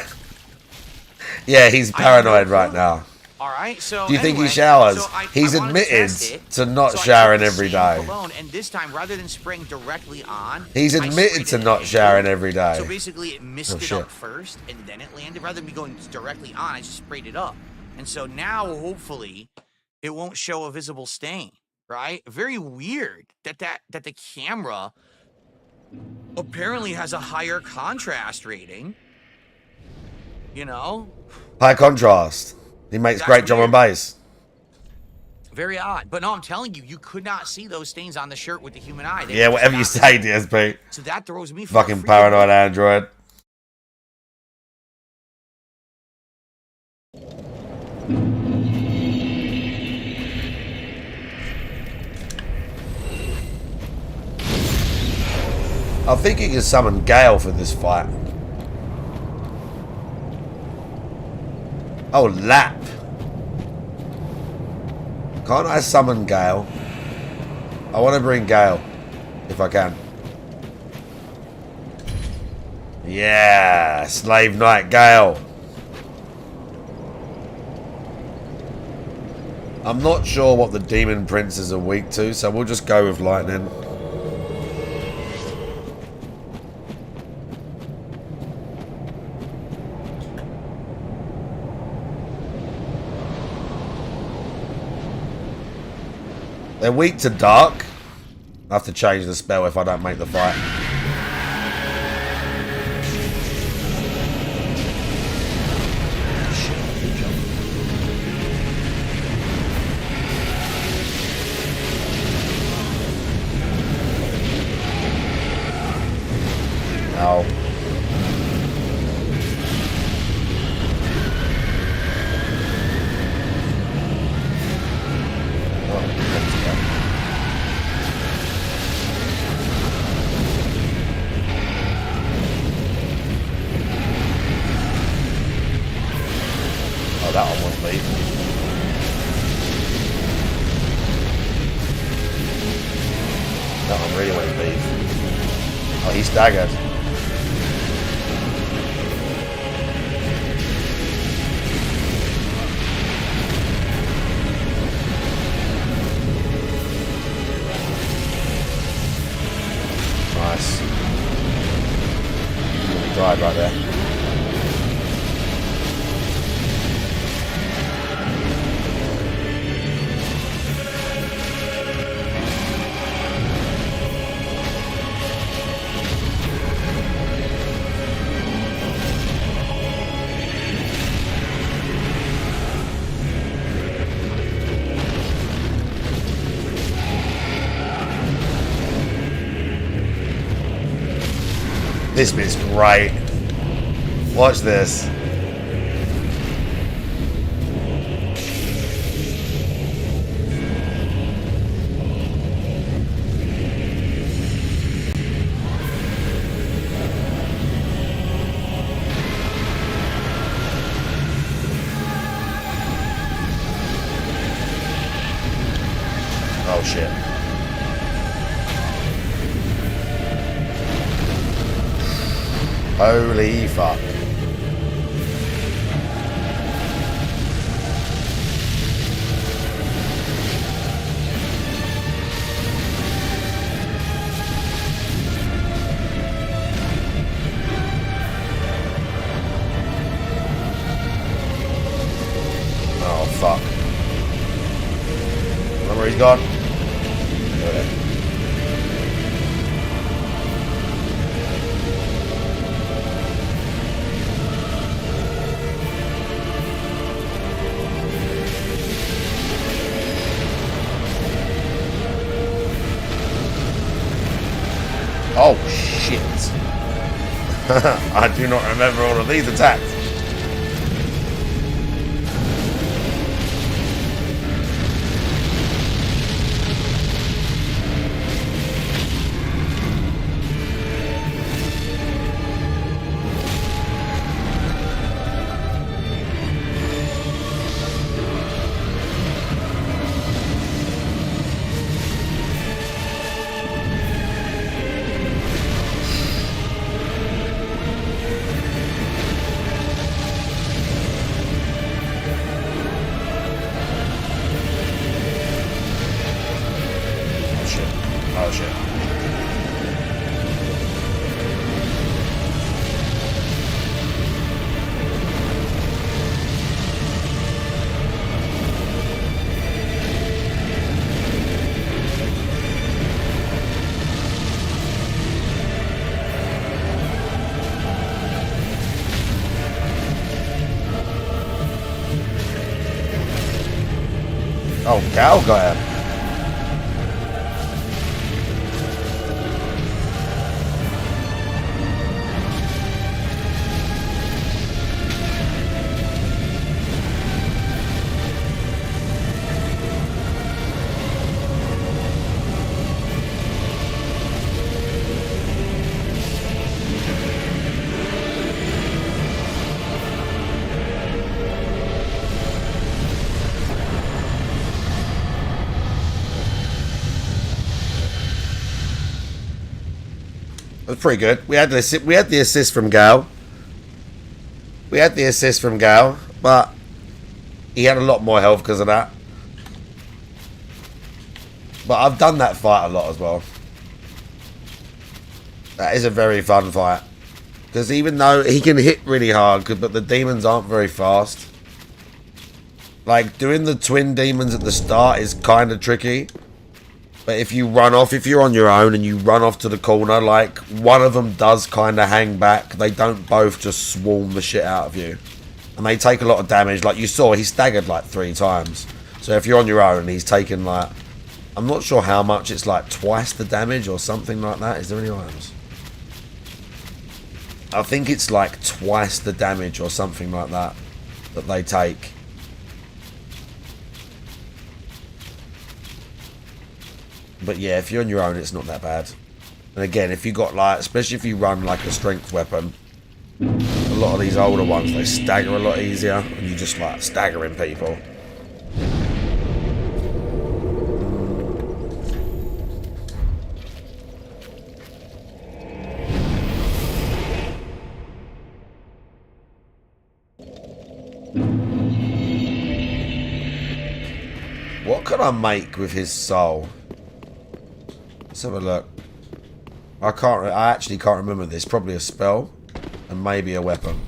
Yeah, he's paranoid right now. All right, so Do you think anyway, he showers? so He's I wanted admitted test it, to not so I showering took the every same day. cologne, and this time, rather than spraying directly on, He's I admitted sprayed to it not in. showering every day. So basically, it misted shit. up first, and then it landed. Rather than me going directly on, I just sprayed it up. And so now, hopefully, it won't show a visible stain. Right? Very weird that the camera apparently has a higher contrast rating. You know? High contrast. He makes That's great drum and weird. bass. Very odd. But no, I'm telling you, you could not see those stains on the shirt with the human eye. They Yeah, were whatever you just say, not- DSP. So that throws me for a Fucking freaking paranoid loop. android. I think you can summon Gale for this fight. Oh, Lap. Can't I summon Gale? I want to bring Gale, if I can. Yeah, Slave Knight Gale. I'm not sure what the Demon Princes are weak to, so we'll just go with Lightning. They're weak to Dark. I have to change the spell if I don't make the fight. No. Oh, that one won't leave. That one really won't leave. Oh, he's staggered. Nice. He died right there. This bit's great. Watch this. Oh shit. Holy fuck. Oh fuck. Remember where he's gone? There. Oh shit. I do not remember all of these attacks. Oh shit. Oh, Gal got him. It was pretty good. We had the assist from Gal. We had the assist from Gal, but he had a lot more health because of that. But I've done that fight a lot as well. That is a very fun fight. Because even though he can hit really hard, but the demons aren't very fast. Like, doing the twin demons at the start is kind of tricky. But if you run off, if you're on your own and you run off to the corner, like, one of them does kind of hang back. They don't both just swarm the shit out of you. And they take a lot of damage. Like you saw, he staggered like 3 times. So if you're on your own, he's taking like... I'm not sure how much. It's like twice the damage or something like that. Is there any items? I think it's like twice the damage or something like that that they take. But yeah, if you're on your own, it's not that bad. And again, if you got like, especially if you run like a strength weapon, a lot of these older ones, they stagger a lot easier, and you just like staggering people. What can I make with his soul? Let's have a look. I actually can't remember this. Probably a spell and maybe a weapon.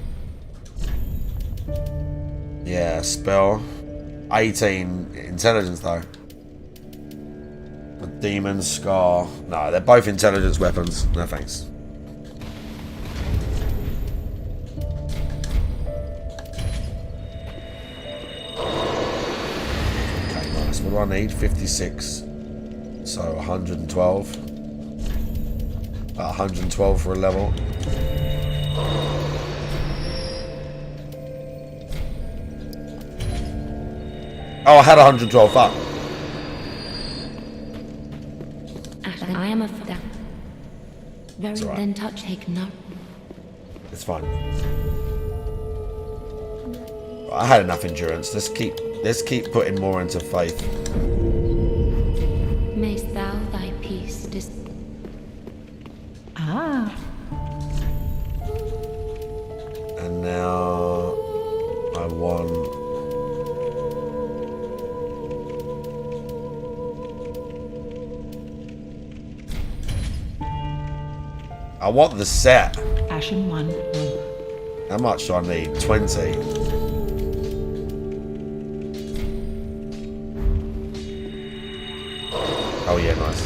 Yeah, spell. 18 intelligence though. A demon scar. No, they're both intelligence weapons. No thanks. Okay, nice. What do I need? 56. So 112. 112 for a level. Oh, I had 112. Fuck. I am of that. Very right. then touch take no. It's fine. I had enough endurance. Let's keep putting more into faith. Mayst thou thy peace dis. And now I want. I want the set. Ashen 1. How much do I need? 20. Oh yeah, nice.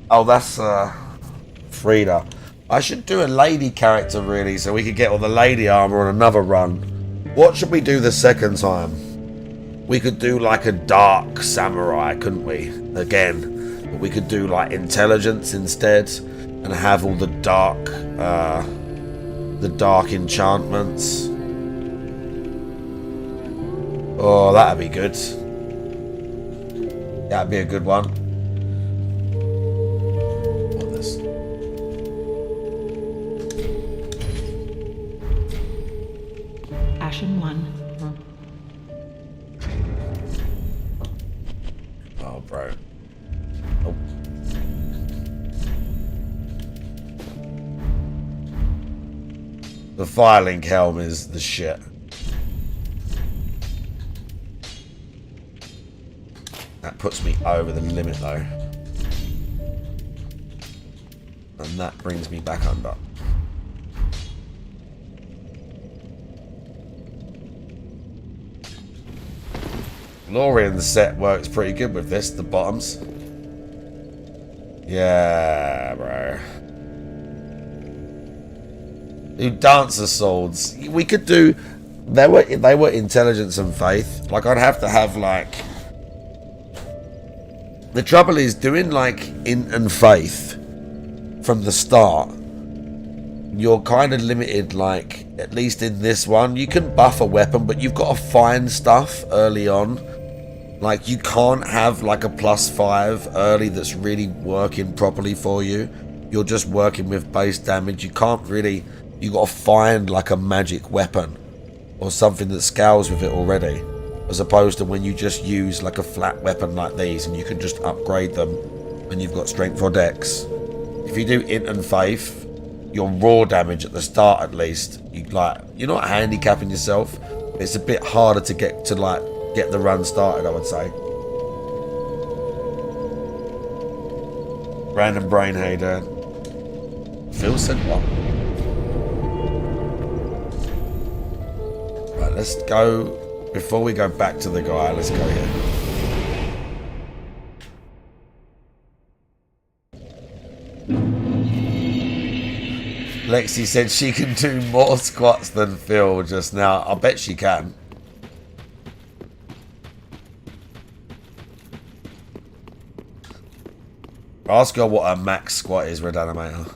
Oh, that's Frida. I should do a lady character really, so we could get all the lady armor on another run. What should we do the second time? We could do like a dark samurai, couldn't we? Again, but we could do like intelligence instead, and have all the dark enchantments. Oh, that'd be good. That'd be a good one. Ashen 1. Oh, bro. Oh. The Firelink helm is the shit. That puts me over the limit though. And that brings me back under. Lorian's set works pretty good with this, the bottoms. Yeah, bro. Do dancer swords. We could do. They were intelligence and faith. Like I'd have to have like. The trouble is doing like int and faith from the start. You're kind of limited. Like at least in this one, you can buff a weapon, but you've got to find stuff early on. Like you can't have like a +5 early that's really working properly for you. You're just working with base damage. You can't really. You got to find like a magic weapon or something that scales with it already, as opposed to when you just use like a flat weapon like these and you can just upgrade them and you've got strength or dex. If you do int and faith, your raw damage at the start at least, you're not handicapping yourself. It's a bit harder to get the run started, I would say. Random brain hater. Phil said what? Right, let's go. Before we go back to the guy, let's go here. Lexi said she can do more squats than Phil just now. I bet she can. Ask her what her max squat is, Red Animator.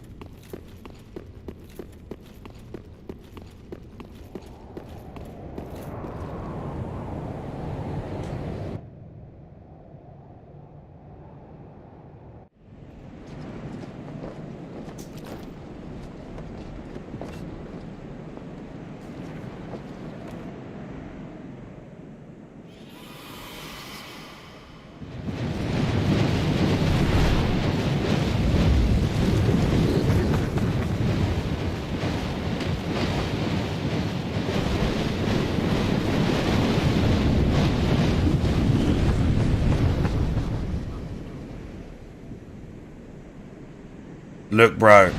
Look, bro.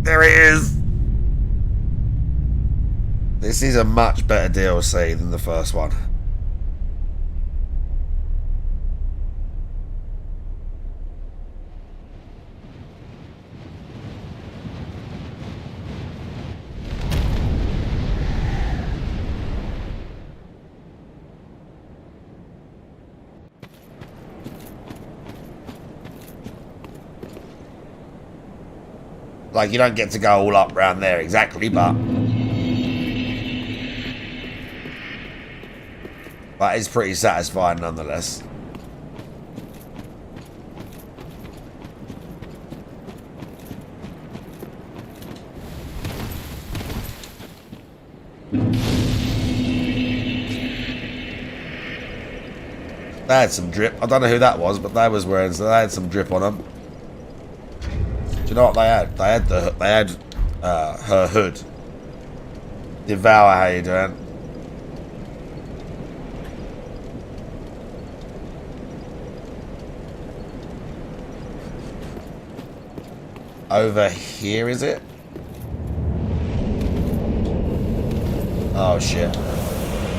There he is. This is a much better DLC than the first one. Like, you don't get to go all up round there exactly, but it's pretty satisfying nonetheless. They had some drip. I don't know who that was, but they was wearing, so they had some drip on them. Do you know what they had? They had her hood. Devour, how you doing? Over here, is it? Oh shit.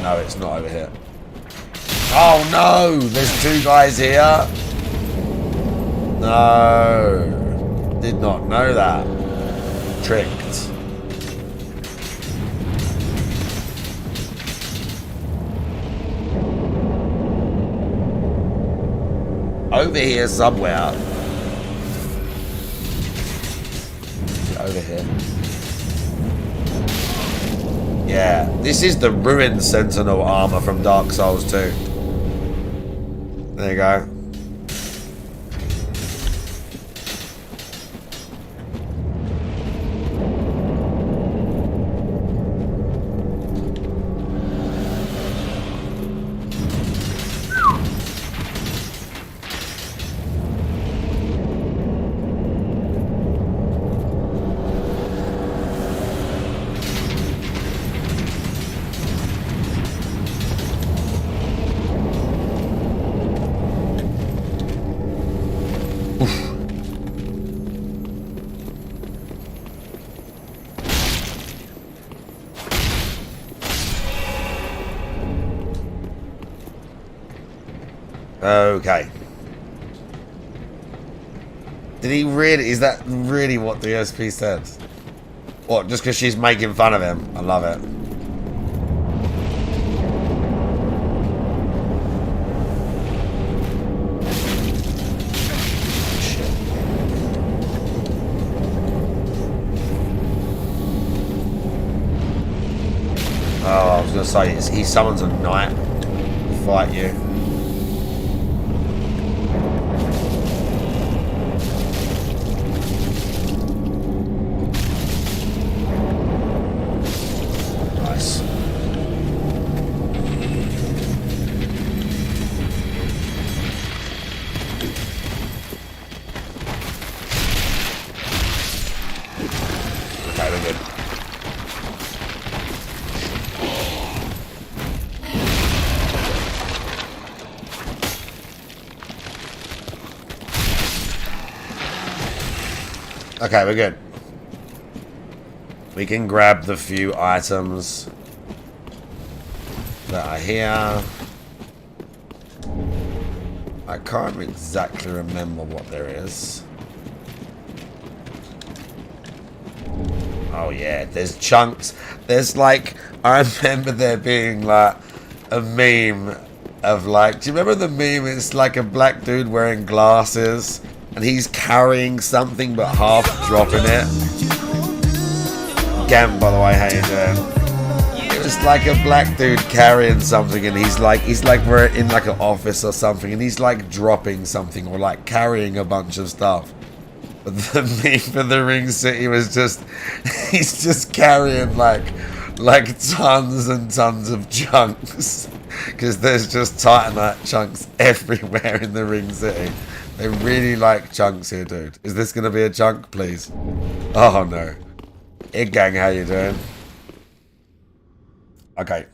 No, it's not over here. Oh no! There's two guys here. No. Did not know that. Tricked. Over here somewhere. Over here. Yeah, this is the Ruined Sentinel armor from Dark Souls 2. There you go. Okay. Did he really? Is that really what the SP said? What? Just because she's making fun of him? I love it. Oh, I was gonna say he summons a knight to fight you. Nice. Okay, we're good. Okay, we're good. We can grab the few items that are here. I can't exactly remember what there is. Oh yeah, there's chunks. There's like, I remember there being like a meme of like, do you remember the meme? It's like a black dude wearing glasses and he's carrying something but half dropping it. Gam, by the way, how you doing? It was like a black dude carrying something and he's like we're in like an office or something and he's like dropping something or like carrying a bunch of stuff. But the meme for the Ring City was just, he's just carrying like tons and tons of chunks. Because there's just Titanite chunks everywhere in the Ring City. They really like chunks here, dude. Is this going to be a chunk, please? Oh, no. Hey, gang, how you doing? Okay.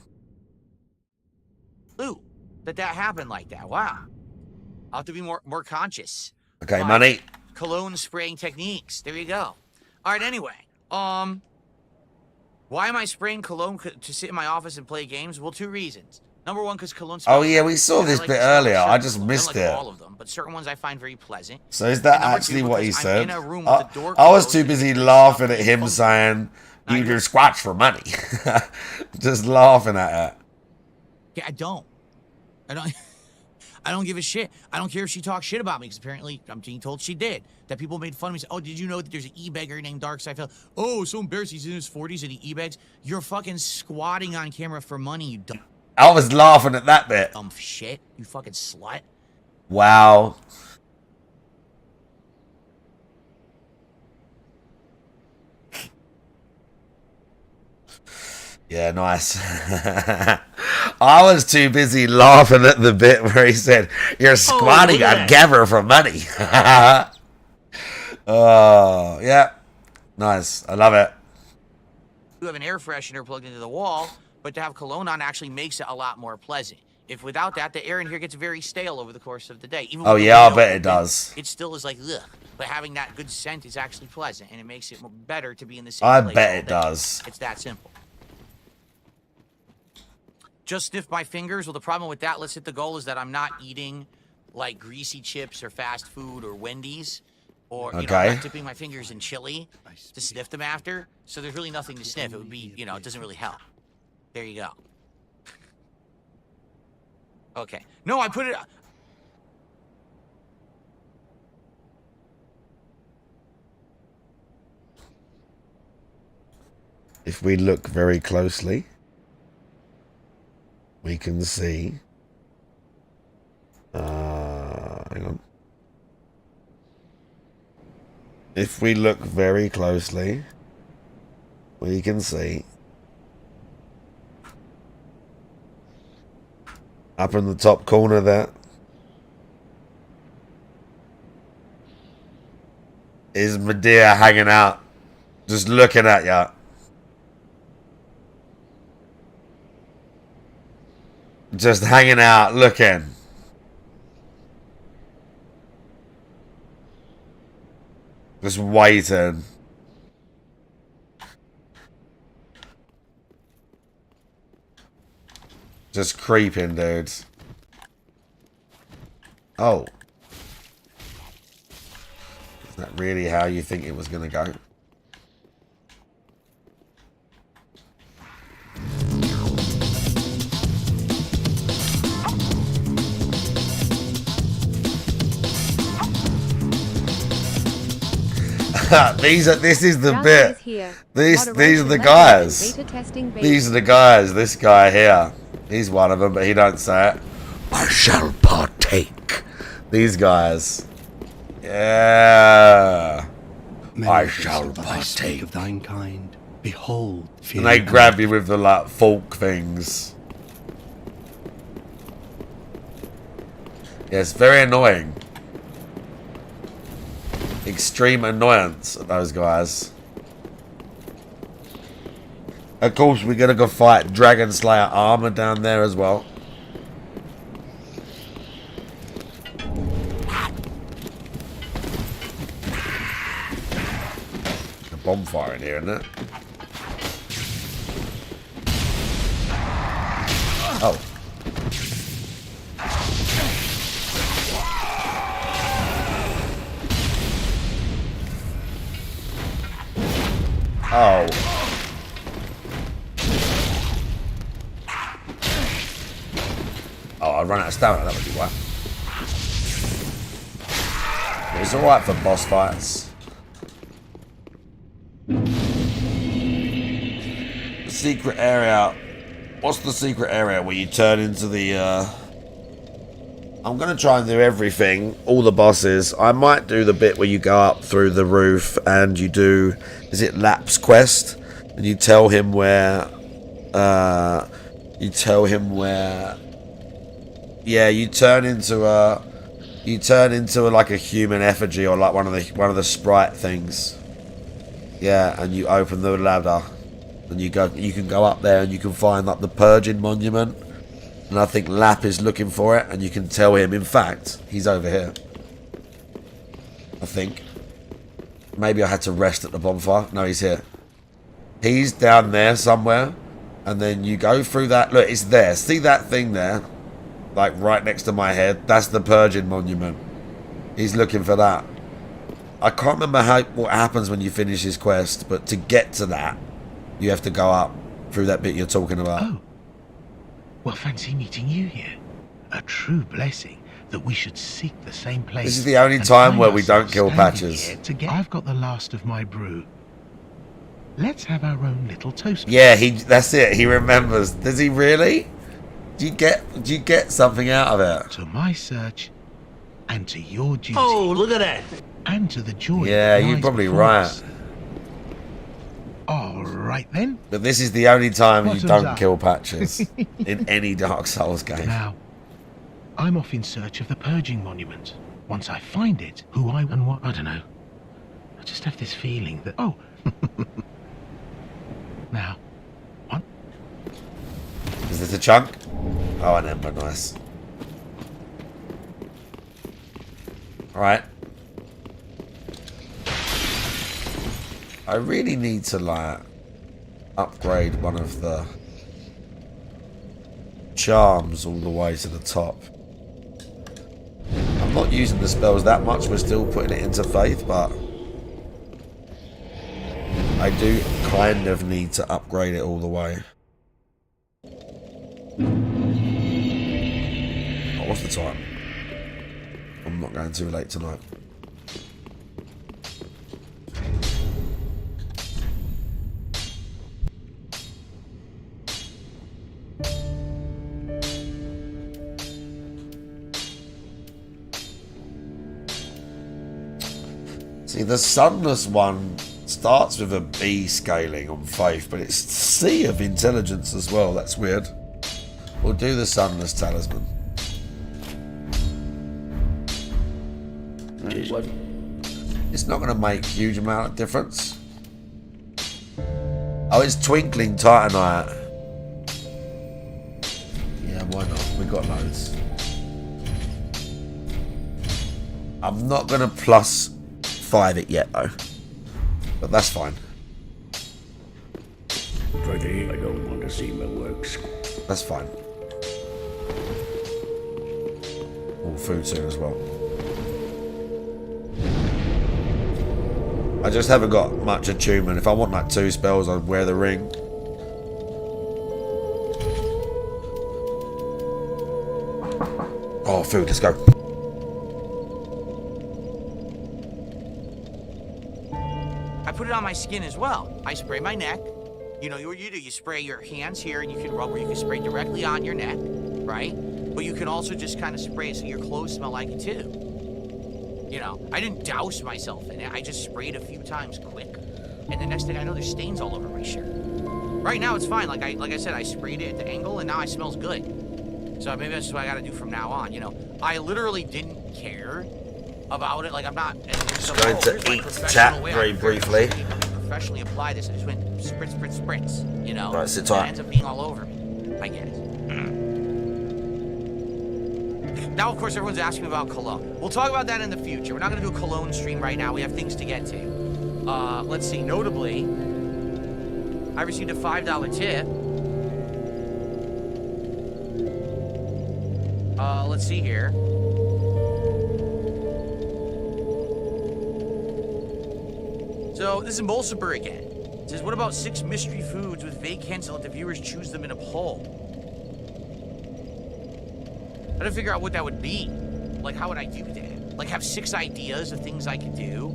Ooh, that happened like that. Wow. I'll have to be more conscious. Okay, money. Cologne spraying techniques. There you go. All right, anyway. Why am I spraying cologne to sit in my office and play games? Well, two reasons. Number one, because cologne smells. Oh yeah, we saw this bit earlier. I just missed it. All of them, but certain ones I find very pleasant. So is that actually what he said? I was too busy laughing at him saying, "You do squats for money," just laughing at it. Yeah, I don't. I don't give a shit. I don't care if she talks shit about me, because apparently I'm being told she did. That people made fun of me. Oh, did you know that there's an e-beggar named Darkseid? Oh, so embarrassed. He's in his 40s and he e-begs. You're fucking squatting on camera for money, you dumb. I was laughing at that bit. Dumb shit. You fucking slut. Wow. Yeah, nice. I was too busy laughing at the bit where he said, "You're squatting on camera for money." Oh, yeah. Nice. I love it. You have an air freshener plugged into the wall, but to have cologne on actually makes it a lot more pleasant. If without that, the air in here gets very stale over the course of the day. Even oh, yeah, I bet it does. It still is like, ugh. But having that good scent is actually pleasant, and it makes it better to be in the same place. I bet it does. It's that simple. Just sniff my fingers. Well, the problem with that, let's hit the goal, is that I'm not eating like greasy chips or fast food or Wendy's. Or, you know, I'm not dipping my fingers in chili to sniff them after. So there's really nothing to sniff. It would be, you know, it doesn't really help. There you go. Okay. No, I put it... If we look very closely, we can see... hang on. If we look very closely, we can see up in the top corner there is Medea hanging out, just looking at ya. Just hanging out, looking. Just waiting. Just creeping, dude. Oh. Is that really how you think it was going to go? This is the bit. These are the guys. These are the guys. This guy here. He's one of them, but he don't say it. I shall partake. These guys. Yeah. I shall partake of thine kind. Behold, and they grab you with the like fork things. Yeah, it's very annoying. Extreme annoyance at those guys. Of course, we're gonna go fight Dragon Slayer armor down there as well. A bonfire in here, isn't it? Oh. Oh. Oh, I run out of stamina, that would be why. It's alright for boss fights. The secret area. What's the secret area where you turn into the I'm gonna try and do everything, all the bosses. I might do the bit where you go up through the roof and you do, is it Lap's quest? And you tell him where, yeah, you turn into like a human effigy or like one of the sprite things. Yeah, and you open the ladder and you can go up there and you can find like the Purging Monument. And I think Lap is looking for it, and you can tell him, in fact, he's over here. I think. Maybe I had to rest at the bonfire. No, he's here. He's down there somewhere. And then you go through that. Look, it's there. See that thing there? Like right next to my head? That's the Purging Monument. He's looking for that. I can't remember what happens when you finish his quest, but to get to that, you have to go up through that bit you're talking about. Oh. Well, fancy meeting you here. A true blessing that we should seek the same place. This is the only time where we don't kill Patches. I've got the last of my brew. Let's have our own little toast. Yeah, that's it. He remembers. Does he really? Do you get something out of it? To my search and to your duty. Oh, look at that. And to the joy. Yeah, you're probably right. All right then. But this is the only time you don't up? kill Patches in any Dark Souls game. Now, I'm off in search of the Purging Monument. Once I find it, who I and what, I don't know. I just have this feeling that, oh. Now, what? Is this a chunk? Oh, an ember, nice. Alright. I really need to, like, upgrade one of the charms all the way to the top. I'm not using the spells that much, we're still putting it into faith, but I do kind of need to upgrade it all the way. Oh, what's the time? I'm not going too late tonight. See, the Sunless one starts with a B scaling on faith, but it's C of intelligence as well. That's weird. We'll do the Sunless Talisman. It's not going to make a huge amount of difference. Oh, it's Twinkling Titanite. Yeah, why not? We got loads. I'm not going to plus 5 it yet though, but that's fine. Pretty, I don't want to see my works. That's fine. Oh, more food soon as well. I just haven't got much attunement. If I want like 2 spells, I'd wear the ring. Oh, food, let's go. I put it on my skin as well. I spray my neck. You know what you do. You spray your hands here, and you can rub, or you can spray directly on your neck, right? But you can also just kind of spray it so your clothes smell like it too. You know, I didn't douse myself in it. I just sprayed a few times quick. And the next thing I know, there's stains all over my shirt. Right now, it's fine. Like I said, I sprayed it at the angle, and now it smells good. So maybe that's what I got to do from now on. You know, I literally didn't care about it. Like, I'm not... Just going to eat chat very briefly. Professionally apply this. I just went spritz, spritz, spritz. You know? Right, sit It tight. ends up being all over me, I guess. Now, of course, everyone's asking me about cologne. We'll talk about that in the future. We're not going to do a cologne stream right now. We have things to get to. Let's see. Notably, I received a $5 tip. Let's see here. So, this is Mulciber again. It says, what about 6 mystery foods with vague hints and let the viewers choose them in a poll? I had to figure out what that would be. Like, how would I do that? Like, have 6 ideas of things I could do,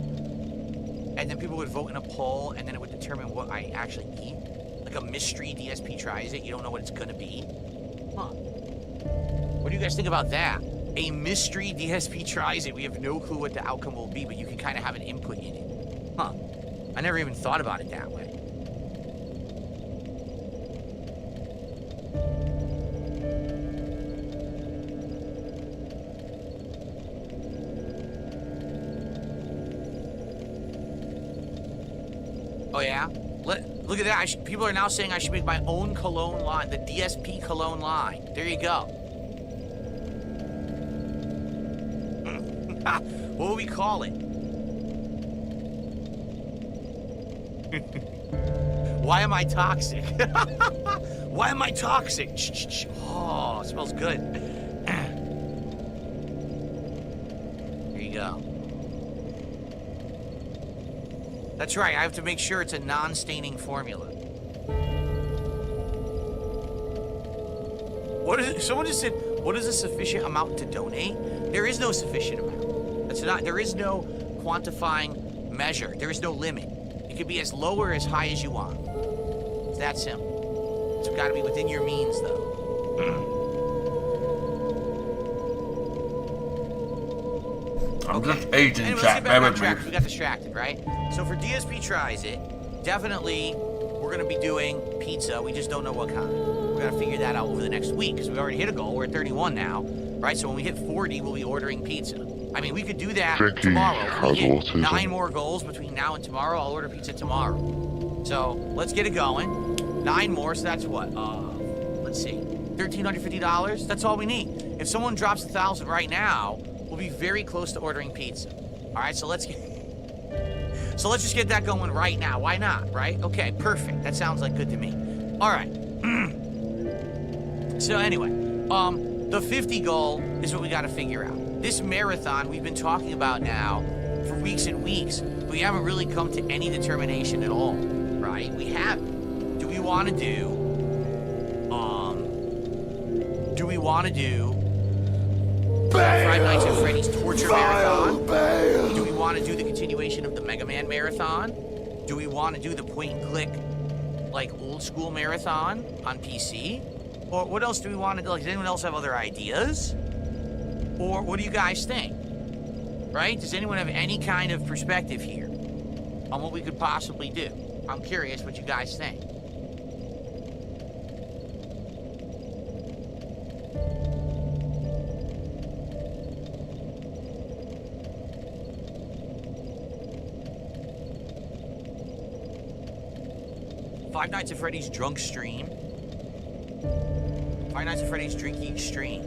and then people would vote in a poll, and then it would determine what I actually eat? Like a mystery DSP tries it, you don't know what it's gonna be? Huh. What do you guys think about that? A mystery DSP tries it, we have no clue what the outcome will be, but you can kind of have an input in it. Huh. I never even thought about it that way. Oh yeah? Look at that. People are now saying I should make my own cologne line, the DSP cologne line. There you go. What will we call it? Why am I toxic? Why am I toxic? Oh, it smells good. There you go. That's right, I have to make sure it's a non-staining formula. What is it? Someone just said, what is a sufficient amount to donate? There is no sufficient amount. There is no quantifying measure. There is no limit. It could be as low or as high as you want. It's that simple. It's got to be within your means, though. I'm just eating, anyway, chat. Let's get back on track. We got distracted, right? So for DSP Tries It, definitely we're going to be doing pizza. We just don't know what kind. We're going to figure that out over the next week because we already hit a goal. We're at 31 now, right? So when we hit 40, we'll be ordering pizza. I mean, we could do that tomorrow. If we hit 9 more goals between now and tomorrow, I'll order pizza tomorrow. So let's get it going. 9 more, so that's what? Let's see. $1,350? That's all we need. If someone drops 1,000 right now, we'll be very close to ordering pizza. All right, so let's just get that going right now. Why not, right? Okay, perfect. That sounds like good to me. All right. So anyway, the 50 goal is what we got to figure out. This marathon we've been talking about now for weeks and weeks, but we haven't really come to any determination at all, right? We haven't. Do we want to do Friday Nights at Freddy's Torture Marathon? Do we want to do the continuation of the Mega Man Marathon? Do we want to do the point and click, like, old school marathon on PC? Or what else do we want to do? Like, does anyone else have other ideas? Or what do you guys think? Right? Does anyone have any kind of perspective here on what we could possibly do? I'm curious what you guys think. Five Nights at Freddy's drunk stream. Five Nights at Freddy's drinking stream.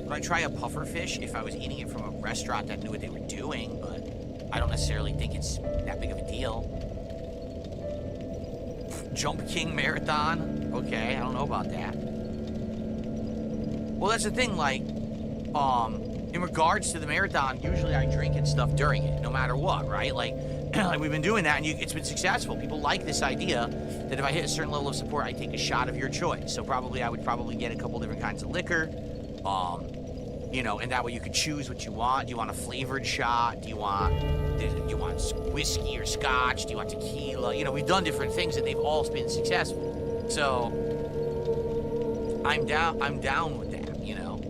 Would I try a puffer fish if I was eating it from a restaurant that knew what they were doing, but I don't necessarily think it's that big of a deal. Jump King Marathon. Okay, I don't know about that. Well, that's the thing, like, in regards to the marathon, usually I drink and stuff during it, no matter what, right? Like, like we've been doing that, and it's been successful. People like this idea that if I hit a certain level of support, I take a shot of your choice. So I would probably get a couple different kinds of liquor, you know, and that way you could choose what you want. Do you want a flavored shot? Do you want whiskey or scotch? Do you want tequila? You know, we've done different things, and they've all been successful. So I'm down with that, you know.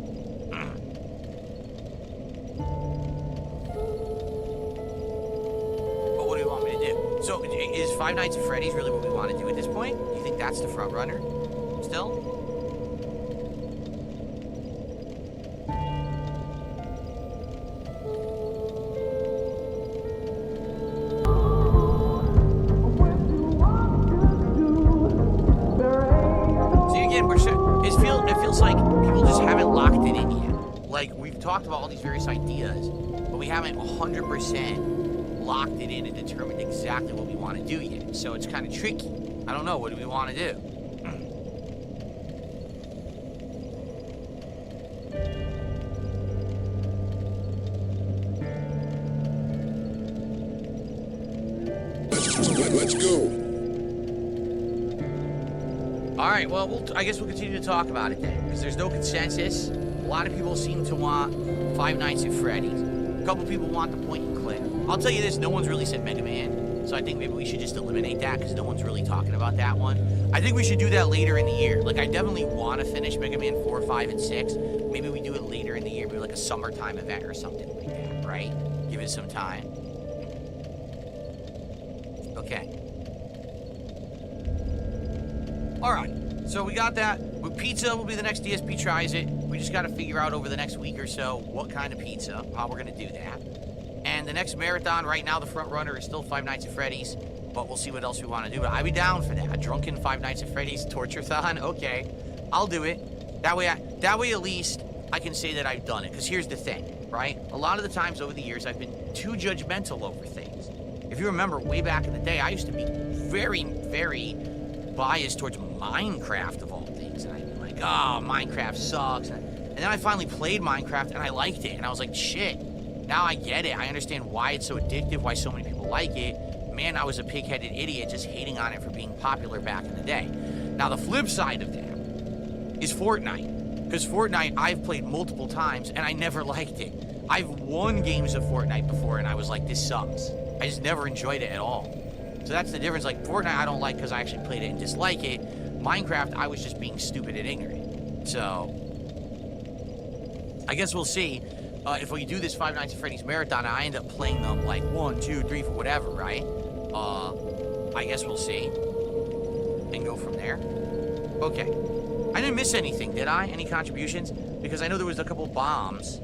But what do you want me to do? So is Five Nights at Freddy's really what we want to do at this point? Do you think that's the front runner still? It feels like people just haven't locked it in yet. Like, we've talked about all these various ideas, but we haven't 100% locked it in and determined exactly what we want to do yet. So it's kind of tricky. I don't know. What do we want to do? Let's go. All right, well, I guess we'll continue to talk about it then, because there's no consensus. A lot of people seem to want Five Nights at Freddy's. A couple people want the point and click. I'll tell you this, no one's really said Mega Man, so I think maybe we should just eliminate that, because no one's really talking about that one. I think we should do that later in the year. Like, I definitely want to finish Mega Man 4, 5, and 6. Maybe we do it later in the year, maybe like a summertime event or something like that, right? Give it some time. Okay. All right, so we got that. With pizza will be the next DSP tries it. We just got to figure out over the next week or so what kind of pizza, how we're going to do that. And the next marathon, right now, the front runner is still Five Nights at Freddy's, but we'll see what else we want to do. But I'd be down for that. A drunken Five Nights at Freddy's torture-thon. Okay, I'll do it. That way at least I can say that I've done it. Because here's the thing, right? A lot of the times over the years, I've been too judgmental over things. If you remember, way back in the day, I used to be very, very biased towards Minecraft of all things, and I'd be like, oh, Minecraft sucks, and then I finally played Minecraft and I liked it, and I was like, shit, now I get it. I understand why it's so addictive, why so many people like it. Man, I was a pig-headed idiot just hating on it for being popular back in the day. Now the flip side of that is Fortnite, because Fortnite I've played multiple times and I never liked it. I've won games of Fortnite before and I was like, this sucks. I just never enjoyed it at all. So that's the difference. Like, Fortnite I don't like because I actually played it and dislike it. Minecraft, I was just being stupid and ignorant. So, I guess we'll see if we do this Five Nights at Freddy's marathon and I end up playing them like 1, 2, 3, 4, whatever, right? I guess we'll see. And go from there. Okay. I didn't miss anything, did I? Any contributions? Because I know there was a couple bombs.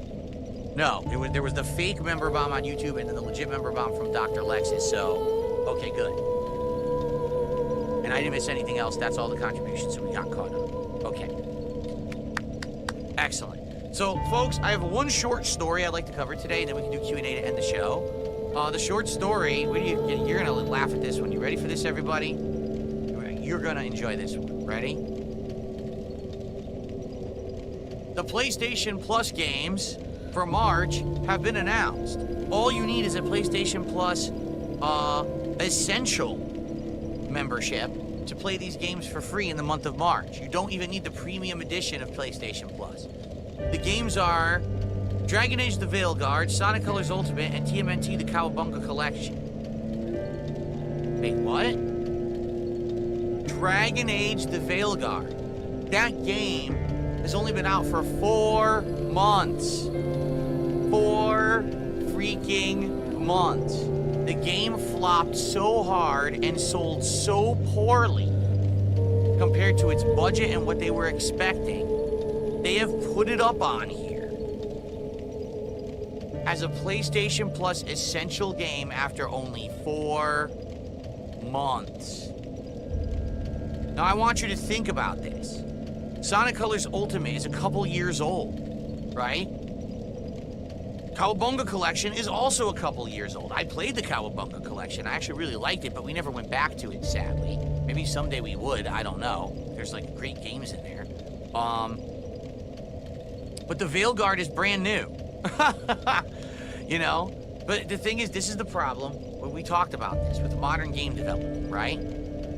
No, there was the fake member bomb on YouTube and then the legit member bomb from Dr. Lexus, so... Okay, good. And I didn't miss anything else. That's all the contributions, so we got caught up. Okay. Excellent. So, folks, I have one short story I'd like to cover today, and then we can do Q&A to end the show. The short story, you're going to laugh at this one. You ready for this, everybody? You're going to enjoy this one. Ready? The PlayStation Plus games for March have been announced. All you need is a PlayStation Plus Essential membership to play these games for free in the month of March. You don't even need the premium edition of PlayStation Plus. The games are Dragon Age the Veilguard, Sonic Colors Ultimate, and TMNT the Cowabunga Collection. Wait, what? Dragon Age the Veilguard. That game has only been out for 4 months. 4 freaking months. The game flopped so hard and sold so poorly compared to its budget and what they were expecting. They have put it up on here as a PlayStation Plus Essential game after only 4 months. Now I want you to think about this. Sonic Colors Ultimate is a couple years old, right? Cowabunga Collection is also a couple years old. I played the Cowabunga Collection. I actually really liked it, but we never went back to it, sadly. Maybe someday we would. I don't know. there's like great games in there. But the Veilguard is brand new. You know? But the thing is, this is the problem when we talked about this with modern game development, right?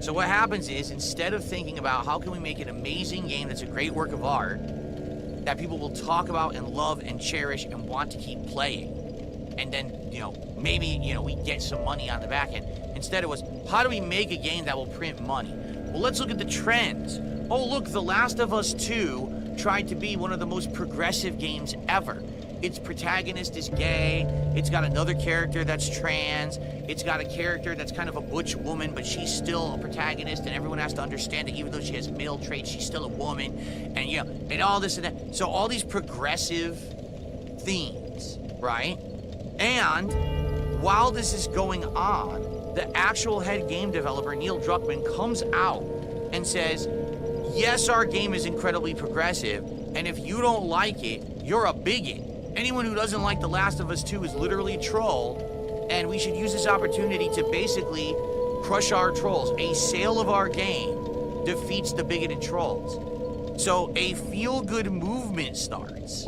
So what happens is, instead of thinking about how can we make an amazing game that's a great work of art that people will talk about and love and cherish and want to keep playing, and then, you know, maybe, you know, we get some money on the back end. Instead it was, how do we make a game that will print money? Well, let's look at the trends. Oh, look, The Last of Us 2 tried to be one of the most progressive games ever. Its protagonist is gay, it's got another character that's trans, it's got a character that's kind of a butch woman, but she's still a protagonist, and everyone has to understand that even though she has male traits, she's still a woman, and, you know, and all this and that. So all these progressive themes, right? And while this is going on, the actual head game developer, Neil Druckmann, comes out and says, yes, our game is incredibly progressive, and if you don't like it, you're a bigot. Anyone who doesn't like The Last of Us 2 is literally a troll, and we should use this opportunity to basically crush our trolls. A sale of our game defeats the bigoted trolls. So a feel-good movement starts,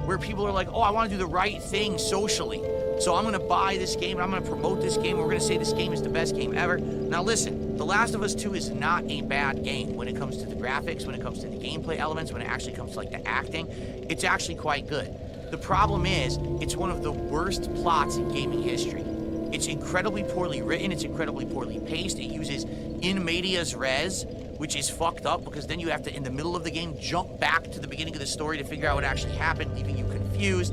where people are like, oh, I want to do the right thing socially, so I'm going to buy this game, and I'm going to promote this game, and we're going to say this game is the best game ever. Now listen, The Last of Us 2 is not a bad game when it comes to the graphics, when it comes to the gameplay elements, when it actually comes to like the acting. It's actually quite good. The problem is, it's one of the worst plots in gaming history. It's incredibly poorly written, it's incredibly poorly paced, it uses in medias res, which is fucked up because then you have to, in the middle of the game, jump back to the beginning of the story to figure out what actually happened, leaving you confused.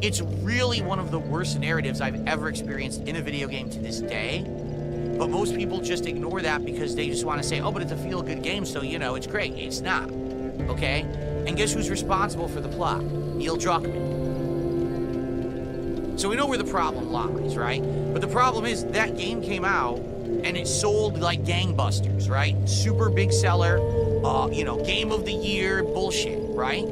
It's really one of the worst narratives I've ever experienced in a video game to this day. But most people just ignore that because they just want to say, oh, but it's a feel-good game, so, you know, it's great. It's not, okay? And guess who's responsible for the plot? Neil Druckmann. So we know where the problem lies, right? But the problem is that game came out and it sold like gangbusters, right? Super big seller, you know, game of the year bullshit, right?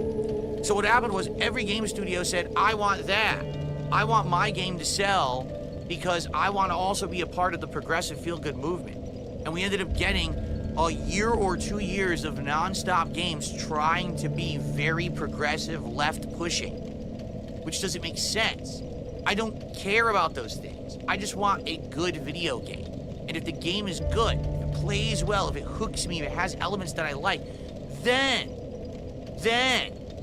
So what happened was every game studio said, I want that. I want my game to sell because I want to also be a part of the progressive feel-good movement. And we ended up getting a year or 2 years of non-stop games trying to be very progressive, left-pushing, which doesn't make sense. I don't care about those things. I just want a good video game. And if the game is good, if it plays well, if it hooks me, if it has elements that I like, then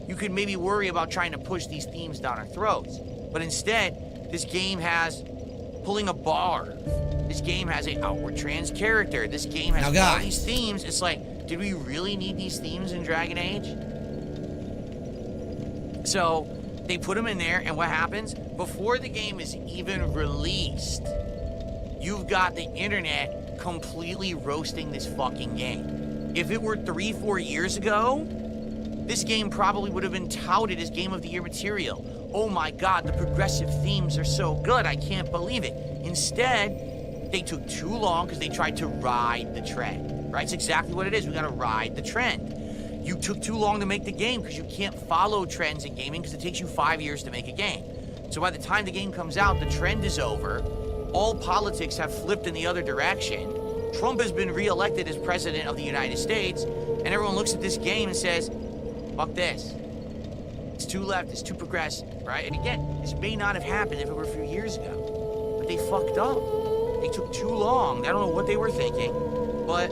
you can maybe worry about trying to push these themes down our throats. But instead, this game has pulling a bar. This game has an outward trans character. This game has all these themes. It's like, did we really need these themes in Dragon Age? So they put them in there, and what happens? Before the game is even released, you've got the internet completely roasting this fucking game. If it were 3-4 years ago, this game probably would have been touted as Game of the Year material. Oh my God, the progressive themes are so good, I can't believe it. Instead, they took too long because they tried to ride the trend, right? It's exactly what it is. We gotta ride the trend. You took too long to make the game because you can't follow trends in gaming because it takes you 5 years to make a game. So by the time the game comes out, the trend is over. All politics have flipped in the other direction. Trump has been reelected as president of the United States, and everyone looks at this game and says, fuck this. It's too left, it's too progressive, right? And again, this may not have happened if it were a few years ago, but they fucked up. They took too long. I don't know what they were thinking, but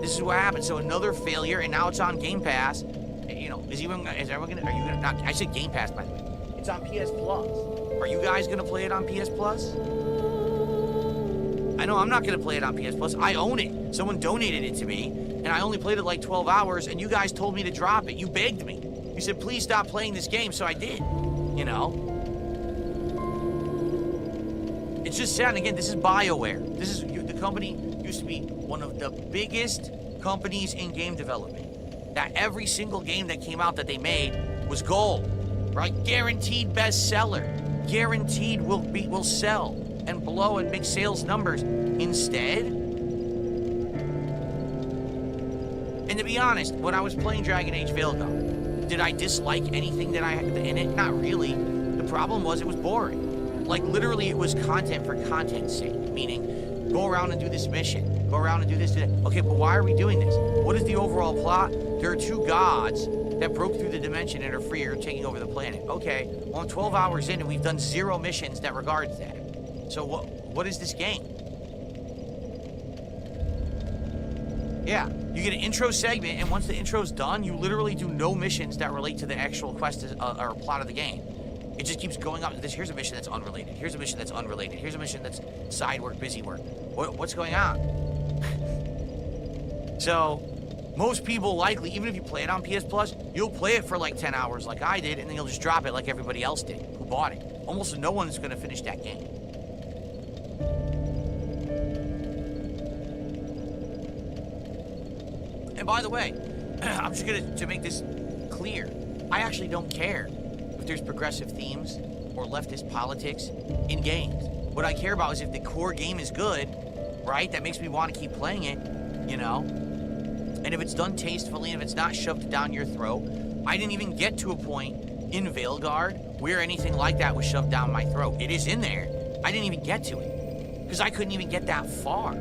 this is what happened. So another failure, and now it's on Game Pass. You know, are you gonna, not, I said Game Pass, by the way. It's on PS Plus. Are you guys gonna play it on PS Plus? I know I'm not gonna play it on PS Plus. I own it. Someone donated it to me, and I only played it like 12 hours, and you guys told me to drop it. You begged me. You said, please stop playing this game, so I did. You know? It's just sad. And again, this is BioWare. This is, the company used to be one of the biggest companies in game development. That every single game that came out that they made was gold, right? Guaranteed bestseller. Guaranteed will sell and blow and make sales numbers. Instead, and to be honest, when I was playing Dragon Age Veilguard, did I dislike anything that I had in it? Not really. The problem was it was boring. Like, literally, it was content for content's sake, meaning Go around and do this mission. Go around and do this today. Okay, but why are we doing this? What is the overall plot? There are 2 gods that broke through the dimension and are free or taking over the planet. Okay, well, I'm 12 hours in and we've done 0 missions that regards that. So what is this game? Yeah, you get an intro segment, and once the intro's done, you literally do no missions that relate to the actual quest or plot of the game. It just keeps going up. Here's a mission that's unrelated. Here's a mission that's unrelated. Here's a mission that's side work, busy work. What's going on? So, most people likely, even if you play it on PS Plus, you'll play it for like 10 hours like I did, and then you'll just drop it like everybody else did who bought it. Almost no one's going to finish that game. And by the way, I'm just going to make this clear. I actually don't care if there's progressive themes or leftist politics in games. What I care about is if the core game is good, right? That makes me want to keep playing it, you know? And if it's done tastefully, and if it's not shoved down your throat. I didn't even get to a point in Veilguard where anything like that was shoved down my throat. It is in there. I didn't even get to it because I couldn't even get that far.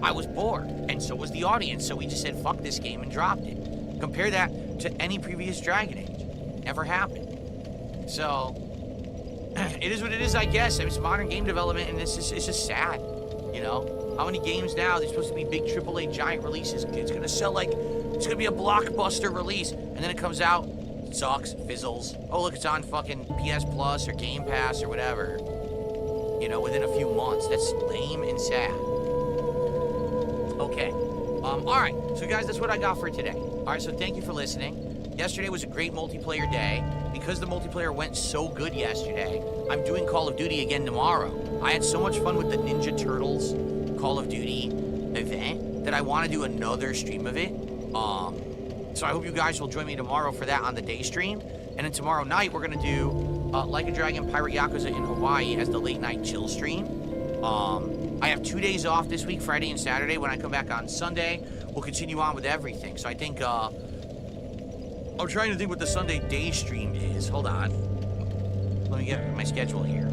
I was bored, and so was the audience, so we just said, fuck this game, and dropped it. Compare that to any previous Dragon Age. Never happened. So, it is what it is, I guess. It's modern game development, and it's just sad, you know? How many games now, they're supposed to be big AAA giant releases. It's gonna sell like, it's gonna be a blockbuster release, and then it comes out, sucks, fizzles. Oh, look, it's on fucking PS Plus or Game Pass or whatever. You know, within a few months. That's lame and sad. Okay. Alright. So, guys, that's what I got for today. Alright, so thank you for listening. Yesterday was a great multiplayer day. Because the multiplayer went so good yesterday, I'm doing Call of Duty again tomorrow. I had so much fun with the Ninja Turtles Call of Duty event that I want to do another stream of it. So I hope you guys will join me tomorrow for that on the day stream. And then tomorrow night, we're going to do Like a Dragon Pirate Yakuza in Hawaii as the late night chill stream. I have 2 days off this week, Friday and Saturday. When I come back on Sunday, we'll continue on with everything. So I think, I'm trying to think what the Sunday day stream is. Hold on. Let me get my schedule here.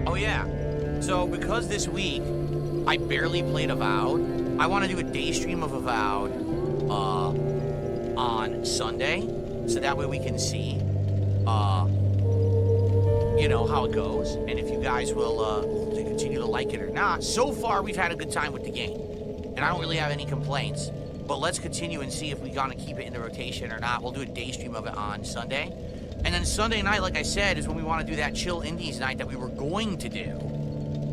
Oh, yeah. So, because this week I barely played Avowed, I want to do a day stream of Avowed on Sunday, so that way we can see, you know, how it goes, and if you guys will continue to like it or not. So far, we've had a good time with the game, and I don't really have any complaints, but let's continue and see if we're going to keep it in the rotation or not. We'll do a day stream of it on Sunday. And then Sunday night, like I said, is when we want to do that Chill Indies night that we were going to do,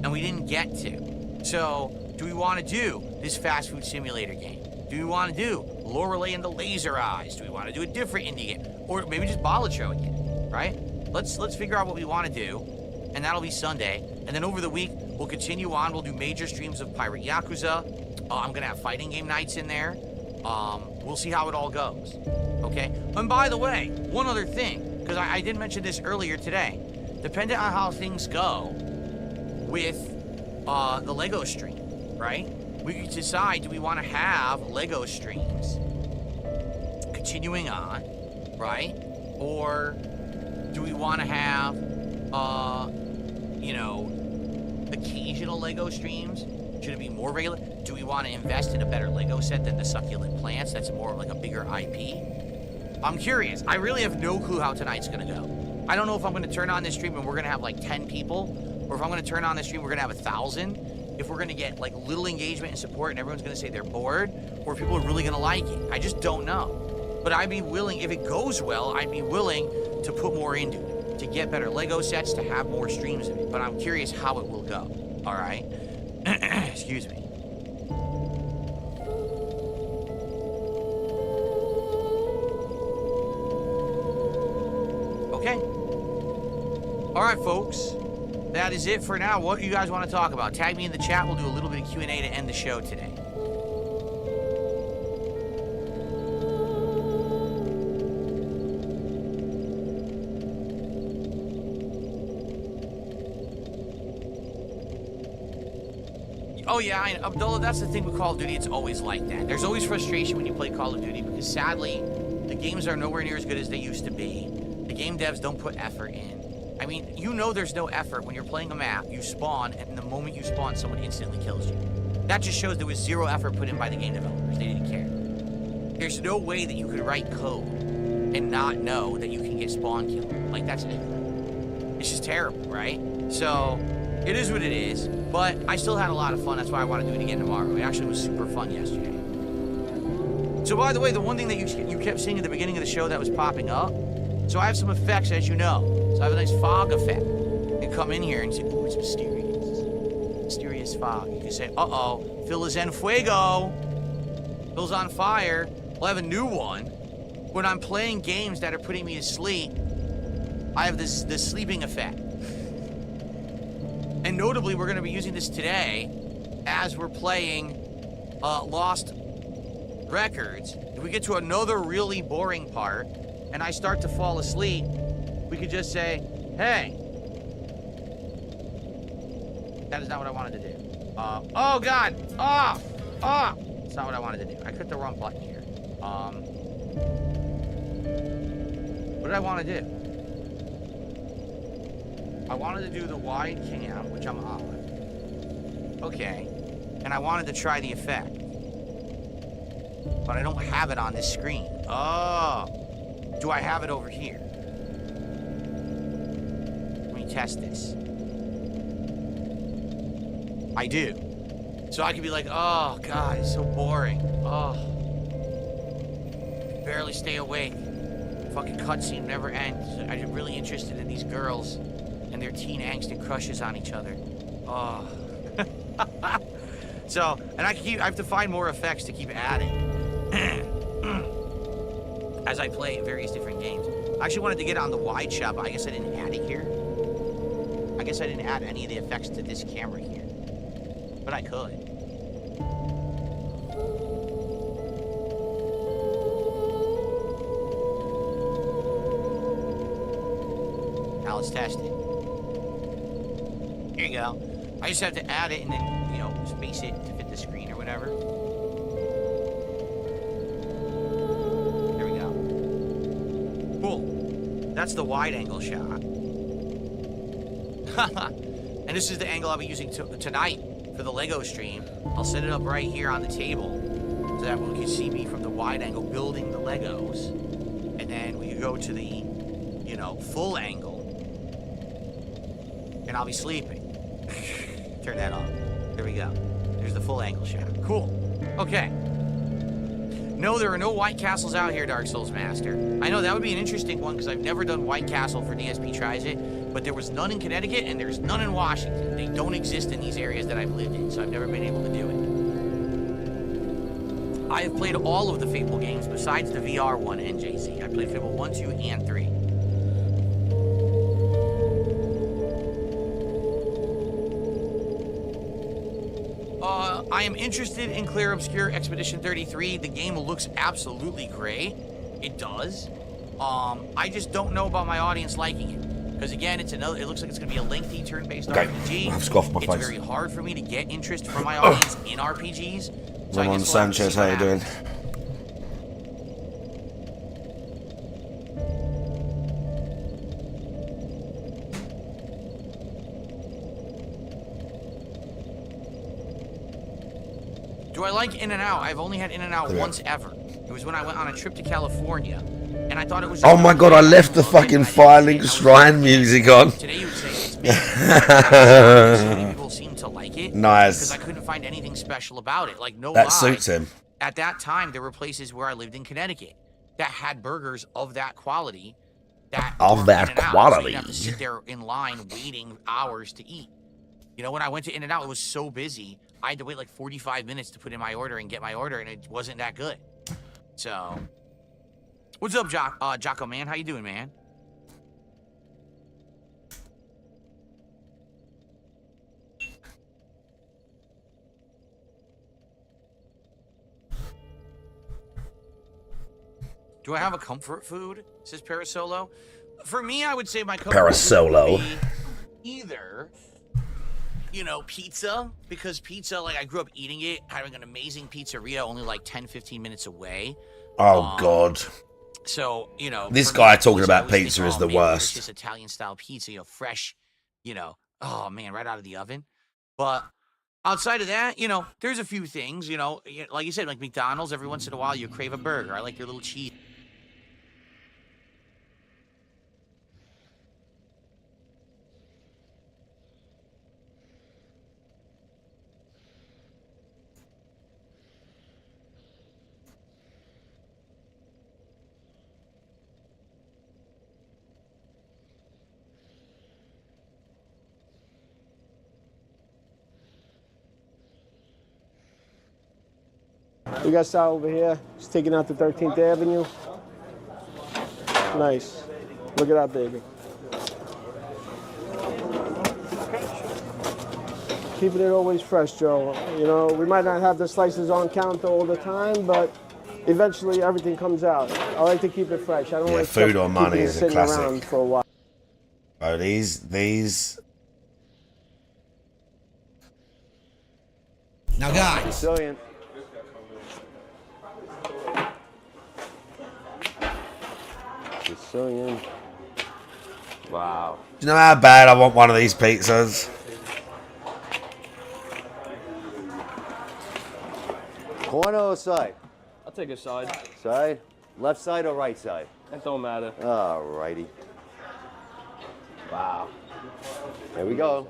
and we didn't get to. So, do we want to do this fast food simulator game? Do we want to do Lorelei and the Laser Eyes? Do we want to do a different indie game? Or maybe just Balatro again, right? Let's figure out what we want to do, and that'll be Sunday. And then over the week, we'll continue on. We'll do major streams of Pirate Yakuza. I'm going to have fighting game nights in there. We'll see how it all goes, okay? And by the way, one other thing, because I did mention this earlier today. Depending on how things go with the Lego stream, right? We can decide, do we want to have Lego streams continuing on, right? Or do we want to have, you know, occasional Lego streams? Should it be more regular? Do we want to invest in a better Lego set than the Succulent Plants? That's more like a bigger IP. I'm curious. I really have no clue how tonight's going to go. I don't know if I'm going to turn on this stream and we're going to have like 10 people, or if I'm going to turn on this stream, we're going to have 1,000. If we're going to get like little engagement and support and everyone's going to say they're bored, or if people are really going to like it. I just don't know. But I'd be willing, if it goes well, I'd be willing to put more into it, to get better Lego sets, to have more streams of it. But I'm curious how it will go. All right? Excuse me. Okay. All right, folks. That is it for now. What do you guys want to talk about? Tag me in the chat. We'll do a little bit of Q&A to end the show today. Oh yeah, Abdullah, that's the thing with Call of Duty. It's always like that. There's always frustration when you play Call of Duty because sadly, the games are nowhere near as good as they used to be. The game devs don't put effort in. I mean, you know there's no effort when you're playing a map, you spawn, and the moment you spawn, someone instantly kills you. That just shows there was zero effort put in by the game developers. They didn't care. There's no way that you could write code and not know that you can get spawn killed. Like, that's it. It's just terrible, right? So, it is what it is, but I still had a lot of fun. That's why I want to do it again tomorrow. It actually was super fun yesterday. So, by the way, the one thing that you kept seeing at the beginning of the show that was popping up, so I have some effects, as you know. So I have a nice fog effect. You can come in here and say, ooh, it's mysterious. Mysterious fog. You can say, uh-oh, Phil is en fuego. Phil's on fire. We'll have a new one. When I'm playing games that are putting me to sleep, I have this sleeping effect. And notably, we're going to be using this today as we're playing Lost Records. If we get to another really boring part and I start to fall asleep, we could just say, hey. That is not what I wanted to do. Oh, God. Oh. That's not what I wanted to do. I clicked the wrong button here. What did I want to do? I wanted to do the wide cam, which I'm on. Okay. And I wanted to try the effect. But I don't have it on this screen. Oh. Do I have it over here? Let me test this. I do. So I could be like, oh, God, it's so boring. Oh. Barely stay awake. Fucking cutscene never ends. I'm really interested in these girls and their teen angst and crushes on each other. Oh. So, and I have to find more effects to keep adding as I play various different games. I actually wanted to get on the wide shot, but I guess I didn't add it here. I guess I didn't add any of the effects to this camera here. But I could. Now let's test it. Here you go. I just have to add it and then, you know, space it to fit the screen or whatever. There we go. Cool. That's the wide angle shot. And this is the angle I'll be using tonight for the Lego stream. I'll set it up right here on the table so that we can see me from the wide angle building the Legos. And then we can go to the, you know, full angle. And I'll be sleeping. Turn that off. There we go. There's the full angle shot. Cool. Okay. No, there are no White Castles out here, Dark Souls Master. I know that would be an interesting one because I've never done White Castle for DSP Tries It, but there was none in Connecticut and there's none in Washington. They don't exist in these areas that I've lived in, so I've never been able to do it. I have played all of the Fable games besides the VR one, NJC. I played Fable 1, 2, and 3. I am interested in Clear Obscure Expedition 33. The game looks absolutely great. It does. I just don't know about my audience liking it. Because again, it looks like it's going to be a lengthy turn-based RPG. I've scoffed my face. It's very hard for me to get interest from my audience in RPGs. So Ramon Sanchez, how you doing? Do I like In-N-Out? I've only had In-N-Out once ever. It was when I went on a trip to California, and I thought it was. Oh my god! I left the fucking Firelink Shrine music on. Today you would say it's me. So many people seem to like it. Nice. Because I couldn't find anything special about it. Like no That lie, suits him. At that time, there were places where I lived in Connecticut that had burgers of that quality. Of that quality. So you'd have to sit there in line waiting hours to eat. You know, when I went to In-N-Out, it was so busy. I had to wait like 45 minutes to put in my order and get my order, and it wasn't that good. So, what's up, Jocko, man? How you doing, man? Do I have a comfort food? Says Parasolo. For me, I would say my comfort food would be either, you know, pizza, because pizza, like, I grew up eating it, having an amazing pizzeria only like 10, 15 minutes away. Oh, God. So, This for guy me, talking I about always pizza think, is oh, the man, worst. delicious Italian-style pizza, fresh, oh, man, right out of the oven. But outside of that, there's a few things, like you said, like McDonald's, every once in a while you crave a burger. I like their little cheese. We got Sal over here. He's taking out the 13th Avenue. Nice. Look at that, baby. Keeping it always fresh, Joe. We might not have the slices on counter all the time, but eventually everything comes out. I like to keep it fresh. I don't like food or money keeping it is a sitting classic. around for a while. Oh, these. Now, guys. Sicilian. Sicilian. Wow. Do you know how bad I want one of these pizzas? Corner or side? I'll take a side. Side? Left side or right side? That don't matter. Alrighty. Wow. Here we go.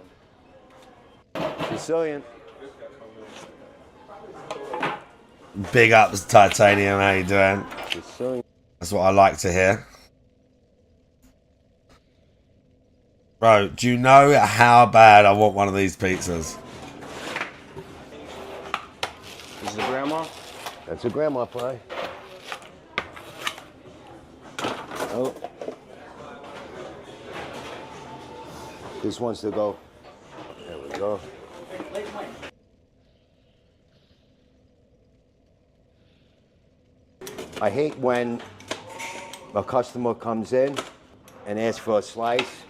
Sicilian. Big ups, Titanium. How you doing? Sicilian. That's what I like to hear. Bro, do you know how bad I want one of these pizzas? This is a grandma? That's a grandma pie. Oh. This one's to go. There we go. I hate when a customer comes in and asks for a slice,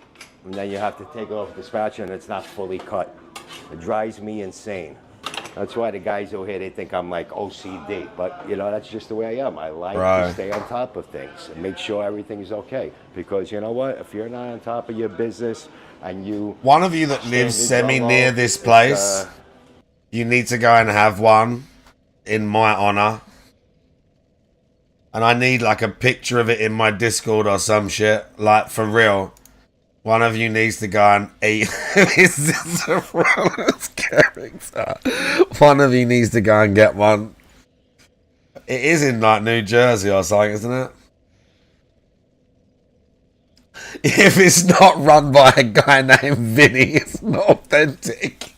and then you have to take it off the spatula and it's not fully cut. It drives me insane. That's why the guys over here, they think I'm like OCD. But, that's just the way I am. I like to stay on top of things and make sure everything's okay. Because you know what? If you're not on top of your business and you... One of you that lives semi-near this place, you need to go and have one in my honor. And I need like a picture of it in my Discord or some shit. Like, for real. One of you needs to go and eat. This is a Rollins character. One of you needs to go and get one. It is in like New Jersey or something, isn't it? If it's not run by a guy named Vinny, it's not authentic.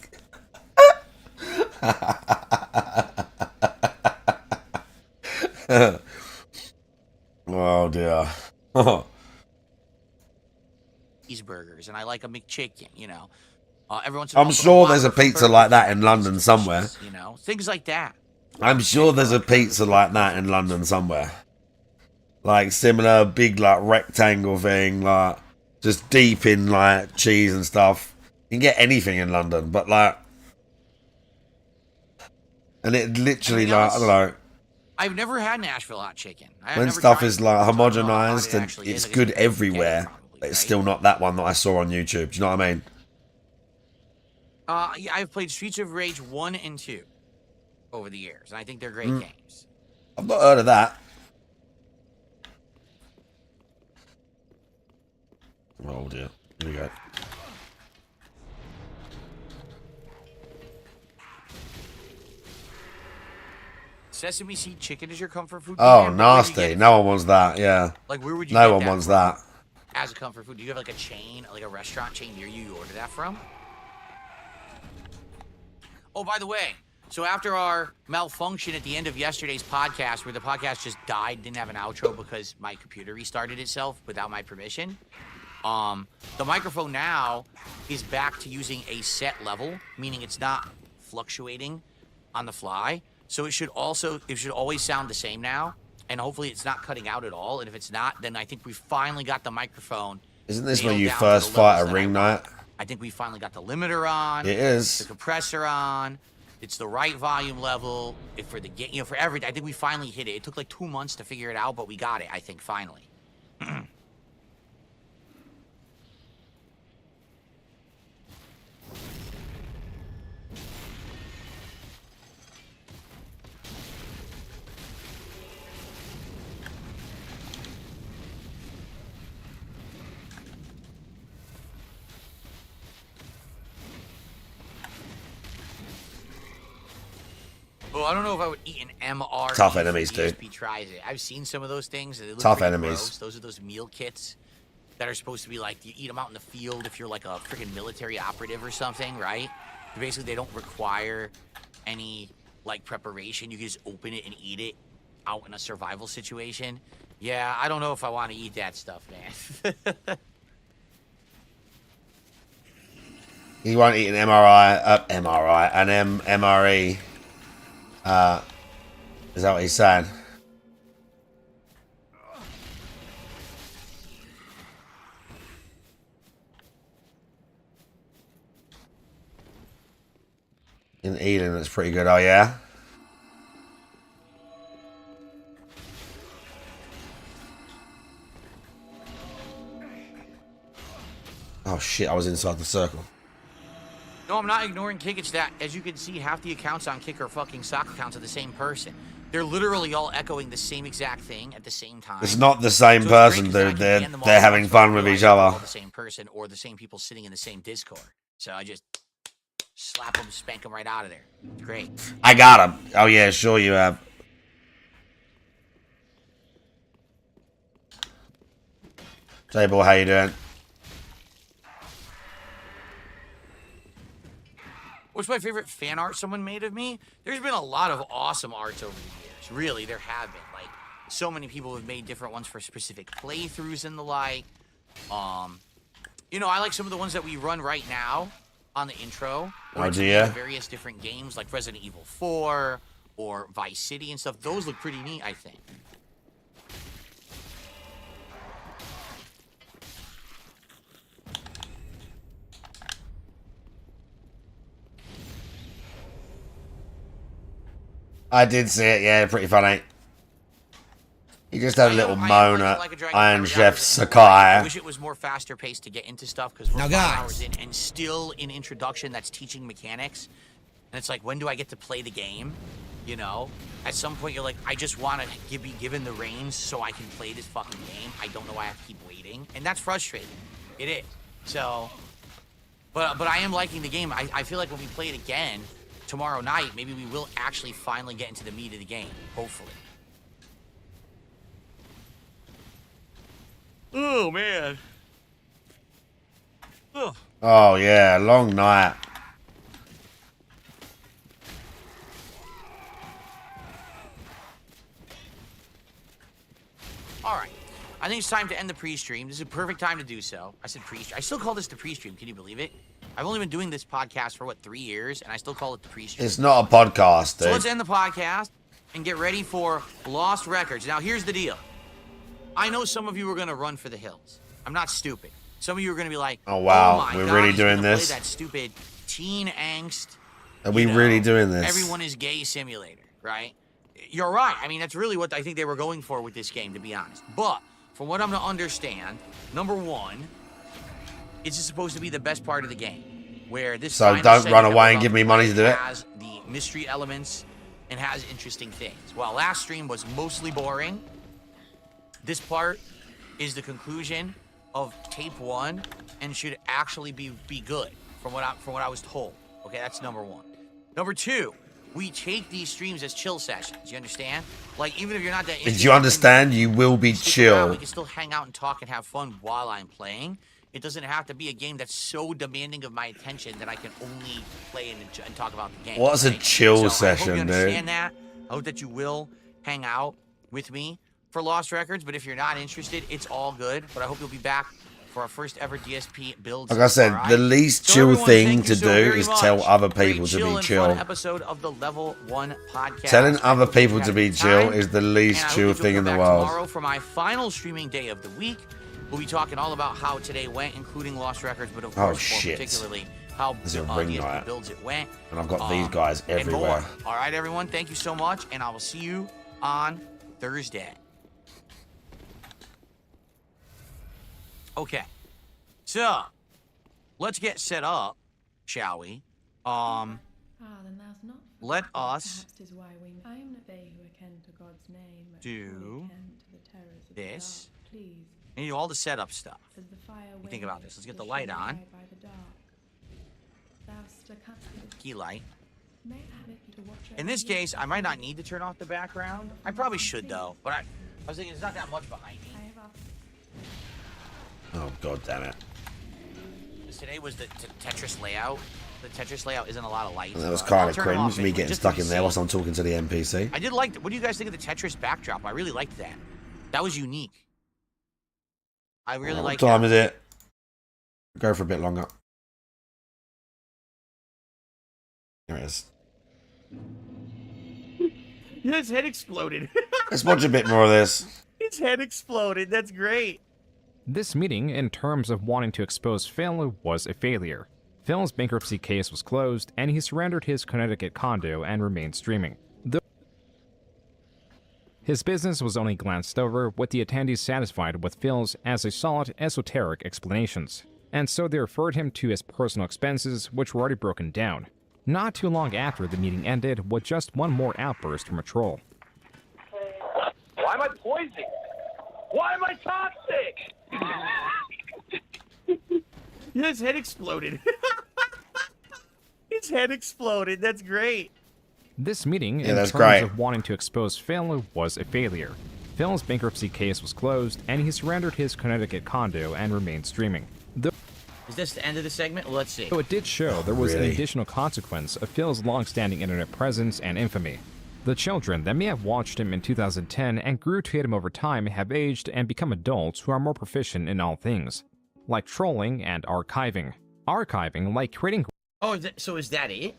Oh dear. Cheeseburgers, and I like a McChicken, every once in a I'm while, sure there's a pizza like that in London somewhere. Things like that. I'm sure there's a pizza like that in London somewhere. Like similar big like rectangle thing, like just deep in like cheese and stuff. You can get anything in London, but like, and it literally like, I don't know. I've never had Nashville hot chicken. When stuff is like homogenized and it's good everywhere, but it's still not that one that I saw on YouTube. Do you know what I mean? Yeah, I've played Streets of Rage 1 and 2 over the years, and I think they're great games. I've not heard of that. Oh dear. Here we go. Sesame seed chicken is your comfort food? Oh, nasty. No one wants that, yeah. Like, where would you No get one that wants from? that. As a comfort food, do you have like a chain, like a restaurant chain near you order that from? Oh, by the way, so after our malfunction at the end of yesterday's podcast, where the podcast just died, didn't have an outro because my computer restarted itself without my permission, the microphone now is back to using a set level, meaning it's not fluctuating on the fly. So it should always sound the same now, and hopefully it's not cutting out at all. And if it's not, then I think we finally got the microphone. Isn't this where nailed you down to first the fight levels a that I ring want. night? I think we finally got the limiter on. It is. The compressor on. It's the right volume level for the game, for everything. I think we finally hit it. It took like 2 months to figure it out, but we got it, I think, finally. Oh, I don't know if I would eat an MR. Tough enemies, dude. Tries it. I've seen some of those things. They look Tough pretty enemies. Gross. Those are those meal kits that are supposed to be like, you eat them out in the field if you're like a freaking military operative or something, right? Basically, they don't require any like preparation. You can just open it and eat it out in a survival situation. Yeah, I don't know if I want to eat that stuff, man. You won't eat an MRE. Is that what he's saying? In Eden, it's pretty good. Oh yeah. Oh shit! I was inside the circle. No, I'm not ignoring Kick. It's that, as you can see, half the accounts on Kick are fucking stock accounts of the same person. They're literally all echoing the same exact thing at the same time. It's not the same person, dude. They're having fun with each other. The same person or the same people sitting in the same Discord. So I just slap them, spank them right out of there. It's great. I got him. Oh yeah, sure you have. J-Boy, how you doing? What's my favorite fan art someone made of me? There's been a lot of awesome arts over the years. Really, there have been. Like, so many people have made different ones for specific playthroughs and the like. You know, I like some of the ones that we run right now on the intro. Oh, dear. Various different games like Resident Evil 4 or Vice City and stuff. Those look pretty neat, I think. I did see it, yeah, pretty funny. He just had a little moan at Iron Chef Sakai. I wish it was more faster paced to get into stuff because we're 5 hours in and still in introduction that's teaching mechanics. And it's like, when do I get to play the game? You know? At some point you're like, I just want to be given the reins so I can play this fucking game. I don't know why I have to keep waiting. And that's frustrating. It is. So, but I am liking the game. I feel like when we play it again tomorrow night, maybe we will actually finally get into the meat of the game. Hopefully. Oh, man. Oh. Oh, yeah, long night. All right. I think it's time to end the pre-stream. This is a perfect time to do so. I said pre-stream. I still call this the pre-stream. Can you believe it? I've only been doing this podcast for, what, 3 years, and I still call it the pre-stream. It's not a podcast, dude. So let's end the podcast and get ready for Lost Records. Now, here's the deal. I know some of you are going to run for the hills. I'm not stupid. Some of you are going to be like, oh, wow, my we're God, really he's doing gonna this? play that stupid teen angst. Are we really doing this? Everyone is gay simulator, right? You're right. I mean, that's really what I think they were going for with this game, to be honest. But from what I'm going to understand, number one, it's supposed to be the best part of the game. Where this so don't run away and give me money to do it. Has the mystery elements and has interesting things. Well, last stream was mostly boring. This part is the conclusion of tape 1 and should actually be good from what I was told. Okay, that's number 1. Number 2, we take these streams as chill sessions. You understand? Like, even if you're not that Did you understand? You will be chill. We can still hang out and talk and have fun while I'm playing. It doesn't have to be a game that's so demanding of my attention that I can only play and talk about the game. What's a chill session, I hope you understand dude? that. I hope that you will hang out with me for Lost Records, but if you're not interested, it's all good. But I hope you'll be back for our first ever DSP build. Like I said, right? the least chill thing to do is tell other people to be chill. Episode of the Level 1 podcast. Telling other people to be chill is the least chill thing in the world. Tomorrow for my final streaming day of the week. We'll be talking all about how today went, including Lost Records, but of course, more particularly, how This is a the ring ESP light. builds it went. And I've got these guys and everywhere. more. All right, everyone. Thank you so much, and I will see you on Thursday. Okay. So, let's get set up, shall we? Then that's not Let us I am not they who akin to God's name, do this. Please, And you do all the setup stuff. as the fire You think about this. Let's get the light on. Key light. In this case, I might not need to turn off the background. I probably should, though. But I was thinking there's not that much behind me. Oh, god damn it. Today was the Tetris layout. The Tetris layout isn't a lot of lights. That was I'll kind of turn it off cringe, me anyway, getting just stuck to in there see. whilst I'm talking to the NPC. I did like. What do you guys think of the Tetris backdrop? I really liked that. That was unique. I really like. What time is it? Go for a bit longer. There it is. Yeah, his head exploded. Let's watch a bit more of this. His head exploded. That's great. This meeting, in terms of wanting to expose Phil, was a failure. Phil's bankruptcy case was closed, and he surrendered his Connecticut condo and remained streaming. His business was only glanced over, with the attendees satisfied with Phil's as a solid, esoteric explanations. And so they referred him to his personal expenses, which were already broken down. Not too long after the meeting ended, with just one more outburst from a troll. Why am I poisoned? Why am I toxic? His head exploded. His head exploded. That's great. This meeting, Yeah, in that's terms great. of wanting to expose Phil, was a failure. Phil's bankruptcy case was closed, and he surrendered his Connecticut condo and remained streaming. Is this the end of the segment? Let's see. Though it did show there was an Really? additional consequence of Phil's long-standing internet presence and infamy. The children that may have watched him in 2010 and grew to hate him over time have aged and become adults who are more proficient in all things, like trolling and archiving. Archiving, like creating Oh, is that it?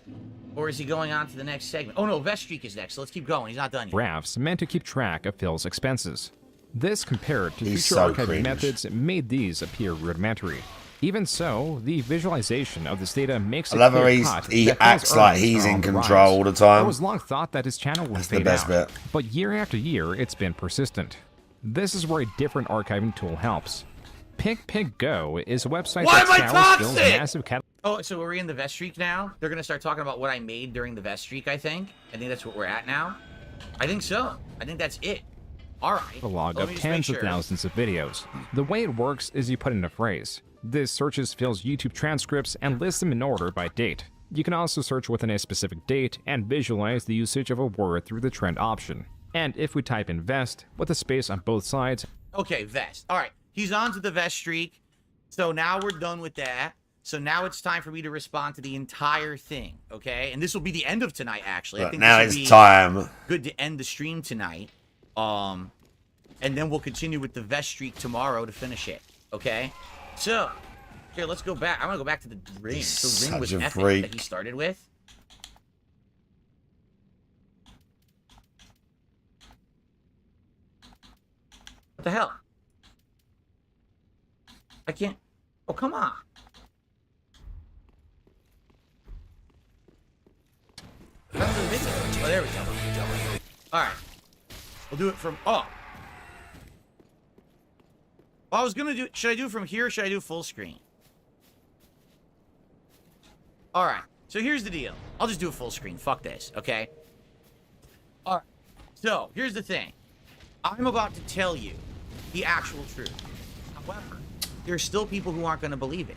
Or is he going on to the next segment? Oh no, Vestreak is next, so let's keep going. He's not done yet. graphs meant to keep track of Phil's expenses. This, compared to He's future so archiving cringe. methods, made these appear rudimentary. Even so, the visualization of this data makes I it love how clear cut he that Phil's acts like earnings he's are in on the control rise. all the time. It was long thought that his channel would That's the fade best out, bit. but year after year, it's been persistent. This is where a different archiving tool helps. PickPickGo is a website Why that am I scours Phil's toxic? massive catalog. Oh, so are we in the Vestreak now? They're gonna start talking about what I made during the Vestreak, I think. I think that's what we're at now. I think so. I think that's it. Alright. Catalog Let of me just make tens of sure. thousands of videos. The way it works is you put in a phrase. This searches Phil's YouTube transcripts and lists them in order by date. You can also search within a specific date and visualize the usage of a word through the trend option. And if we type in vest with a space on both sides. Okay, Vest. Alright. He's on to the Vestreak. So now we're done with that. So now it's time for me to respond to the entire thing, okay? And this will be the end of tonight, actually. I But think now this will it's be time. good to end the stream tonight. And then we'll continue with the Vestreak tomorrow to finish it, okay? So, here, let's go back. I want to go back to the ring. He's The ring was such a epic freak. that he started with. What the hell? I can't. Oh, come on. Oh, there we go. Alright. We'll do it from... Oh. Well, I was gonna do... Should I do it from here or should I do full screen? Alright. So here's the deal. I'll just do a full screen. Fuck this, okay? Alright. So, here's the thing. I'm about to tell you the actual truth. However, there's still people who aren't going to believe it.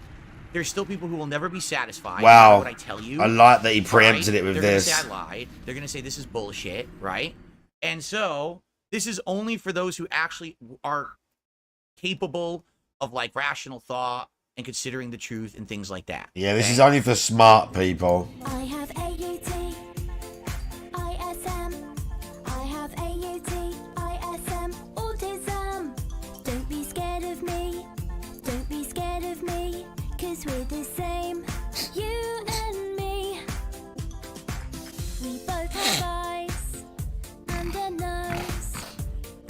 There's still people who will never be satisfied Wow. with what I tell you. I like that he preempted right? it with They're this. Gonna say I lied. They're going to say this is bullshit, right? And so, this is only for those who actually are capable of, like, rational thought and considering the truth and things like that. Yeah, this okay? is only for smart people. I have AUT, ISM. I have AUT, ISM, autism. Don't be scared of me. Don't be scared of me. 'Cause we're the same. You and me. We both have eyes and a nose.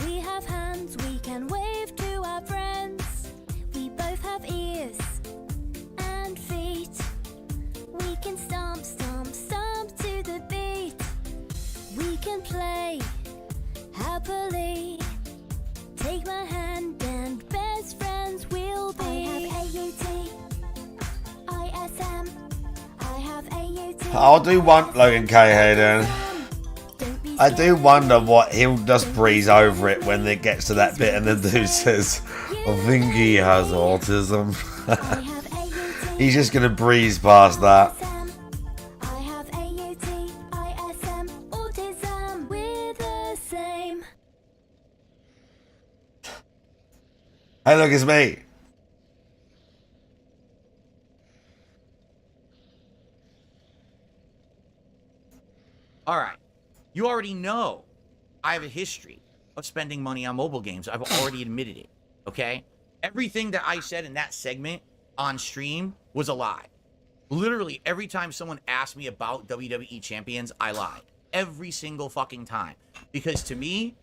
We have hands we can wave to our friends. We both have ears and feet. I do want Logan K. Hayden. I do wonder what he'll just breeze over it when it gets to that bit and the dude says, I think he has autism. He's just gonna breeze past that. I have AUTISM, autism, we're the same. Hey, look, it's me. All right. You already know I have a history of spending money on mobile games. I've already admitted it, okay? Everything that I said in that segment on stream was a lie. Literally, every time someone asked me about WWE Champions, I lied. Every single fucking time. Because to me,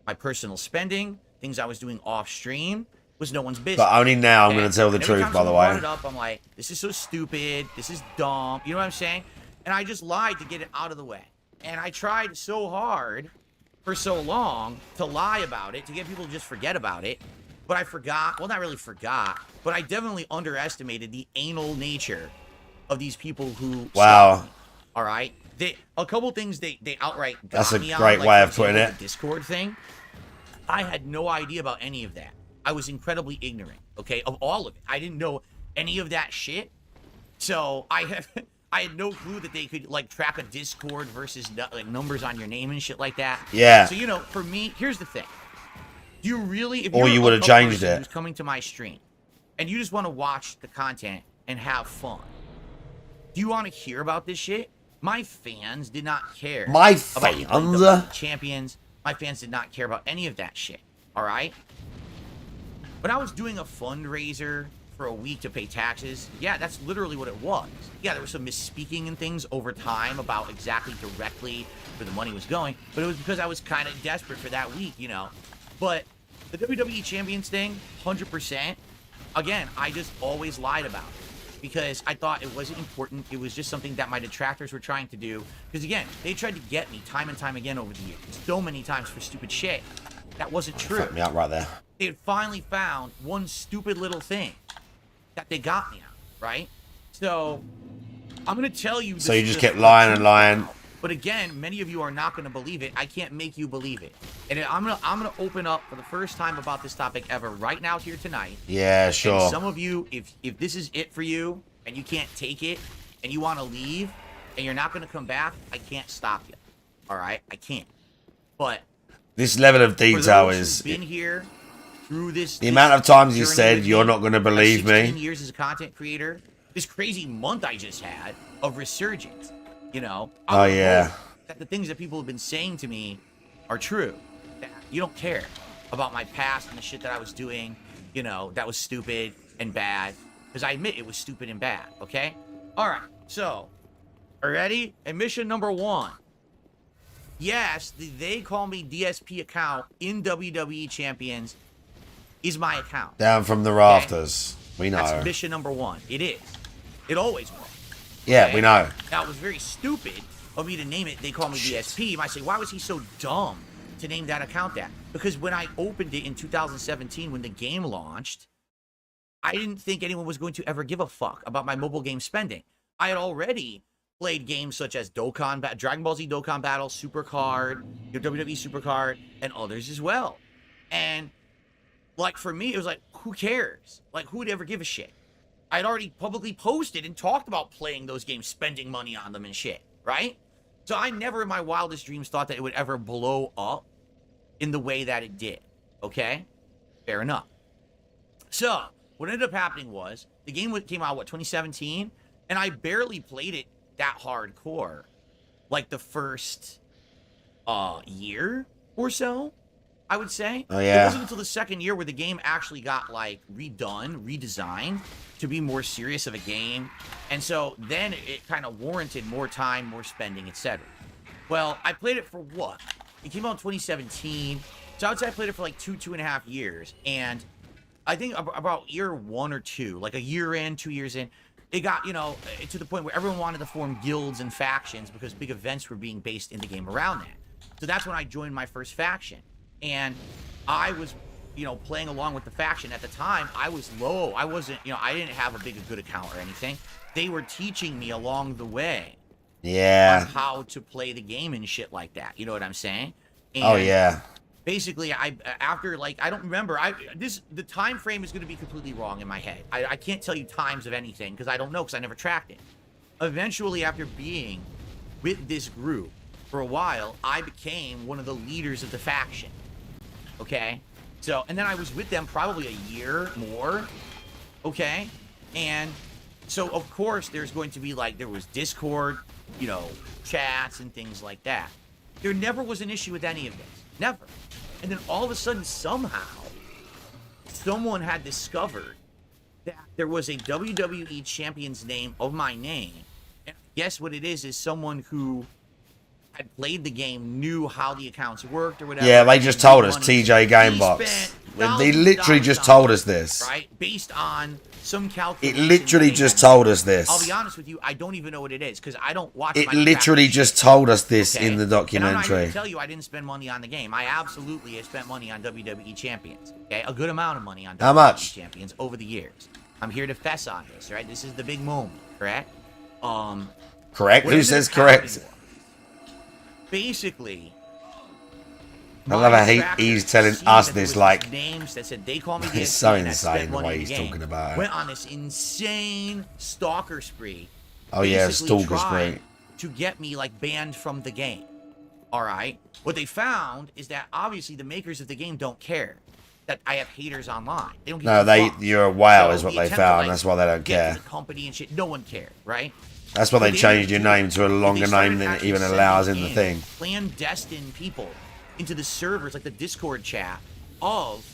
my personal spending, things I was doing off stream, was no one's business. But only now I'm going to tell the truth, by the way. Brought it up, I'm like, this is so stupid. This is dumb. You know what I'm saying? And I just lied to get it out of the way. And I tried so hard for so long to lie about it, to get people to just forget about it. But I forgot, well, not really forgot, but I definitely underestimated the anal nature of these people who... Wow. All right? A couple things they outright got That's a me on, great like, way for of putting example, it. the Discord thing. I had no idea about any of that. I was incredibly ignorant, okay, of all of it. I didn't know any of that shit. So I had no clue that they could, like, track a Discord versus, like, numbers on your name and shit like that. Yeah. So, you know, for me, here's the thing. Do you really... Or you would have changed it. Who's coming to my stream, and you just want to watch the content and have fun, do you want to hear about this shit? My fans did not care. My about fans? Champions. My fans did not care about any of that shit. All right? When I was doing a fundraiser for a week to pay taxes, yeah, that's literally what it was. Yeah, there was some misspeaking and things over time about exactly directly where the money was going, but it was because I was kind of desperate for that week, you know. But the WWE Champions thing, 100%, again, I just always lied about it because I thought it wasn't important. It was just something that my detractors were trying to do. Because, again, they tried to get me time and time again over the years, so many times for stupid shit. That wasn't true. Fuck me out right there. They had finally found one stupid little thing that they got me on, right? So, I'm going to tell you... So you just kept lying and lying. But again, many of you are not going to believe it. I can't make you believe it. And I'm gonna open up for the first time about this topic ever right now here tonight. Yeah, sure. And some of you, if this is it for you, and you can't take it, and you want to leave, and you're not going to come back, I can't stop you. All right? I can't. But... This level of detail is... been here through this... The amount of times you said you're not going to believe me. 16 years as a content creator. This crazy month I just had of resurgence. You know? Oh, yeah. That the things that people have been saying to me are true. That you don't care about my past and the shit that I was doing, you know, that was stupid and bad. Because I admit it was stupid and bad, okay? All right, so, are you ready? Admission number 1. Yes, the They Call Me DSP account in WWE Champions is my account. Down from the rafters. Okay? We know. That's admission number 1. It is. It always was. Yeah, Okay? we know. Now, it was very stupid of me to name it They Call Me DSP. You might say, why was he so dumb to name that account that? Because when I opened it in 2017, when the game launched, I didn't think anyone was going to ever give a fuck about my mobile game spending. I had already played games such as Dragon Ball Z Dokkan Battle, Supercard, WWE Supercard, and others as well. And, like, for me, it was like, who cares? Like, who would ever give a shit? I'd already publicly posted and talked about playing those games, spending money on them and shit, right? So I never in my wildest dreams thought that it would ever blow up in the way that it did, okay? Fair enough. So, what ended up happening was, the game came out, 2017? And I barely played it that hardcore, like the first year or so, I would say. Oh, yeah. It wasn't until the second year where the game actually got, like, redesigned to be more serious of a game. And so then it kind of warranted more time, more spending, etc. Well, I played it for what? It came out in 2017. So I would say I played it for like 2.5 years. And I think about year 1 or 2, like a year in, 2 years in, it got, you know, to the point where everyone wanted to form guilds and factions because big events were being based in the game around that. So that's when I joined my first faction. And I was, you know, playing along with the faction. At the time, I was low. I wasn't, you know, I didn't have a good account or anything. They were teaching me along the way Yeah. on how to play the game and shit like that. You know what I'm saying? And Oh yeah. basically, after like I don't remember. The time frame is going to be completely wrong in my head. I can't tell you times of anything because I don't know because I never tracked it. Eventually, after being with this group for a while, I became one of the leaders of the faction. Okay, so and then I was with them probably a year more. Okay, and so of course there's going to be like there was Discord, you know, chats and things like that. There never was an issue with any of this. Never. And then all of a sudden, somehow, someone had discovered that there was a WWE champion's name of my name. And guess what it is someone who had played the game, knew how the accounts worked or whatever. Yeah, they just told us, TJ Gamebox. They literally just told us this. Right? Based on some calculation. It literally just told us this. I'll be honest with you, I don't even know what it is because I don't watch It my literally just told us this in the And I'm not documentary. going to tell you I didn't spend money on the game. I absolutely have spent money on WWE champions. Okay, a good amount of money on How WWE much? champions over the years. I'm here to fess on this, right? This is the big moment, correct? Correct? what Who ended says up happening correct? was, basically, I love how my he's trackers telling seen us that there this was like names that said they call me the it's so XP and I spent insane the money way in he's the game. talking about it. Went on this insane stalker spree. Oh yeah, basically stalker tried spree. to get me like banned from the game. All right. What they found is that obviously the makers of the game don't care that I have haters online. They don't give No, a fuck. you're a whale So is what the they attempt to, found. like, That's why they don't get to care. the company and shit. No one cared, right? That's why So they they changed your ended name to a longer they started name than it actually even allows in sending the thing. clandestine people into the servers, like the Discord chat of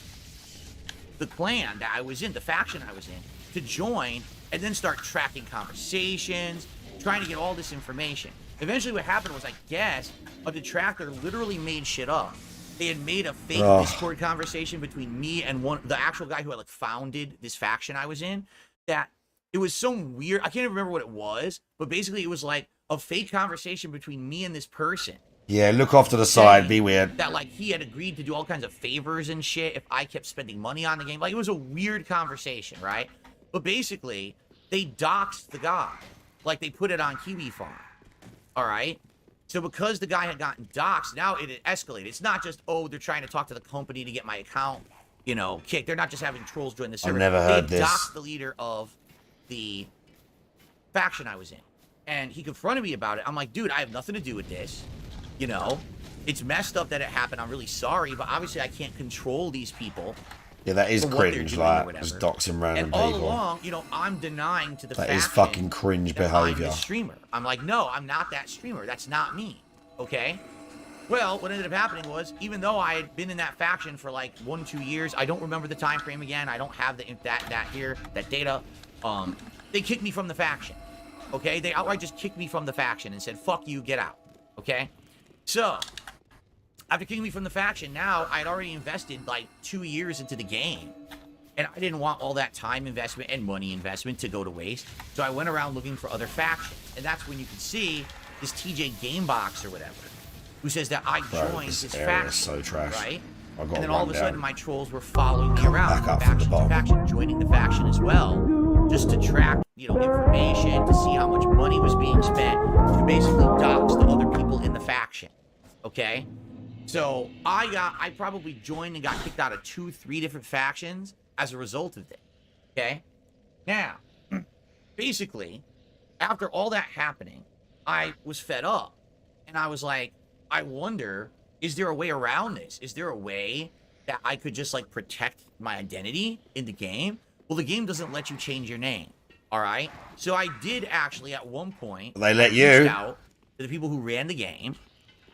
the clan that I was in, the faction I was in, to join and then start tracking conversations, trying to get all this information. Eventually what happened was, I guess, a detractor literally made shit up. They had made a fake Ugh. Discord conversation between me and the actual guy who had like founded this faction I was in, that it was so weird. I can't even remember what it was, but basically it was like a fake conversation between me and this person. Yeah, look off to the side, be weird. That like he had agreed to do all kinds of favors and shit if I kept spending money on the game. Like it was a weird conversation, right? But basically, they doxed the guy. Like they put it on Kiwi Farm. All right? So because the guy had gotten doxed, now it had escalated. It's not just, oh, they're trying to talk to the company to get my account, you know, kicked. They're not just having trolls join the server. never heard they this. doxed the leader of the faction I was in. And he confronted me about it. I'm like, dude, I have nothing to do with this. You know, it's messed up that it happened. I'm really sorry, but obviously I can't control these people. Yeah, that is for what they're cringe, doing or like, whatever. just doxing random And all people. along, you know, I'm denying to the That faction is fucking cringe that I'm behavior. the streamer. I'm like, no, I'm not that streamer. That's not me. Okay? Well, what ended up happening was, even though I had been in that faction for like 1-2 years, I don't remember the time frame again. I don't have that data. They kicked me from the faction. Okay? They outright just kicked me from the faction and said, fuck you, get out. Okay? So, after kicking me from the faction, now I'd already invested like 2 years into the game. And I didn't want all that time investment and money investment to go to waste. So I went around looking for other factions. And that's when you can see this TJ Gamebox or whatever, who says that I Bro, joined this this area faction. is so trash. Right? I got And then all of a run sudden down. my trolls were following me around back from up from the faction to bottom. faction, joining the faction as well, just to track, you know, information, to see how much money was being spent, to basically dox the other people in the faction. Okay? So I probably joined and got kicked out of 2-3 different factions as a result of it. Okay? Now, basically, after all that happening, I was fed up. And I was like, I wonder, is there a way around this? Is there a way that I could just like protect my identity in the game? Well, the game doesn't let you change your name. All right? So I did actually at one point, They let I you. reached out to the people who ran the game.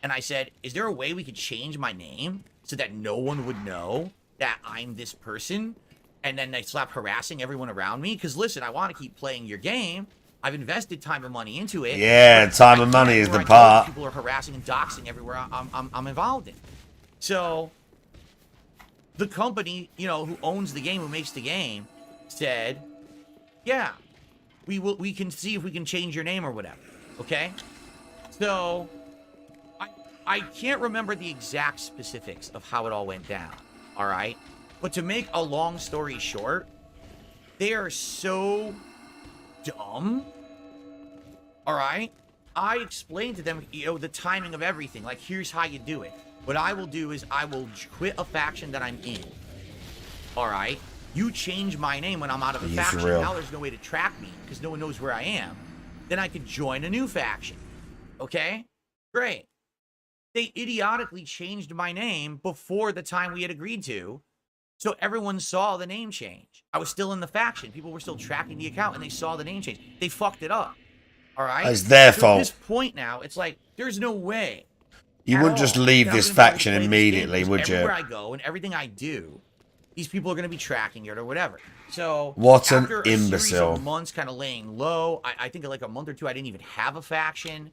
And I said, is there a way we could change my name so that no one would know that I'm this person? And then they stop harassing everyone around me? Because listen, I want to keep playing your game. I've invested time and money into it. Yeah, time and money is the part. People are harassing and doxing everywhere I'm involved in. So the company, you know, who owns the game, who makes the game, said, yeah, we can see if we can change your name or whatever. Okay? So I can't remember the exact specifics of how it all went down, all right? But to make a long story short, they are so dumb, all right, I explained to them, the timing of everything. Like, here's how you do it. What I will do is I will quit a faction that I'm in. All right? You change my name when I'm out of a faction. Now there's no way to track me because no one knows where I am. Then I could join a new faction. Okay? Great. They idiotically changed my name before the time we had agreed to. So everyone saw the name change. I was still in the faction. People were still tracking the account, and they saw the name change. They fucked it up. All right? It's their fault. At this point now, it's like, there's no way. You wouldn't just leave this faction immediately, would you? Everywhere I go and everything I do, these people are going to be tracking it or whatever. So what an after imbecile. a series of months kind of laying low, I think like a month or two, I didn't even have a faction.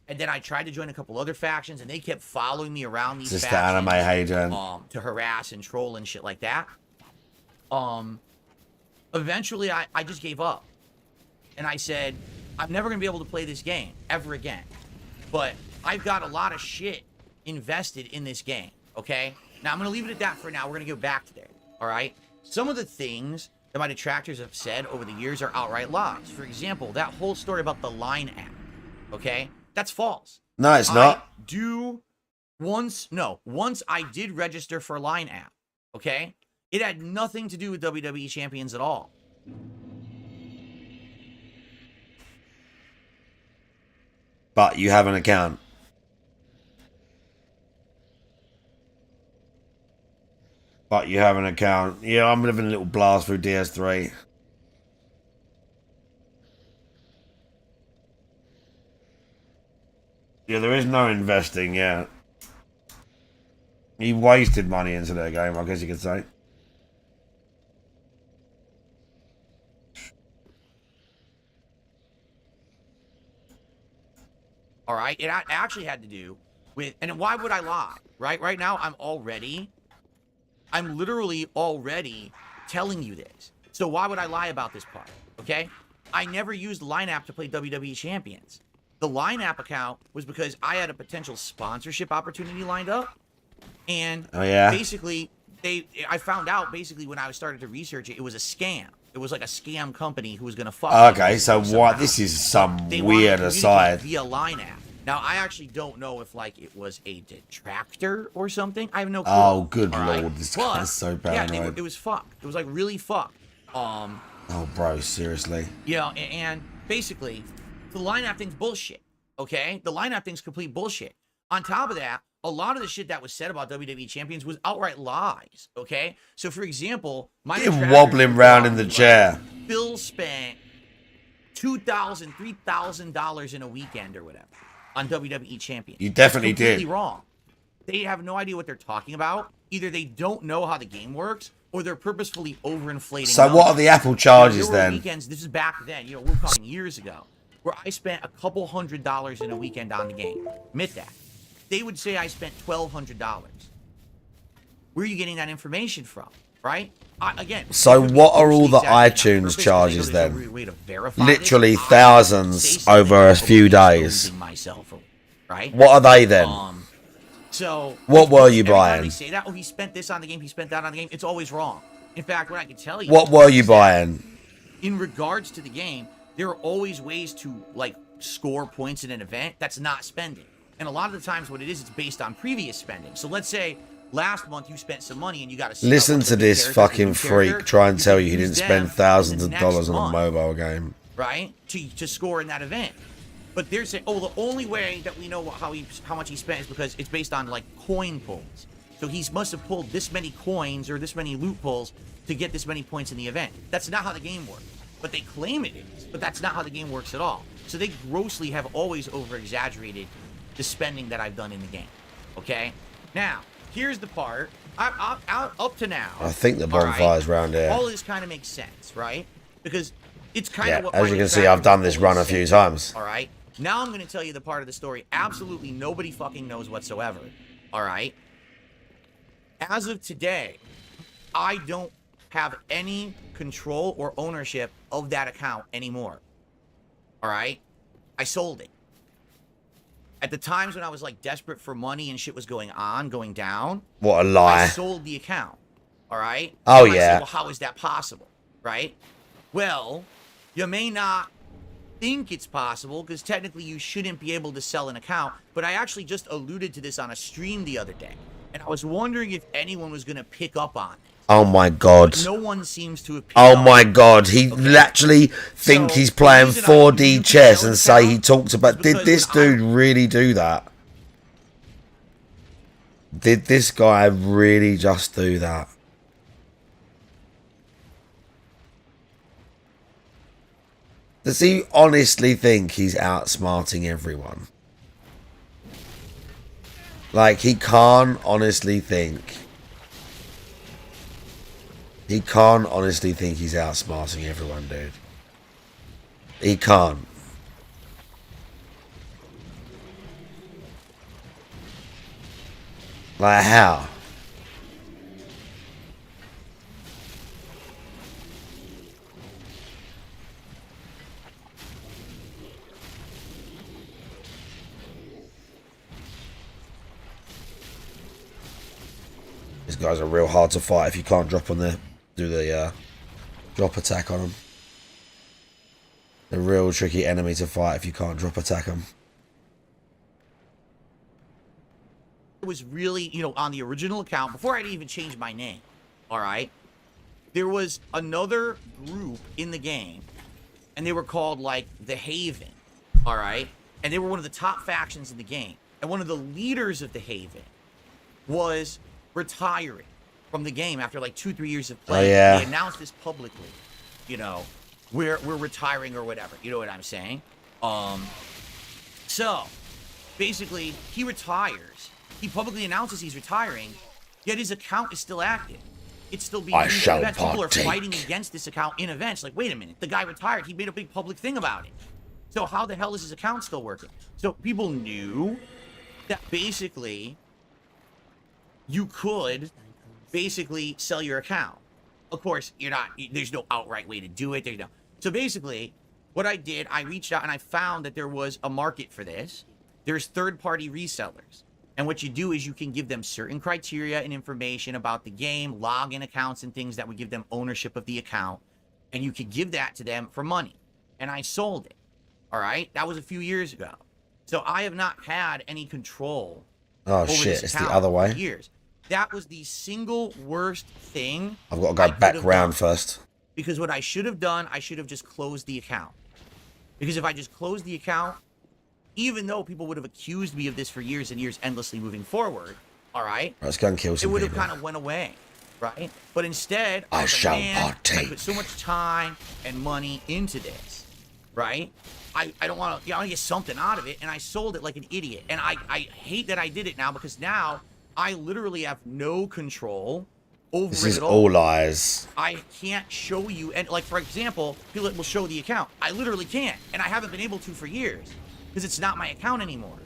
And then I tried to join a couple other factions, and they kept following me around these Just factions. the anime hater. To harass and troll and shit like that. Eventually, I just gave up. And I said, I'm never going to be able to play this game ever again. But I've got a lot of shit invested in this game, okay? Now, I'm going to leave it at that for now. We're going to go back to there, all right? Some of the things that my detractors have said over the years are outright lies. For example, that whole story about the Line app, okay? That's false. No, it's not. Once I did register for Line app, okay? It had nothing to do with WWE Champions at all. But you have an account. Yeah, I'm living a little blast through DS3. Yeah, there is no investing, yeah. He wasted money into that game, I guess you could say. All right? It actually had to do with... And why would I lie? Right? Right now, I'm literally already telling you this. So why would I lie about this part? Okay? I never used Line app to play WWE Champions. The Line app account was because I had a potential sponsorship opportunity lined up. And basically, I found out basically when I started to research it, it was a scam. It was like a scam company who was going to fuck. Okay, so what? This is some weird aside. Via Line app. Now, I actually don't know if, like, it was a detractor or something. I have no clue. Oh, good lord. This guy's so paranoid. Yeah, it was fucked. It was, like, really fucked. Oh, bro, seriously. And basically, the Line app thing's bullshit, okay? The Line app thing's complete bullshit. On top of that, a lot of the shit that was said about WWE Champions was outright lies, okay? So, for example, my wobbling around in the chair. Bill spent $2,000, $3,000 in a weekend or whatever on WWE Champions. You definitely did. Completely wrong. They have no idea what they're talking about. Either they don't know how the game works, or they're purposefully overinflating. So what are the Apple charges then? Weekends, this is back then. We're talking years ago, where I spent a couple $100s in a weekend on the game. Admit that. They would say I spent $1,200. Where are you getting that information from? Right? So what are all the iTunes charges then? Literally thousands over a few days. Right? What are they then? So what were you buying? They say that, he spent this on the game, he spent that on the game. It's always wrong. In fact, what I can tell you. What were you buying? In regards to the game, there are always ways to like score points in an event that's not spending. And a lot of the times what it is, it's based on previous spending. So let's say last month you spent some money and you got to listen to this fucking freak try and tell you he didn't spend thousands of dollars on a mobile game. Right? To score in that event. But they're saying, the only way that we know how much he spent is because it's based on like coin pulls. So he must have pulled this many coins or this many loot pulls to get this many points in the event. That's not how the game works. But they claim it is. But that's not how the game works at all. So they grossly have always over-exaggerated the spending that I've done in the game. Okay? Now, here's the part. Up to now. I think the bonfire's round here. All of this kind of makes sense, right? Because it's kind of what... as you can see, I've done this run a few times. All right? Now I'm going to tell you the part of the story absolutely nobody fucking knows whatsoever. All right? As of today, I don't have any control or ownership of that account anymore. All right? I sold it. At the times when I was like desperate for money and shit was going down. What a lie. I sold the account. All right? Oh, and yeah. Well, how is that possible? Right? Well, you may not think it's possible because technically you shouldn't be able to sell an account, but I actually just alluded to this on a stream the other day, and I was wondering if anyone was going to pick up on it. Oh my god. But no one seems to have picked Oh up my on it. god. He actually think he's playing 4D chess and say he talks about... Did this dude really do that? Did this guy really just do that? Does he honestly think he's outsmarting everyone? Like, he can't honestly think. He can't honestly think he's outsmarting everyone, dude. He can't. Like, how? These guys are real hard to fight if you can't drop on the drop attack on them. They're a real tricky enemy to fight if you can't drop attack them. It was really, you know, on the original account, before I'd even changed my name, all right? There was another group in the game, and they were called, like, the Haven, all right? And they were one of the top factions in the game. And one of the leaders of the Haven was retiring from the game after, like, 2-3 years of playing. Oh, yeah. They announced this publicly, you know, we're retiring or whatever. You know what I'm saying? So, basically, he retires. He publicly announces he's retiring, yet his account is still active. It's still being used in events. People are fighting against this account in events. Like, wait a minute, the guy retired. He made a big public thing about it. So how the hell is his account still working? So people knew that basically you could basically sell your account. Of course, there's no outright way to do it. So basically, what I did, I reached out and I found that there was a market for this. There's third-party resellers. And what you do is you can give them certain criteria and information about the game, login accounts and things that would give them ownership of the account. And you could give that to them for money. And I sold it. All right? That was a few years ago. So I have not had any control over shit, this it's account the other way. for years. That was the single worst thing. I've got to go back round first. Because what I should have done, I should have just closed the account. Because if I just closed the account, even though people would have accused me of this for years and years, endlessly moving forward, all right? Let's go and kill some people. It would have people. kind of went away, right? But instead, I was like, shall man, partake. I put so much time and money into this, right? I don't want to, I want to get something out of it, and I sold it like an idiot. And I hate that I did it now, because now I literally have no control over This it is at all lies. I can't show you, and like, for example, people will show the account. I literally can't, and I haven't been able to for years, because it's not my account anymore.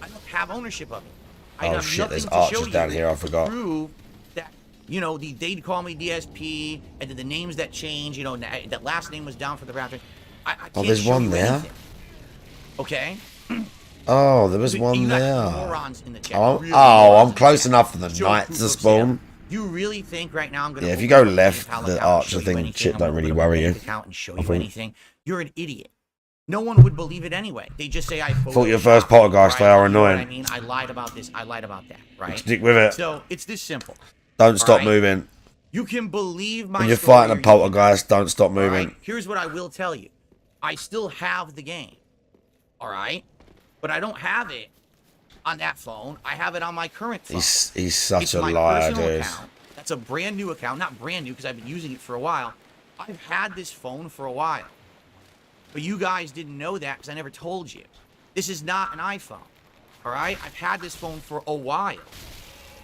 I don't have ownership of it. I Oh have shit, nothing there's to show archers you down here, I to forgot. prove that, you know, they'd call me DSP, and then the names that change, you know, that last name was down for the Raptors. I can't there's show one you there. anything. Okay? Oh, there was You one got there. morons in the chat. Oh, Really I'm close enough for the Joe knight to Kubo spawn. You really think right now I'm gonna? Yeah, if you go open up left, PayPal the account and archer show you thing, anything? shit I'm don't gonna really open up a worry you. bank account and show I you think. anything? You're an idiot. No one would believe it anyway. They just say I Thought your first poltergeist, they are You know what annoying. I mean, I lied about this. I lied about that. Right? Stick with it. So it's this simple. Don't stop right? moving. You can believe my When you're story fighting a or you poltergeist, don't stop can't. All moving. right? Here's what I will tell you. I still have the game. All right? But I don't have it on that phone. I have it on my current phone. He's such It's a my liar, personal dude. account. That's a brand new account. Not brand new, because I've been using it for a while. I've had this phone for a while. But you guys didn't know that because I never told you. This is not an iPhone. All right? I've had this phone for a while.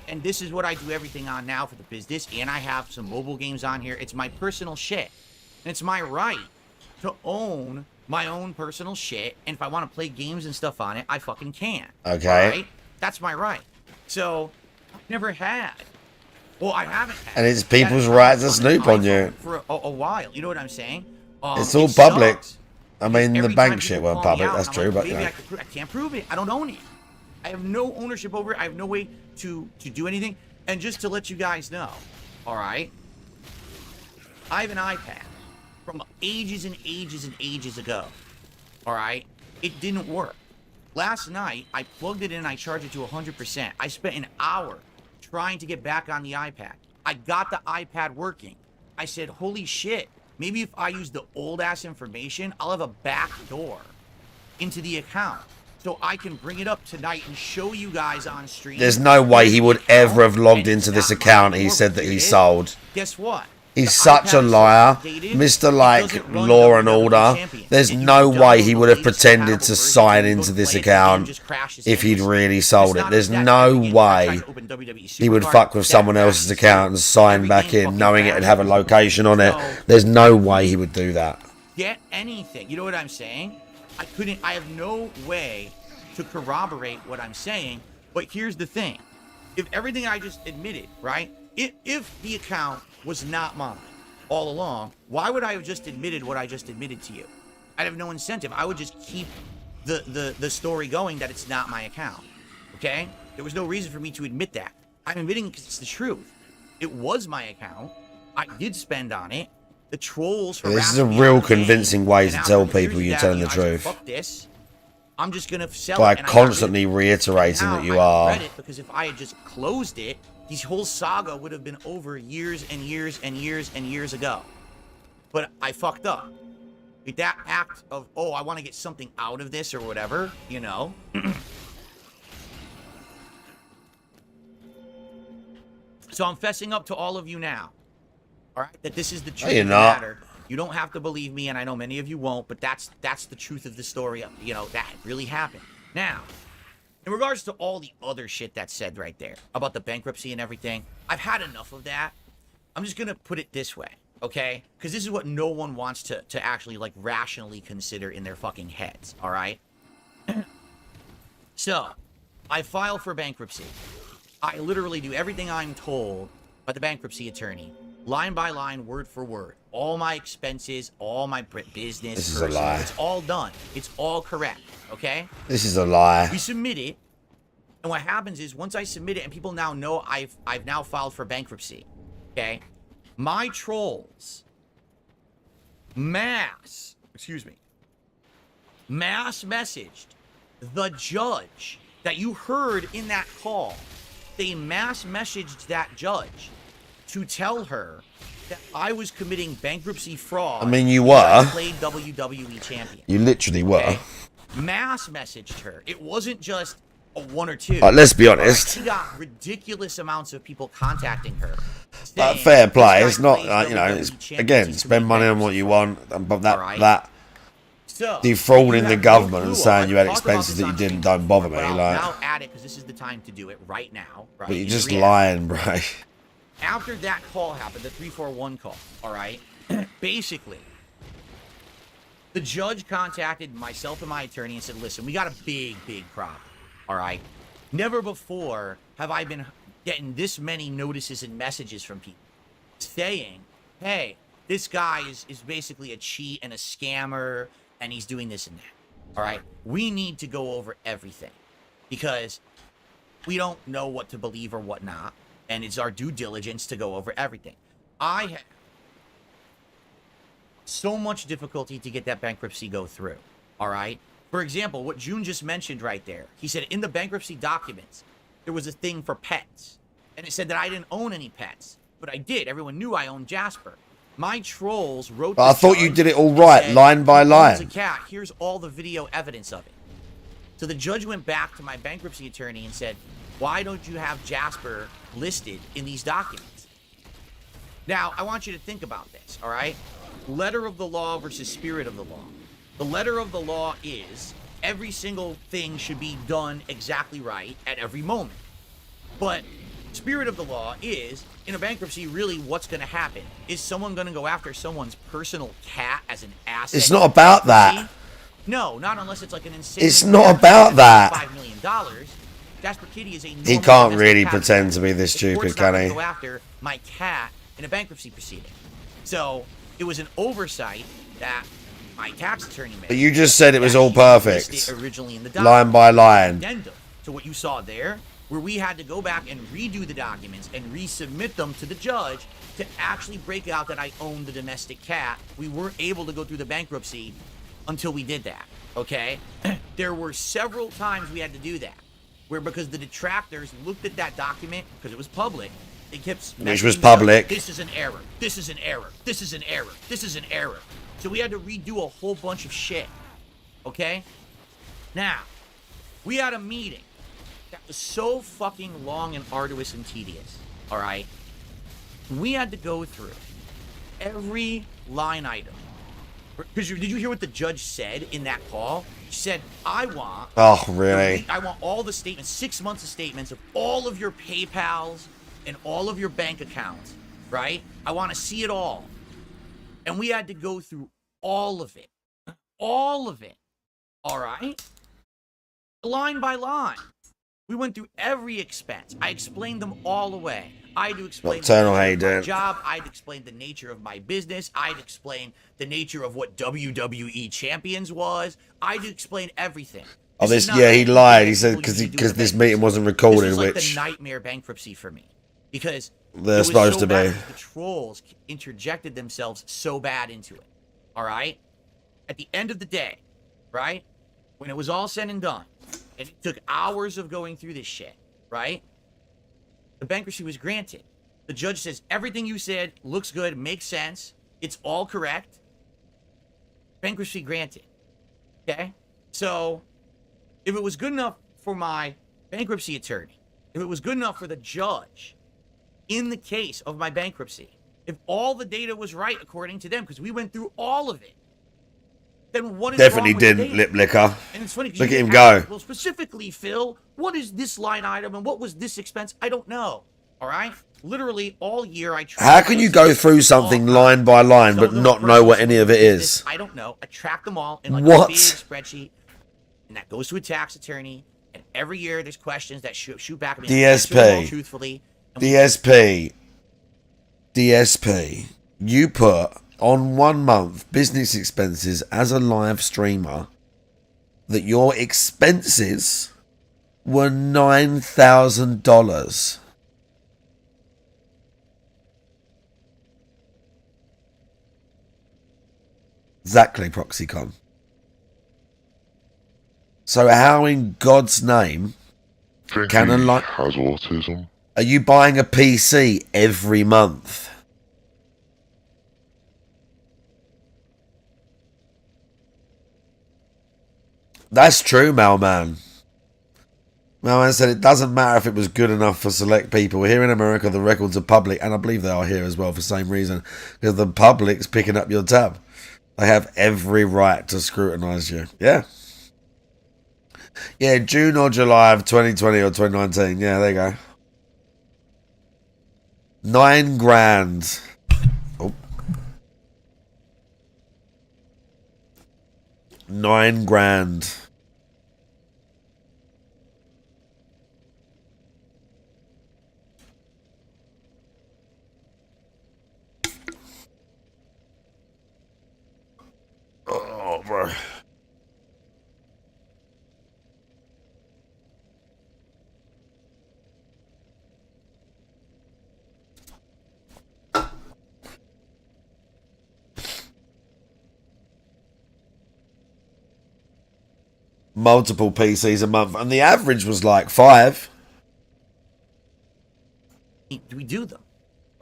And this is what I do everything on now for the business. And I have some mobile games on here. It's my personal shit. And it's my right to own my own personal shit. And if I want to play games and stuff on it, I fucking can. Okay. All right? That's my right. So, I've never had. Well, I haven't had. And it's people's right to snoop on you. For a while. You know what I'm saying? It's all it public. sucks. I mean, the Every bank time shit people weren't call me public, out, that's I'm true, like, but you "Baby, know. I can't prove it. I don't own it. I have no ownership over it. I have no way to do anything. And just to let you guys know, all right, I have an iPad from ages and ages and ages ago. all right? It didn't work. Last night, I plugged it in and I charged it to 100%. I spent an hour trying to get back on the iPad. I got the iPad working. I said, holy shit, maybe if I use the old-ass information, I'll have a back door into the account. So I can bring it up tonight and show you guys on stream. There's no way he would ever have logged into this account he said that he sold. Guess what? He's such a liar. Mr. Like Law and Order. There's no way he would have pretended to sign into this account if he'd really sold it. There's no way he would fuck with someone else's account and sign back in knowing it'd have a location on it. There's no way he would do that. Get anything. You know what I'm saying? I have no way to corroborate what I'm saying, but here's the thing. If everything I just admitted, right? If the account was not mine all along, why would I have just admitted what I just admitted to you? I'd have no incentive. I would just keep the story going that it's not my account, okay? There was no reason for me to admit that. I'm admitting because it's the truth. It was my account. I did spend on it. The trolls. This is a real convincing way to tell people you're telling the truth. Fuck this. I'm just gonna sell by it. Constantly reiterating that you are. Because if I had just closed it, this whole saga would have been over years and years and years and years ago. But I fucked up. With that act of, oh, I want to get something out of this or whatever, you know. So I'm fessing up to all of you now. All right, that this is the truth of the matter. You don't have to believe me, and I know many of you won't, but that's the truth of the story. You know, that really happened. Now, in regards to all the other shit that's said right there about the bankruptcy and everything, I've had enough of that. I'm just gonna put it this way, okay? Because this is what no one wants to actually like rationally consider in their fucking heads. All right. So, I file for bankruptcy. I literally do everything I'm told by the bankruptcy attorney, line by line, word for word. All my expenses, all my business. This is a lie. It's all done. It's all correct, okay? This is a lie. We submit it, and what happens is once I submit it and people now know I've now filed for bankruptcy, okay? My trolls mass messaged the judge that you heard in that call. They mass messaged that judge to tell her that I was committing bankruptcy fraud. I mean, you were. Played WWE champion. You literally were. Okay? Mass messaged her. It wasn't just a one or two. Let's be honest. She got ridiculous amounts of people contacting her. Fair play. It's not, you know, it's, again, spend money on what you want. But that defrauding the government and saying you had expenses that you didn't, don't bother me. Like, I'll add it because this is the time to do it right now. Right? But you're just lying, bro. After that call happened, the 341 call, all right? Basically, the judge contacted myself and my attorney and said, listen, we got a big problem, all right? Never before have I been getting this many notices and messages from people saying, hey, this guy is basically a cheat and a scammer, and he's doing this and that, all right? We need to go over everything because we don't know what to believe or what not. And it's our due diligence to go over everything. I have so much difficulty to get that bankruptcy go through, all right? For example, what June just mentioned right there. He said in the bankruptcy documents, there was a thing for pets. And it said that I didn't own any pets. But I did. Everyone knew I owned Jasper. My trolls wrote I thought you did it all right, line by line. It's a cat. Here's all the video evidence of it. So the judge went back to my bankruptcy attorney and said, why don't you have Jasper listed in these documents? Now, I want you to think about this, all right? Letter of the law versus spirit of the law. The letter of the law is every single thing should be done exactly right at every moment. But spirit of the law is, in a bankruptcy, really what's going to happen? Is someone going to go after someone's personal cat as an asset? It's not about that. No, not unless it's like an insane... It's not about that. $5 million. Jasper Kitty is a he can't really pretend to be this stupid, can he? Go after my cat in a bankruptcy proceeding. So it was an oversight that my tax attorney made. But you just said it was all perfect, originally in the line by line. Addendum to what you saw there, where we had to go back and redo the documents and resubmit them to the judge to actually break out that I owned the domestic cat. We weren't able to go through the bankruptcy until we did that, okay? There were several times we had to do that, where because the detractors looked at that document, because it was public, they kept... Which was public. This is an error. This is an error. This is an error. This is an error. So we had to redo a whole bunch of shit, okay? Now, we had a meeting that was so fucking long and arduous and tedious, all right? We had to go through every line item. Because did you hear what the judge said in that call? She said, I want... Oh, really? I want all the statements, 6 months of statements of all of your PayPals and all of your bank accounts, right? I want to see it all. And we had to go through all of it. All of it. All right? Line by line. We went through every expense. I explained them all away. I had to explain Nocturnal, how you my doing? job. I had to explain the nature of my business. I had to explain the nature of what WWE Champions was. I had to explain everything. Oh, this, yeah, he lied. He said because this meeting wasn't recorded, This was like which the nightmare bankruptcy for me. Because they're it was supposed so to bad be. because the trolls interjected themselves so bad into it. All right? At the end of the day, right? When it was all said and done, and it took hours of going through this shit, right? The bankruptcy was granted. The judge says, everything you said looks good, makes sense, it's all correct. Bankruptcy granted. Okay? So, if it was good enough for my bankruptcy attorney, if it was good enough for the judge in the case of my bankruptcy, if all the data was right according to them, because we went through all of it, then what is Definitely wrong with the didn't data? lip licker. And it's funny because Look you at him didn't ask, go. well, specifically, Phil, what is this line item and what was this expense? I don't know. All right? Literally all year I tracked. How can you go through something line by line but not know what any of it is? I don't know. I track them all in like What? a big spreadsheet, and that goes to a tax attorney. And every year there's questions that shoot back at me. and I answer them all DSP. truthfully. DSP. You put on 1 month business expenses as a live streamer that your expenses were $9,000. Exactly, ProxyCon. So how in God's name can a He has autism. are you buying a PC every month? That's true, Malman. Malman said it doesn't matter if it was good enough for select people. Here in America, the records are public, and I believe they are here as well for the same reason, because the public's picking up your tab. They have every right to scrutinise you. Yeah. Yeah, June or July of 2020 or 2019. Yeah, there you go. 9 grand. Oh. 9 grand. Oh, bro. Multiple PCs a month, and the average was like 5. We do them,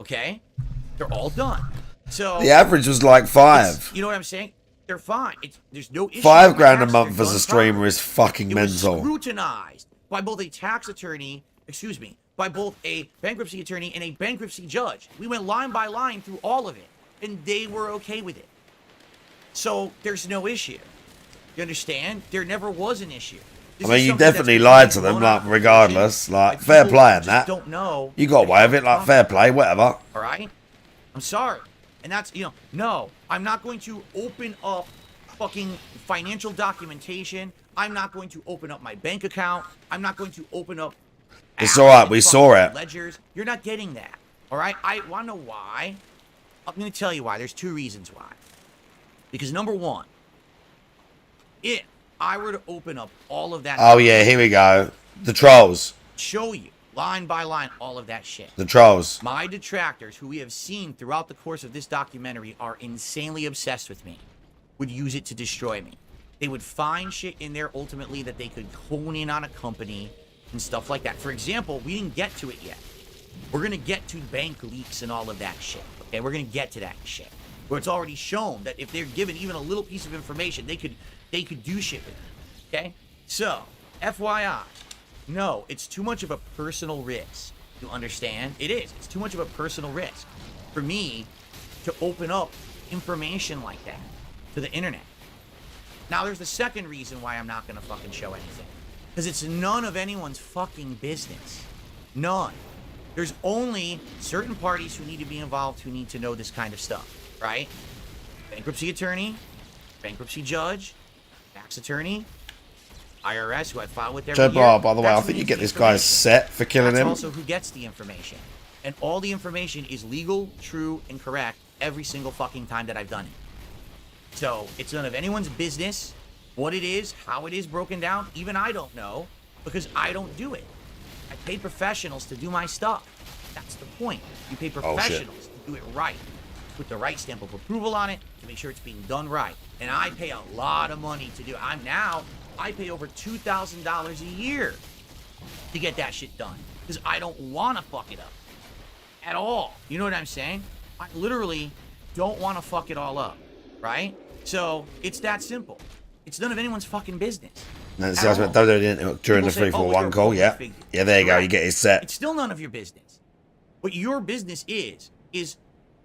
okay? They're all done. So The average was like 5. you know what I'm saying? They're fine. There's no issue. $5 with grand a tax. month They're as a done streamer fine. is fucking It was mental. scrutinized by both a tax attorney, by both a bankruptcy attorney and a bankruptcy judge. We went line by line through all of it, and they were okay with it. So there's no issue. You understand? There never was an issue. I mean, you definitely lied to them, like, regardless. Like, fair play in that. Don't know. You got away with it, like, fair play, whatever. All right? I'm sorry. And that's, no, I'm not going to open up fucking financial documentation. I'm not going to open up my bank account. I'm not going to open up. It's alright, we saw it. Ledgers. You're not getting that. All right? I want to know why. I'm going to tell you why. There's 2 reasons why. Because number 1, if I were to open up all of that. Oh, yeah, here we go. The trolls. Show you, line by line, all of that shit. The trolls. My detractors, who we have seen throughout the course of this documentary, are insanely obsessed with me. would use it to destroy me. They would find shit in there ultimately that they could hone in on a company and stuff like that. For example, we didn't get to it yet. We're going to get to bank leaks and all of that shit. Okay, we're going to get to that shit. Where it's already shown that if they're given even a little piece of information, they could do shit with it. Okay? So, FYI, no, it's too much of a personal risk. You understand? It is. It's too much of a personal risk for me to open up information like that to the internet. Now, there's the second reason why I'm not going to fucking show anything. Because it's none of anyone's fucking business. None. There's only certain parties who need to be involved who need to know this kind of stuff, right? Bankruptcy attorney, bankruptcy judge, tax attorney, IRS, who I file with every year. By the way, I think you get this guy set for killing him. That's also who gets the information. And all the information is legal, true, and correct every single fucking time that I've done it. So, it's none of anyone's business what it is, how it is broken down. Even I don't know, because I don't do it. I pay professionals to do my stuff. That's the point. You pay professionals to do it right. Put the right stamp of approval on it to make sure it's being done right. And I pay a lot of money to do it. I pay over $2,000 a year to get that shit done. Because I don't want to fuck it up. At all. You know what I'm saying? I literally don't want to fuck it all up. Right? So, it's that simple. It's none of anyone's fucking business. That's what during the 341 call. Yeah, there you go. You get his set. It's still none of your business. What your business is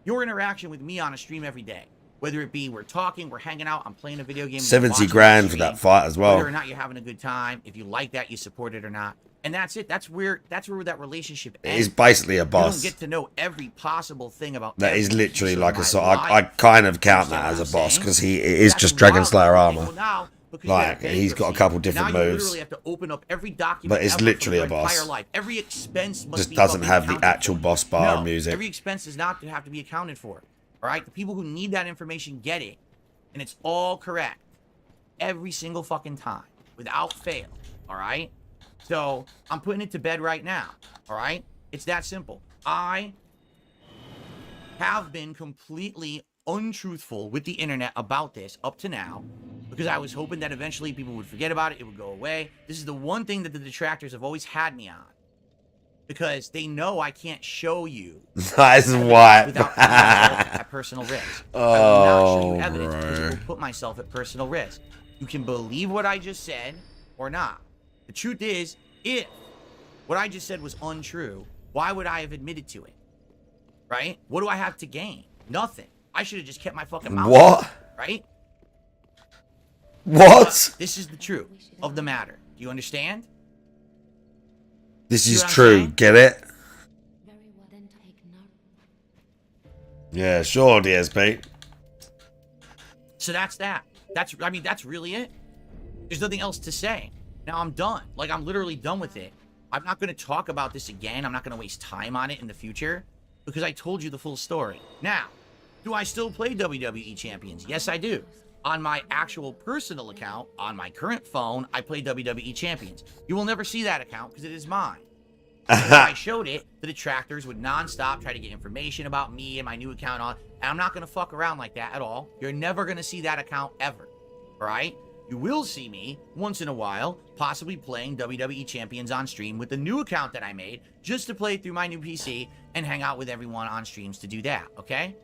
your interaction with me on a stream every day. Whether it be we're talking, we're hanging out, I'm playing a video game. 70 grand for that fight as well. Whether or not you're having a good time, if you like that, you support it or not, and that's it. That's where that relationship ends. It is basically a boss. You don't get to know every possible thing about. That is literally like a sort. I kind of count that as a boss because he is just Dragon Slayer armor. Like he's got a couple different moves. Literally have to open up every document, but it's literally a boss. Life. Every expense must just doesn't have the actual boss bar music. Every expense does not have to be accounted for. All right, the people who need that information get it, and it's all correct every single fucking time without fail. All right, so I'm putting it to bed right now. All right, it's that simple. I have been completely untruthful with the internet about this up to now because I was hoping that eventually people would forget about it, it would go away. This is the one thing that the detractors have always had me on because they know I can't show you that's why without putting myself at personal risk. I will not show you evidence because it will put myself at personal risk. You can believe what I just said or not. The truth is, if what I just said was untrue, why would I have admitted to it? Right? What do I have to gain? Nothing. I should have just kept my fucking mouth shut, right? What? But this is the truth of the matter. Do you understand? This is true. Get it? Yeah, sure, DSP. So that's that. I mean, that's really it. There's nothing else to say. Now I'm done. Like, I'm literally done with it. I'm not going to talk about this again. I'm not going to waste time on it in the future because I told you the full story. Now, do I still play WWE Champions? Yes, I do. On my actual personal account, on my current phone, I play WWE Champions. You will never see that account because it is mine. If I showed it, the detractors would nonstop try to get information about me and my new account on, and I'm not going to fuck around like that at all. You're never going to see that account ever, all right? You will see me, once in a while, possibly playing WWE Champions on stream with the new account that I made, just to play through my new PC and hang out with everyone on streams to do that, okay?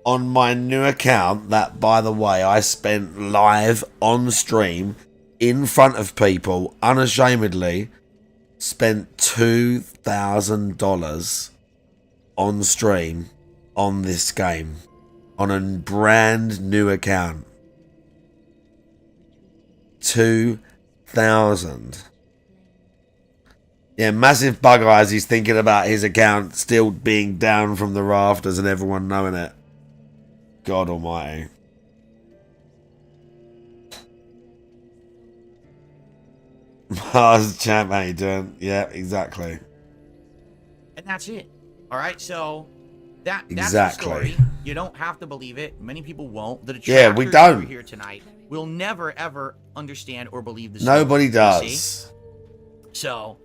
On my new account, that, by the way, I spent live on stream, in front of people, unashamedly, spent $2,000 on stream on this game. On a brand new account. 2,000. Yeah, massive bug eyes. He's thinking about his account still being down from the rafters and everyone knowing it. God almighty. How's the champ? How you doing? Yeah, exactly. And that's it. All right, so that's exactly the story. You don't have to believe it. Many people won't. The yeah, we don't. Here tonight will never ever understand or believe this. Nobody does. So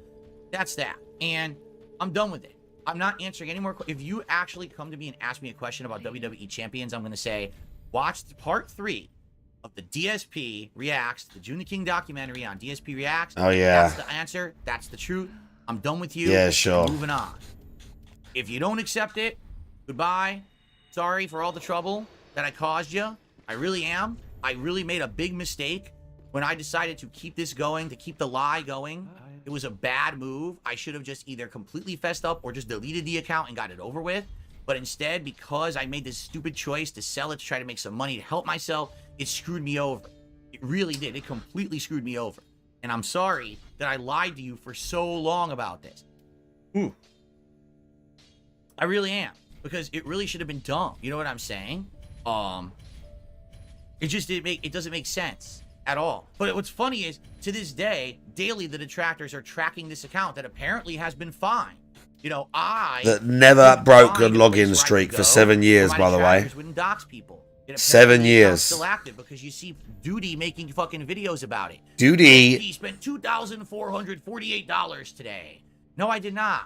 that's that, and I'm done with it. I'm not answering any more. If you actually come to me and ask me a question about WWE Champions, I'm going to say, watch part 3 of the DSP Reacts, the June the King documentary on DSP Reacts. Oh, yeah. That's the answer. That's the truth. I'm done with you. Yeah, sure. Moving on. If you don't accept it, goodbye. Sorry for all the trouble that I caused you. I really am. I really made a big mistake when I decided to keep this going, to keep the lie going. It was a bad move. I should have just either completely fessed up or just deleted the account and got it over with. But instead, because I made this stupid choice to sell it to try to make some money to help myself, it screwed me over. It really did. It completely screwed me over. And I'm sorry that I lied to you for so long about this. Ooh. I really am. Because it really should have been dumb. You know what I'm saying? It just didn't make, it doesn't make sense at all. But what's funny is, to this day, daily the detractors are tracking this account that apparently has been fine. You know, that never broke a login streak for 7 years, by the way. Wouldn't dox people. 7 years. Still active because you see Duty making fucking videos about it. Duty. He spent $2,448 today. No, I did not.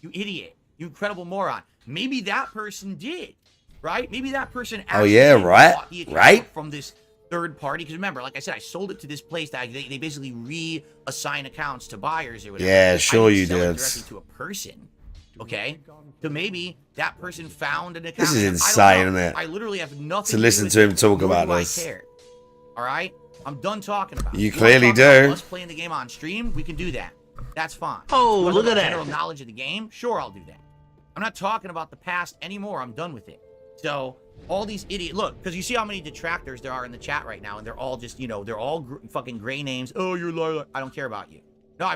You idiot. You incredible moron. Maybe that person did, right? Maybe that person actually bought the account from this third party. Because remember, like I said, I sold it to this place that they basically reassign accounts to buyers or whatever. Yeah, sure you sell did. it directly to a person. Okay, so maybe that person found an account. This is insane, isn't it? I literally have nothing to listen to him talk about this. All right, I'm done talking about it. You clearly do. Us playing the game on stream, we can do that. That's fine. Oh, look at that. General knowledge of the game, sure, I'll do that. I'm not talking about the past anymore. I'm done with it. So all these idiots, look, because you see how many detractors there are in the chat right now, and they're all just, you know, they're all fucking gray names. Oh, you're lying. I don't care about you. No, I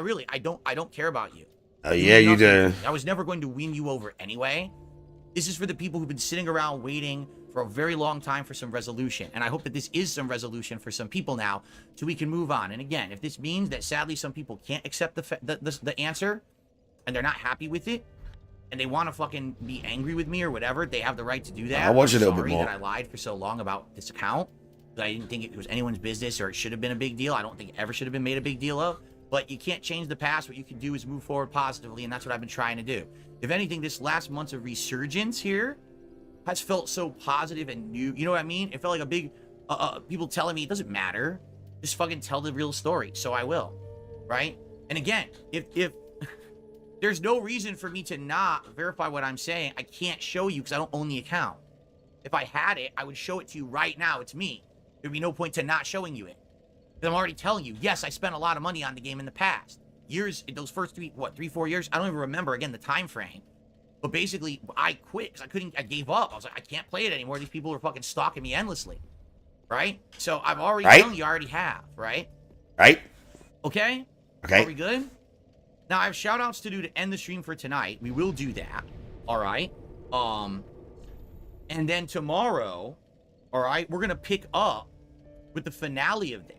don't care about you. Oh, yeah, you do. I was never going to win you over anyway. This is for the people who've been sitting around waiting for a very long time for some resolution. And I hope that this is some resolution for some people now so we can move on. And again, if this means that sadly some people can't accept the answer and they're not happy with it and they want to fucking be angry with me or whatever, they have the right to do that. I'll watch a little bit Sorry more. that I lied for so long about this account. I didn't think it was anyone's business or it should have been a big deal. I don't think it ever should have been made a big deal of. But you can't change the past. What you can do is move forward positively, and that's what I've been trying to do. If anything, this last month's of resurgence here has felt so positive and new. You know what I mean? It felt like a big, people telling me it doesn't matter. Just fucking tell the real story. So I will, right? And again, if there's no reason for me to not verify what I'm saying, I can't show you because I don't own the account. If I had it, I would show it to you right now. It's me. There'd be no point to not showing you it. I'm already telling you, yes, I spent a lot of money on the game in the past. Years, those first 3-4 years, I don't even remember, again, the time frame. But basically, I quit because I gave up. I was like, I can't play it anymore. These people are fucking stalking me endlessly. Right? So I'm already telling you, I already have, right? Right. Okay? Okay. Are we good? Now, I have shout-outs to do to end the stream for tonight. We will do that. All right? And then tomorrow, all right, we're going to pick up with the finale of this.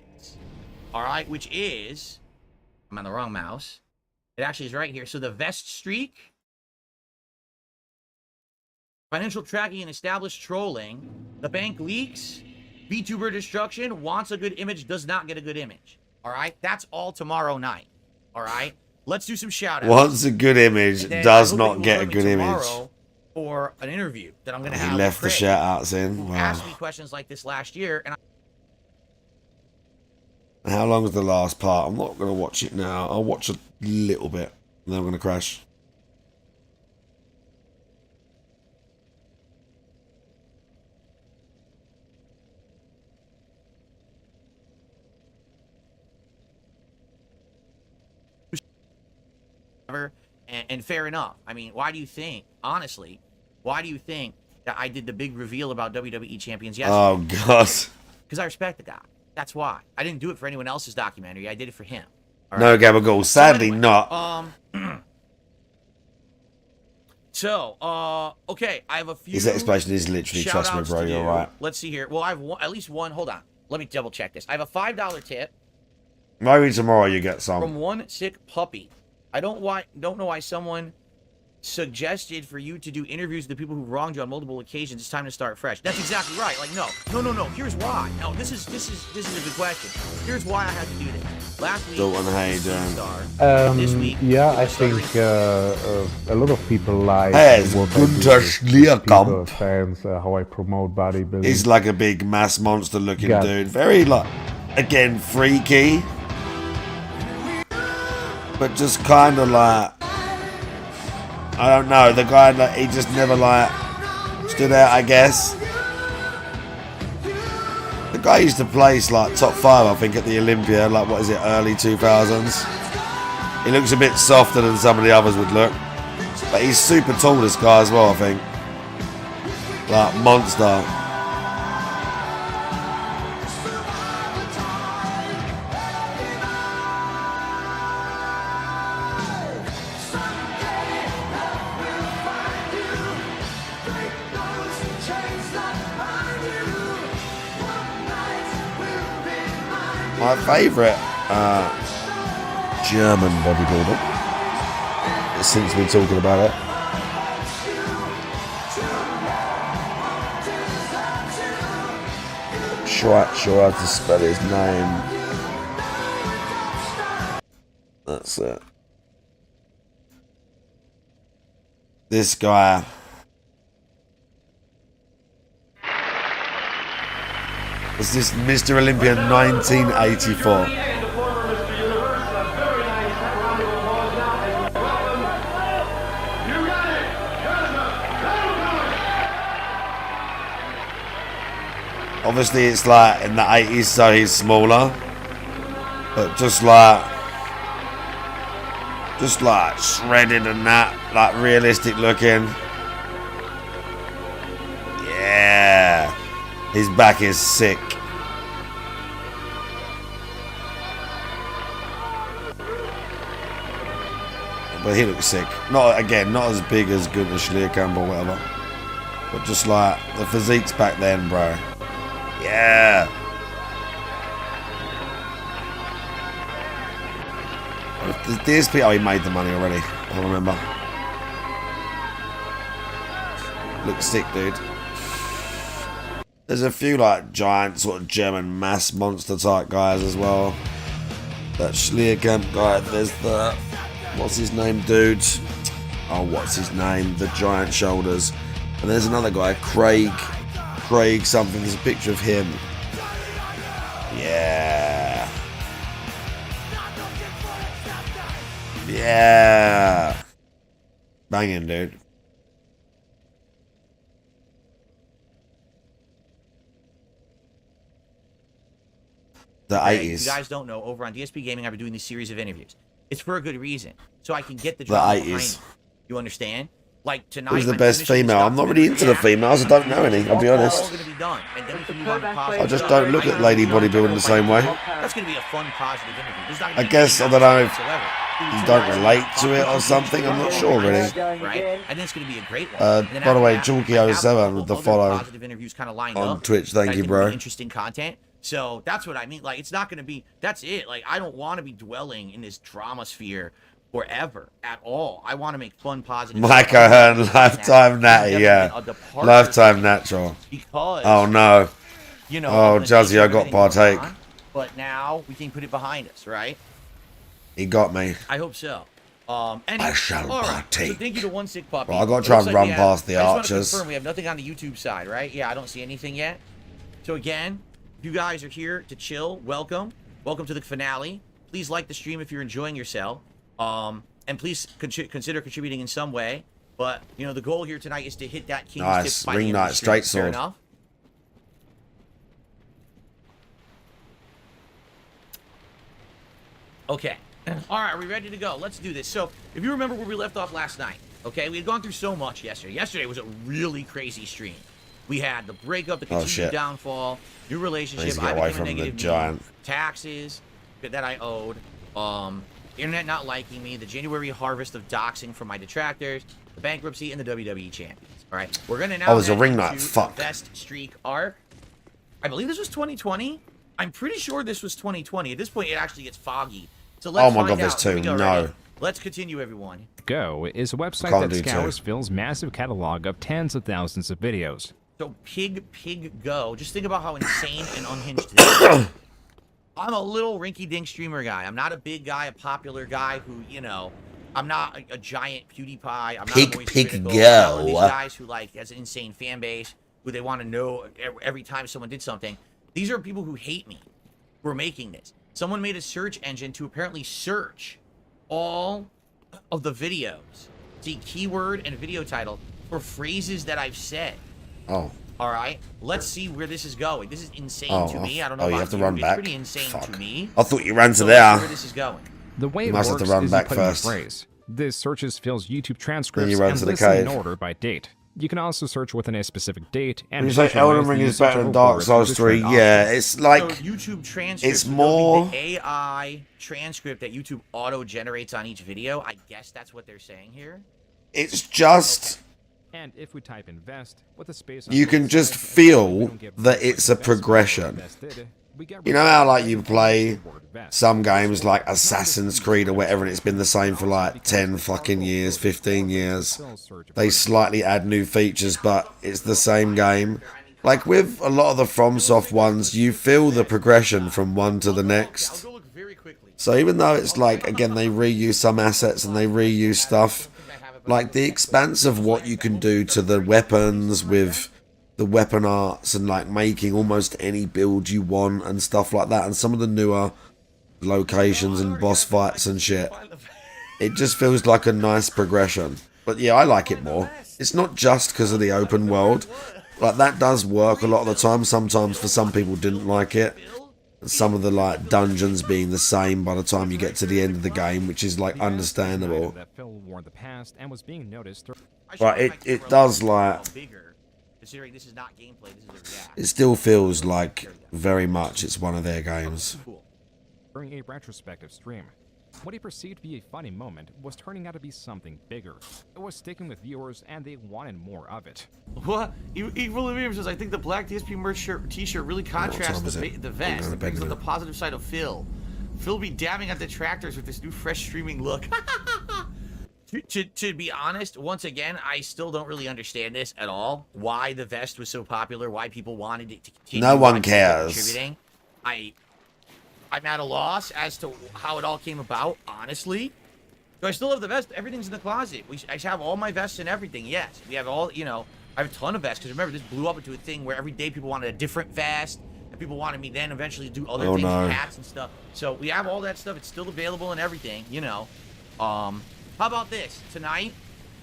All right, which is, I'm on the wrong mouse. It actually is right here. So the vest streak, financial tracking and established trolling, the bank leaks, VTuber destruction, wants a good image, does not get a good image. All right, that's all tomorrow night. All right, let's do some shout outs. Wants a good image, does not get a good image. For an interview that I'm going to have. He left the shout outs in. Wow. Asked me questions like this last year, and how long is the last part? I'm not going to watch it now. I'll watch a little bit, and then I'm going to crash. And fair enough. I mean, why do you think, honestly, why do you think that I did the big reveal about WWE Champions yesterday? Oh, God. Because I respect the guy. That's why. I didn't do it for anyone else's documentary. I did it for him. All No, right? Gabagool. Sadly, anyway, not. Okay, I have a few. His explanation is literally, trust me, bro, you're right. Let's see here. Well, I have at least one. Hold on. Let me double check this. I have a $5 tip. Maybe tomorrow you get some. From one sick puppy. I don't know why someone suggested for you to do interviews with the people who wronged you on multiple occasions. It's time to start fresh. That's exactly right. Like, no. Here's why. No, this is a good question. Here's why I had to do this. Last week, this week, yeah, I think a lot of people like what people, fans, how I promote bodybuilding. He's like a big mass monster looking dude. Very like, again, freaky, but just kind of like, I don't know, the guy that he just never like stood out, I guess. The guy used to place like top 5, I think, at the Olympia, like what is it, early 2000s. He looks a bit softer than some of the others would look, but he's super tall, this guy as well, I think. Like monster. My favourite German bodybuilder, since we're talking about it. Sure how to spell his name. That's it. This guy. Was this Mr. Olympia 1984? Obviously it's like in the 80s, so he's smaller, but just like shredded and that, like realistic looking. Yeah. His back is sick. But he looks sick. Not as big as Gunter Schlierkamp or whatever. But just like the physiques back then, bro. Yeah. The DSP, oh, he made the money already. I remember. Looks sick, dude. There's a few like giant sort of German mass monster type guys as well. That Schlierkamp guy, there's the, what's his name, dude? Oh, what's his name? The giant shoulders. And there's another guy, Craig something, there's a picture of him. Yeah. Yeah. Banging, dude. The 80s. If you guys don't know, over on DSP Gaming, I've been doing this series of interviews. It's for a good reason, so I can get the drama behind it. You understand? Like tonight, who's the best female? I'm not really into the females. I don't know any. I'll be honest. I just don't look at lady bodybuilding the same way. That's going to be a fun, positive interview. I guess I don't know if you don't relate to it or something. I'm not sure really. Right? And it's going to be a great one. By the way, Julky07 with the follow on Twitch. Thank you, bro. Interesting content. So that's what I mean. Like, it's not going to be. That's it. Like, I don't want to be dwelling in this drama sphere forever at all. I want to make fun, positive. Mike O'Hearn, lifetime natty, yeah, lifetime natural. Because, oh no, you know, oh Jazzy, I got partake. But now we can put it behind us, right? He got me. I hope so. Anyway, I shall partake. So thank you to One Sick Puppy. Well, I got to try and run past the archers. I just want to confirm we have nothing on the YouTube side, right? Yeah, I don't see anything yet. So again, if you guys are here to chill, welcome to the finale. Please like the stream if you're enjoying yourself. And please consider contributing in some way. But, you know, the goal here tonight is to hit that King's nice. Tip by Ring the Knight, straight Fair sword. enough? Okay. All right, are we ready to go? Let's do this. So, if you remember where we left off last night, okay, we had gone through so much yesterday. Yesterday was a really crazy stream. We had the breakup, the continued downfall, new relationship, I became a negative giant, taxes that I owed, internet not liking me, the January harvest of doxing from my detractors, the bankruptcy, and the WWE champions. All right, we're gonna now. Oh, there's a ring knight. Fuck. Best streak arc. I believe this was 2020. I'm pretty sure this was 2020. At this point, it actually gets foggy. So let's oh my god, find there's out. two. No. let's continue, everyone. Go is a website Can't that do scours two. Phil's massive catalog of tens of thousands of videos. So Pig Go. Just think about how insane and unhinged it is. I'm a little rinky-dink streamer guy. I'm not a big guy, a popular guy who, you know, I'm not a giant PewDiePie. I'm not a Moist Pig Critical. Go. I'm not one of these guys who, like, has an insane fan base, who they want to know every time someone did something. These are people who hate me, who are making this. Someone made a search engine to apparently search all of the videos, see keyword and video title, for phrases that I've said. Oh. All right, let's see where this is going. This is insane Oh, to me. I don't know oh, about you have to run It's back. pretty insane to me. I thought you ran to So there. let's see where this is going. The way You it must have works to run is back you put in a first. phrase. This searches Phil's YouTube transcripts you run and to the lists them in cave. order by date. You can also search within a specific date and You say visualize Elden Ring the is usage better of than a Dark word Souls through 3. different Yeah, options. it's like So YouTube transcripts. it's so there'll more. be the AI transcript that YouTube auto generates on each video. I guess that's what they're saying here. It's just And if we type invest with a space, you can just feel that it's a progression. You know how like you play some games like Assassin's Creed or whatever, and it's been the same for like 10 fucking years, 15 years. They slightly add new features, but it's the same game. Like with a lot of the FromSoft ones, you feel the progression from one to the next. So even though it's like, again, they reuse some assets and they reuse stuff, like the expanse of what you can do to the weapons with the weapon arts and like making almost any build you want and stuff like that, and some of the newer locations and boss fights and shit, it just feels like a nice progression. But yeah, I like it more. It's not just because of the open world. Like that does work a lot of the time. Sometimes for some people didn't like it. Some of the like dungeons being the same by the time you get to the end of the game, which is like understandable. But it does like, Considering this is not gameplay, this is a react. it still feels like very much it's one of their games. During a retrospective stream, what he perceived to be a funny moment was turning out to be something bigger. It was sticking with viewers, and they wanted more of it. What? Evil Williams says, I think the black DSP merch t-shirt really contrasts the vest. It brings up the positive side of Phil. Phil be dabbing at detractors with this new fresh streaming look. To be honest, once again, I still don't really understand this at all. Why the vest was so popular, why people wanted it to continue. No one why people cares. Contributing. I'm at a loss as to how it all came about, honestly. Do I still have the vest? Everything's in the closet. I have all my vests and everything, yes. We have all, you know, I have a ton of vests, because remember, this blew up into a thing where every day people wanted a different vest, and people wanted me then eventually to do other things, hats and stuff. So we have all that stuff. It's still available and everything, you know. How about this? Tonight,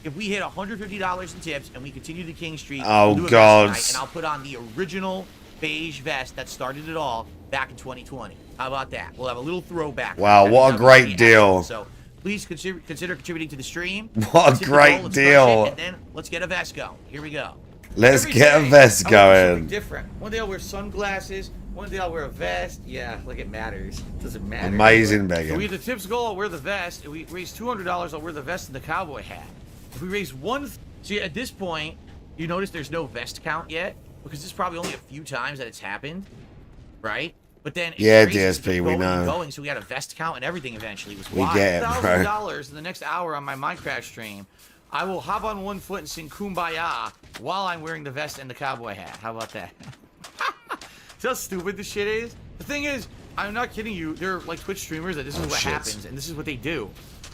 if we hit $150 in tips and we continue to King Street, we'll do a God. vest tonight, and I'll put on the original beige vest that started it all back in 2020. How about that? We'll have a little throwback. Wow, what a great deal. So please consider contributing to the stream. What a great deal. And then let's get a vest going. Here we go. Let's Every get a day, vest I wanna do something going. different. One day I'll wear sunglasses. One day I'll wear a vest. Yeah, like it matters. It doesn't matter. Amazing, So Megan. we hit the tips goal, I'll wear the vest. If we raise $200, I'll wear the vest and the cowboy hat. If we raise see, at this point, you notice there's no vest count yet, because this is probably only a few times that it's happened, right? But then Yeah, crazy, it's DSP, just we going and know. going, so we had a vest count and everything eventually. It was We wild. get it, bro. $1,000 in the next hour on my Minecraft stream. I will hop on one foot and sing Kumbaya while I'm wearing the vest and the cowboy hat. How about that? See how stupid this shit is? The thing is, I'm not kidding you. They're like Twitch streamers that this is what shit. happens and this is what they do.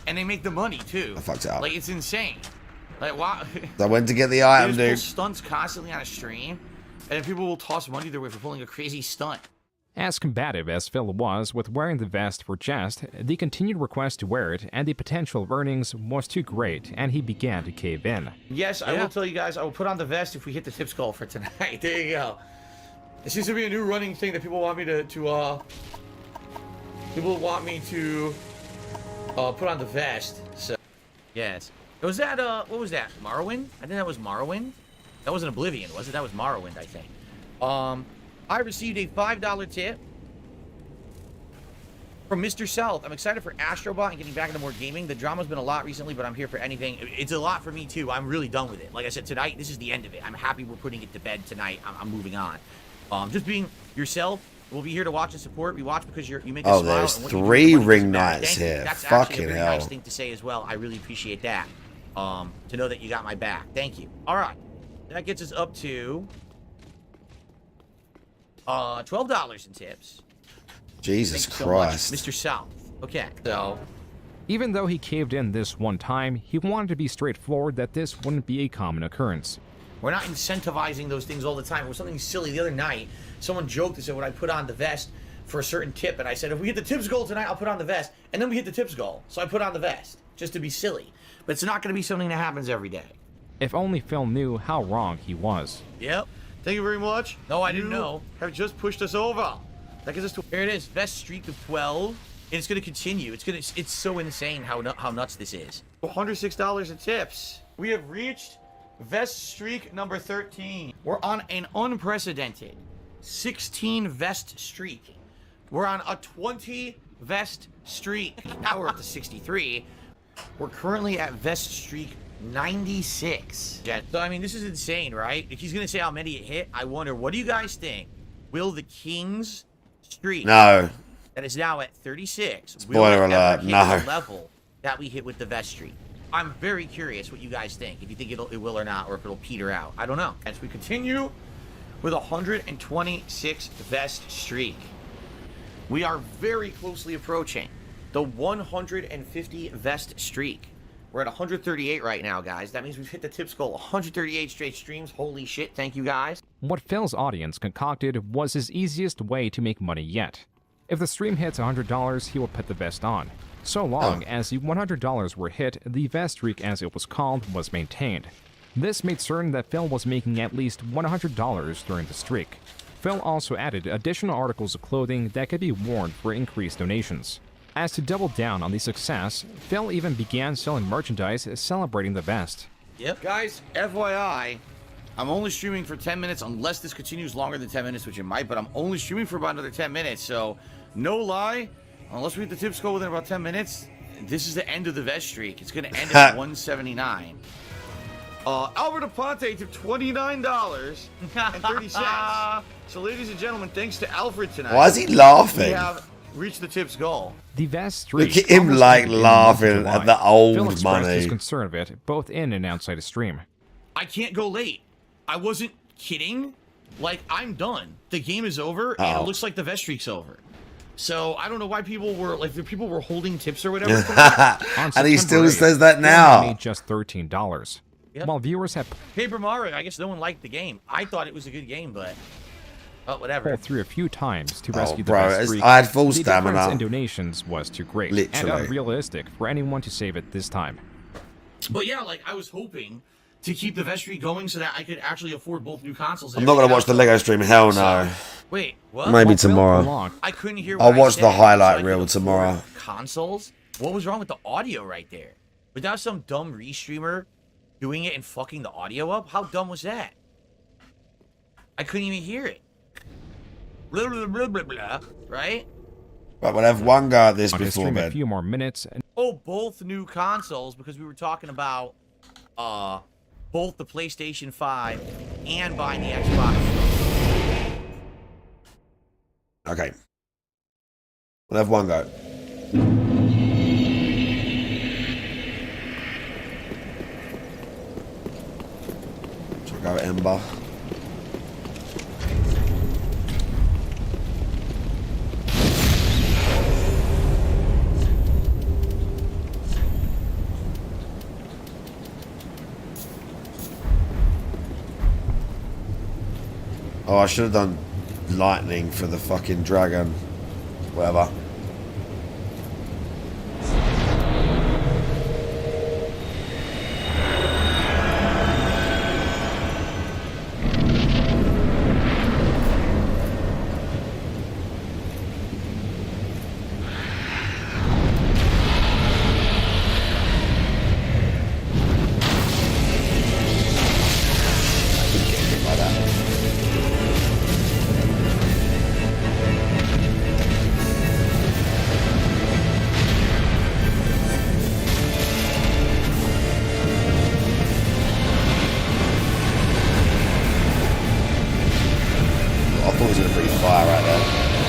And they make the money too. I fucked it up. Like, it's insane. Like, wow. I went to get the They item, just pull dude. stunts constantly on a stream, and then people will toss money their way for pulling a crazy stunt. As combative as Phil was with wearing the vest for jest, the continued request to wear it and the potential earnings was too great, and he began to cave in. Yes, I will tell you guys, I will put on the vest if we hit the tips goal for tonight. There you go. It seems to be a new running thing that people want me to put on the vest. So, yes. Was that, what was that? Morrowind? I think that was Morrowind. That wasn't Oblivion, was it? That was Morrowind, I think. I received a $5 tip from Mr. South. I'm excited for Astrobot and getting back into more gaming. The drama's been a lot recently, but I'm here for anything. It's a lot for me, too. I'm really done with it. Like I said, tonight, this is the end of it. I'm happy we're putting it to bed tonight. I'm moving on. Just being yourself, will be here to watch and support. We watch because you make Oh, us smile. there's and what you do 3 for us ring is mad. nights Thank you. here. That's actually a Fucking very hell. nice thing to say as well. I really appreciate that. To know that you got my back. Thank you. All right. That gets us up to $12 in tips. Jesus Thank you so much, Christ. Mr. South. Okay, so Even though he caved in this one time, he wanted to be straightforward that this wouldn't be a common occurrence. we're not incentivizing those things all the time. It was something silly the other night. Someone joked and said, "Would I put on the vest for a certain tip?" And I said, "If we hit the tips goal tonight, I'll put on the vest." And then we hit the tips goal, so I put on the vest just to be silly. But it's not going to be something that happens every day. If only Phil knew how wrong he was. Yep. Thank you very much. No, I didn't know. Have just pushed us over. That gets us to here. It is best streak of 12. And it's going to continue. It's so insane how nuts this is. $106 in tips. We have reached vest streak number 13. We're on an unprecedented 16 vest streak. We're on a 20 vest streak. Now we're up to 63. We're currently at vest streak 96. So I mean, this is insane, right? If he's going to say how many it hit, I wonder, what do you guys think? Will the King's streak No. that is now at 36 Spoiler will it alert, ever hit no. the level that we hit with the vest streak? I'm very curious what you guys think. If you think it will or not, or if it'll peter out. I don't know. As we continue with a 126 vest streak, we are very closely approaching the 150 vest streak. We're at 138 right now, guys. That means we've hit the tips goal 138 straight streams. Holy shit, thank you guys. What Phil's audience concocted was his easiest way to make money yet. If the stream hits $100, he will put the vest on. So long as the $100 were hit, the vest streak, as it was called, was maintained. This made certain that Phil was making at least $100 during the streak. Phil also added additional articles of clothing that could be worn for increased donations. As to double down on the success, Phil even began selling merchandise celebrating the vest. Yep. Guys, FYI, I'm only streaming for 10 minutes unless this continues longer than 10 minutes, which it might, but I'm only streaming for about another 10 minutes. So, no lie, unless we hit the tips goal within about 10 minutes, this is the end of the vest streak. It's going to end at 179. Albert Aponte to $29.30. So, ladies and gentlemen, thanks to Alfred tonight. Why is he laughing? We have reached the tips goal. The vest streak. Look at him almost like ended in laughing July. at the old Phil expressed his money. concern of it, both in and outside his stream. I can't go late. I wasn't kidding. Like, I'm done. The game is over, and it looks like the vest streak's over. So, I don't know why people were, like, if people were holding tips or whatever. And he still 8th, says that Phil now. made just $13. Yep. While viewers have Paper Mario, I guess no one liked the game. I thought it was a good game, but whatever. pulled through a few times to Oh, rescue the bro, vest it's- streak, I had full the stamina. difference in donations was too great Literally. and unrealistic for anyone to save it this time. But yeah, like, I was hoping to keep the vest streak going so that I could actually afford both new consoles. I'm not going to watch the Lego stream. Hell no. Wait, what? Maybe While Phil tomorrow. prolonged- I couldn't hear I'll what I watch the said, highlight so I reel could tomorrow. afford consoles? What was wrong with the audio right there? Without some dumb restreamer doing it and fucking the audio up? How dumb was that? I couldn't even hear it. Blah, blah, blah, blah, blah, right? But we'll have one go at this On his before stream a bed. few more minutes, and Oh, both new consoles, because we were talking about both the PlayStation 5 and buying the Xbox. Okay. We'll have one go. So go at Ember. Oh, I should have done lightning for the fucking dragon. Whatever. I thought he was going to breathe fire right there.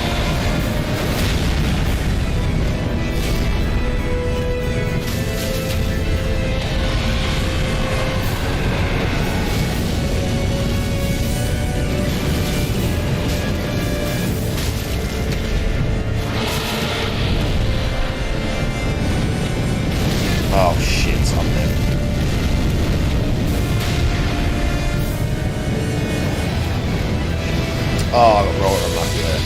Oh, I got rolled unlucky there.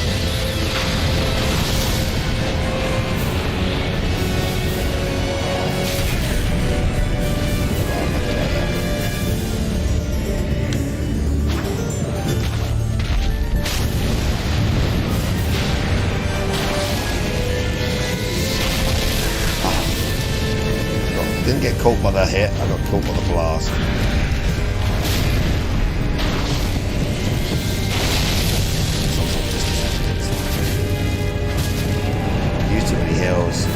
Didn't get caught by the hit, I got caught by the blast. Used too many hills.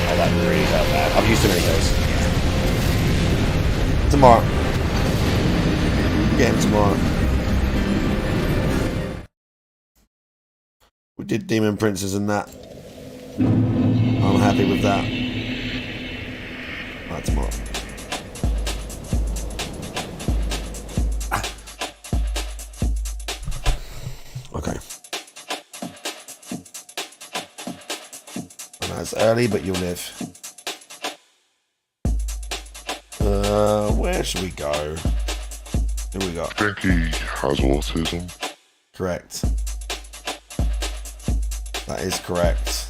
Oh, that really hurt bad. I've used too many hills. Tomorrow. Get him tomorrow. We did Demon Princes and that. I'm happy with that. Right, tomorrow. Okay. I know it's early, but you'll live. Where should we go? Here we go. I think he has autism. Correct. That is correct.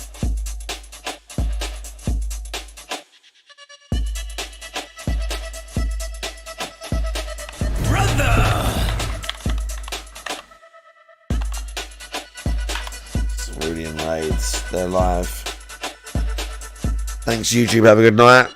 Cerulean Raids. They're live. Thanks, YouTube. Have a good night.